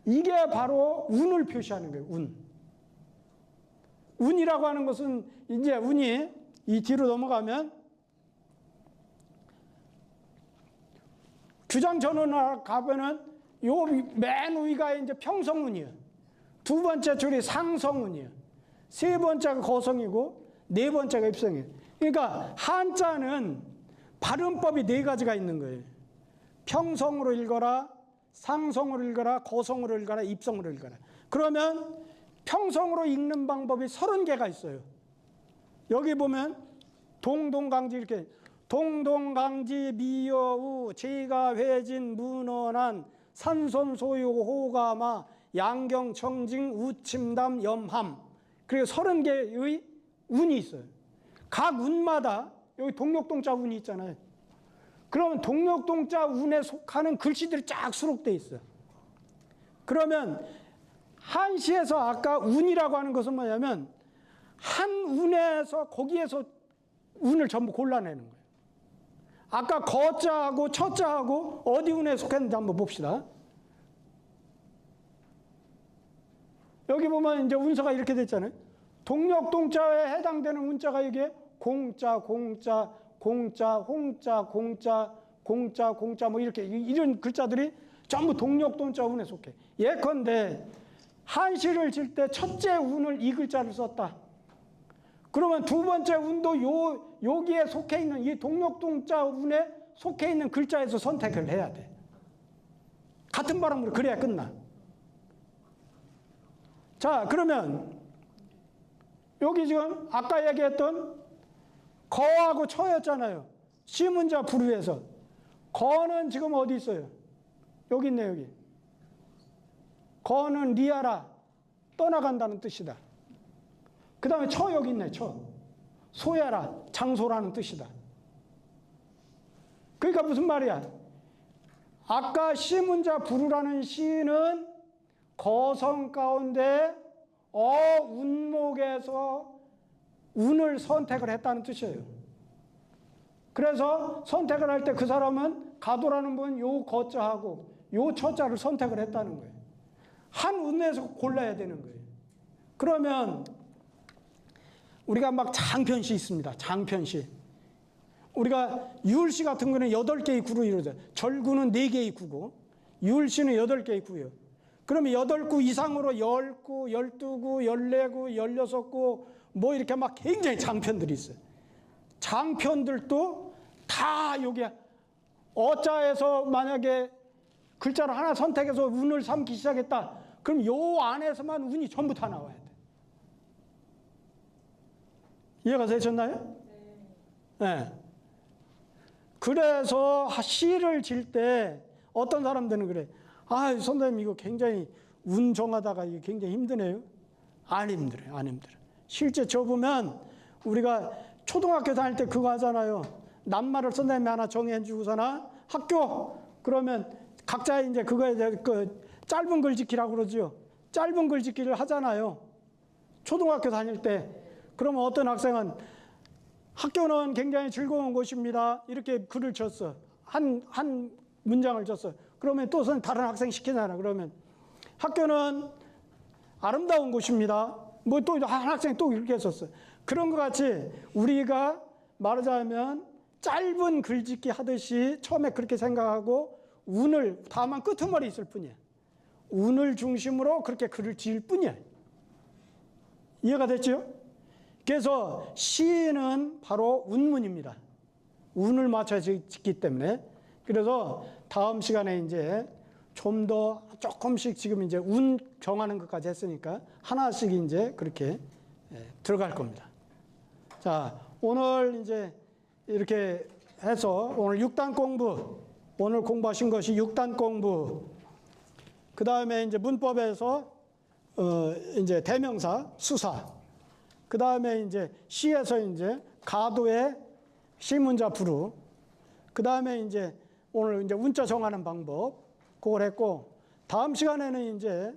이게 바로 운을 표시하는 거예요. 운이라고 하는 것은 이제 운이 이 뒤로 넘어가면 규장전운을 가면은 요 맨 위가 이제 평성운이에요. 두 번째 줄이 상성운이에요. 세 번째가 거성이고 네 번째가 입성이에요. 그러니까 한자는 발음법이 네 가지가 있는 거예요. 평성으로 읽어라, 상성으로 읽어라, 거성으로 읽어라, 입성으로 읽어라. 그러면 평성으로 읽는 방법이 30개가 있어요. 여기 보면 동동강지 이렇게 동동강지 미여우 제가회진 문어난 산손소유 호가마 양경청징 우침담 염함 그리고 30개의 운이 있어요. 각 운마다 여기 동력동자 운이 있잖아요. 그러면 동력동자 운에 속하는 글씨들이 쫙 수록되어 있어요. 그러면 한시에서 아까 운이라고 하는 것은 뭐냐면 한 운에서 거기에서 운을 전부 골라내는 거예요. 아까 거자하고 처자하고 어디 운에 속했는지 한번 봅시다. 여기 보면 이제 운서가 이렇게 됐잖아요. 동력동자에 해당되는 운자가 이게 공자, 공자, 공자, 홍자, 공자, 공자, 공자 뭐 이렇게 이런 글자들이 전부 동력동자 운에 속해. 예컨대 한시를 칠 때 첫째 운을 이 글자를 썼다. 그러면 두 번째 운도 여기에 속해 있는 이 동력동자 운에 속해 있는 글자에서 선택을 해야 돼. 같은 발음으로 그래야 끝나. 자, 그러면 여기 지금 아까 얘기했던 거하고 처였잖아요. 시문자 부류에서. 거는 지금 어디 있어요? 여기 있네, 여기. 거는 리아라, 떠나간다는 뜻이다. 그 다음에 처 여기 있네, 처. 소야라, 장소라는 뜻이다. 그러니까 무슨 말이야? 아까 시문자 부르라는 시는 거성 가운데 운목에서 운을 선택을 했다는 뜻이에요. 그래서 선택을 할 때 그 사람은 가도라는 분 요 거자하고 요 처자를 선택을 했다는 거예요. 한 운에서 골라야 되는 거예요. 그러면 우리가 막 장편시 있습니다. 장편시. 우리가 유울시 같은 거는 8개의 구로 이루어져요. 절구는 4개의 구고 유울시는 8개의 구예요. 그러면 8구 이상으로 10구, 12구, 14구, 16구 뭐 이렇게 막 굉장히 장편들이 있어요. 장편들도 다 여기 어자에서 만약에 글자를 하나 선택해서 운을 삼기 시작했다. 그럼 요 안에서만 운이 전부 다 나와야 돼. 이해가 되셨나요? 네. 그래서 시를 질 때 어떤 사람들은 그래. 아, 선생님 이거 굉장히 운 정하다가 이게 굉장히 힘드네요. 안 힘들어요. 안 힘들어요. 실제 저보면 우리가 초등학교 다닐 때 그거 하잖아요. 낱말을 선생님이 하나 정해 주고서나 학교 그러면 각자 이제 그거에 대해 그 짧은 글짓기라고 그러죠. 짧은 글짓기를 하잖아요. 초등학교 다닐 때. 그러면 어떤 학생은 학교는 굉장히 즐거운 곳입니다. 이렇게 글을 쳤어. 한 문장을 쳤어. 그러면 또 다른 학생 시키잖아. 그러면 학교는 아름다운 곳입니다. 뭐 또 한 학생 또 이렇게 했었어. 그런 것 같이 우리가 말하자면 짧은 글짓기 하듯이 처음에 그렇게 생각하고 운을 다만 끄트머리 있을 뿐이야. 운을 중심으로 그렇게 글을 지을 뿐이야. 이해가 됐죠? 그래서 시는 바로 운문입니다. 운을 맞춰 짓기 때문에. 그래서 다음 시간에 이제 좀 더 조금씩 지금 이제 운 정하는 것까지 했으니까 하나씩 이제 그렇게 들어갈 겁니다. 자, 오늘 이제 이렇게 해서 오늘 6단 공부, 오늘 공부하신 것이 6단 공부, 그 다음에 이제 문법에서 이제 대명사, 수사, 그 다음에 이제 시에서 이제 가도의 시문자 부루, 그 다음에 이제 오늘 이제 운자 정하는 방법, 그걸 했고, 다음 시간에는 이제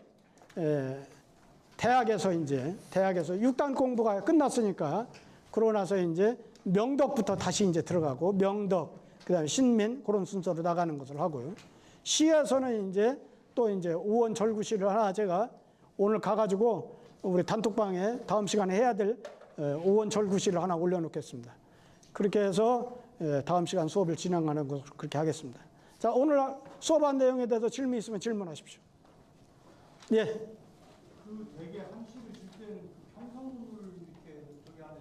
대학에서 6단 공부가 끝났으니까, 그러고 나서 이제 명덕부터 다시 이제 들어가고, 명덕, 그 다음에 신민, 그런 순서로 나가는 것을 하고요. 시에서는 이제 또 이제 오원 절구시를 하나 제가 오늘 가가지고 우리 단톡방에 다음 시간에 해야 될 오원 절구시를 하나 올려놓겠습니다. 그렇게 해서 다음 시간 수업을 진행하는 것을 그렇게 하겠습니다. 자, 오늘 수업한 내용에 대해서 질문 있으면 질문하십시오. 예. 그 되게 한식을 줄 때는 그 평성문을 이렇게 저기 안에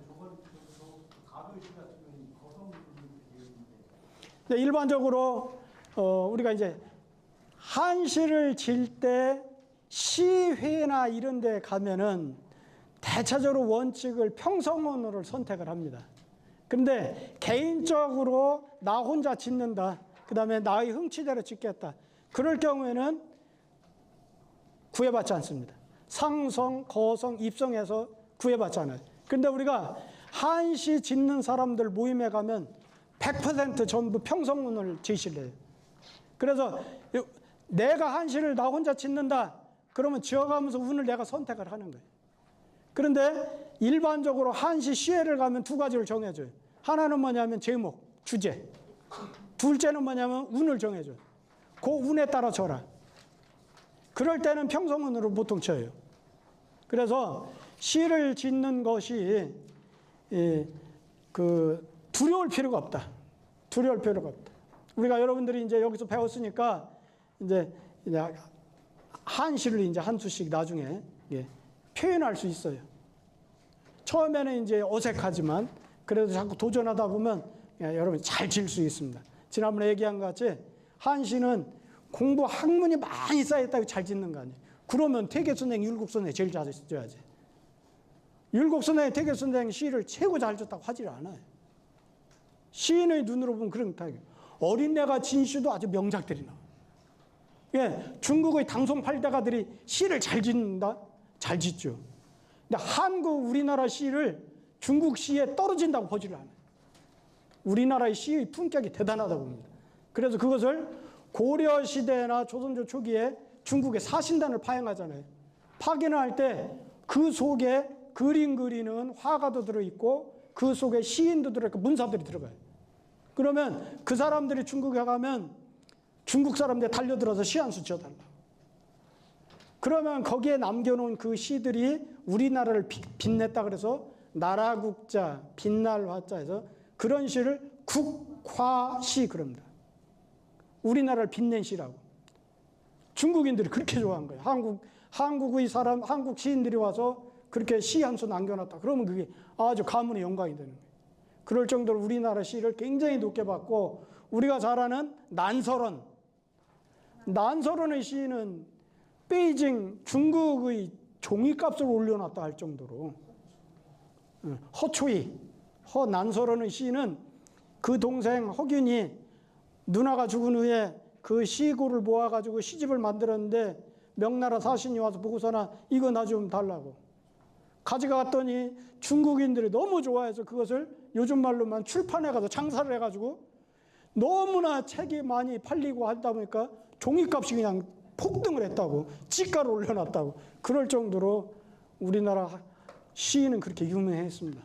가도시 같으면 거성문을 이렇게 되어 있는데. 네, 일반적으로 우리가 이제 한시를 질 때 시회나 이런 데 가면은 대체적으로 원칙을 평성문으로 선택을 합니다. 그런데 개인적으로 나 혼자 짓는다. 그 다음에 나의 흥치대로 짓겠다. 그럴 경우에는 구애받지 않습니다. 상성, 거성, 입성해서 구애받지 않아요. 그런데 우리가 한시 짓는 사람들 모임에 가면 100% 전부 평성문을 제시를 해요. 그래서 내가 한시를 나 혼자 짓는다. 그러면 지어가면서 운을 내가 선택을 하는 거예요. 그런데 일반적으로 한시 시회를 가면 두 가지를 정해줘요. 하나는 뭐냐면 제목, 주제. 둘째는 뭐냐면 운을 정해줘요. 그 운에 따라 쳐라. 그럴 때는 평성운으로 보통 쳐요. 그래서 시를 짓는 것이 두려울 필요가 없다. 두려울 필요가 없다. 우리가 여러분들이 이제 여기서 배웠으니까 이제 한시를 이제 한 수씩 나중에 표현할 수 있어요. 처음에는 이제 어색하지만 그래도 자꾸 도전하다 보면 여러분 잘 질 수 있습니다. 지난번에 얘기한 것 같이 한시는 공부 학문이 많이 쌓였다고 잘 짓는 거 아니에요. 그러면 태계선생, 율곡선생 제일 잘 써야지. 율곡선생, 태계선생 시를 최고 잘 줬다고 하질 않아요. 시인의 눈으로 보면 그런 타입이에요. 어린애가 진 시도 아주 명작들이 나와요. 예, 중국의 당송팔다가들이 시를 잘 짓는다? 잘 짓죠. 근데 우리나라 시를 중국 시에 떨어진다고 보지를 않아요. 우리나라의 시의 품격이 대단하다고 봅니다. 그래서 그것을 고려시대나 조선조 초기에 중국의 사신단을 파행하잖아요. 파견을 할 때 그 속에 그림 그리는 화가도 들어있고 그 속에 시인도 들어있고 문사들이 들어가요. 그러면 그 사람들이 중국에 가면 중국 사람들이 달려들어서 시 한 수 지어달라. 그러면 거기에 남겨놓은 그 시들이 우리나라를 빛냈다 그래서 나라국자, 빛날 화자에서 그런 시를 국화시 그럽니다. 우리나라를 빛낸 시라고. 중국인들이 그렇게 좋아한 거예요. 한국 시인들이 와서 그렇게 시 한 수 남겨놨다. 그러면 그게 아주 가문의 영광이 되는 거예요. 그럴 정도로 우리나라 시를 굉장히 높게 봤고, 우리가 잘 아는 난설원의 시는 베이징 중국의 종이값을 올려놨다 할 정도로, 난설원의 시는 그 동생 허균이 누나가 죽은 후에 그 시구를 모아가지고 시집을 만들었는데 명나라 사신이 와서 보고서나 이거 나 좀 달라고 가져갔더니 중국인들이 너무 좋아해서 그것을 요즘 말로만 출판해가서 장사를 해가지고 너무나 책이 많이 팔리고 하다 보니까 종이값이 그냥 폭등을 했다고, 지가를 올려놨다고. 그럴 정도로 우리나라 시인은 그렇게 유명했습니다.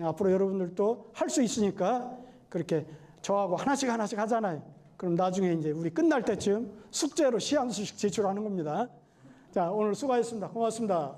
앞으로 여러분들도 할 수 있으니까 그렇게 저하고 하나씩 하잖아요. 그럼 나중에 이제 우리 끝날 때쯤 숙제로 시 한 수씩 제출하는 겁니다. 자, 오늘 수고하셨습니다. 고맙습니다.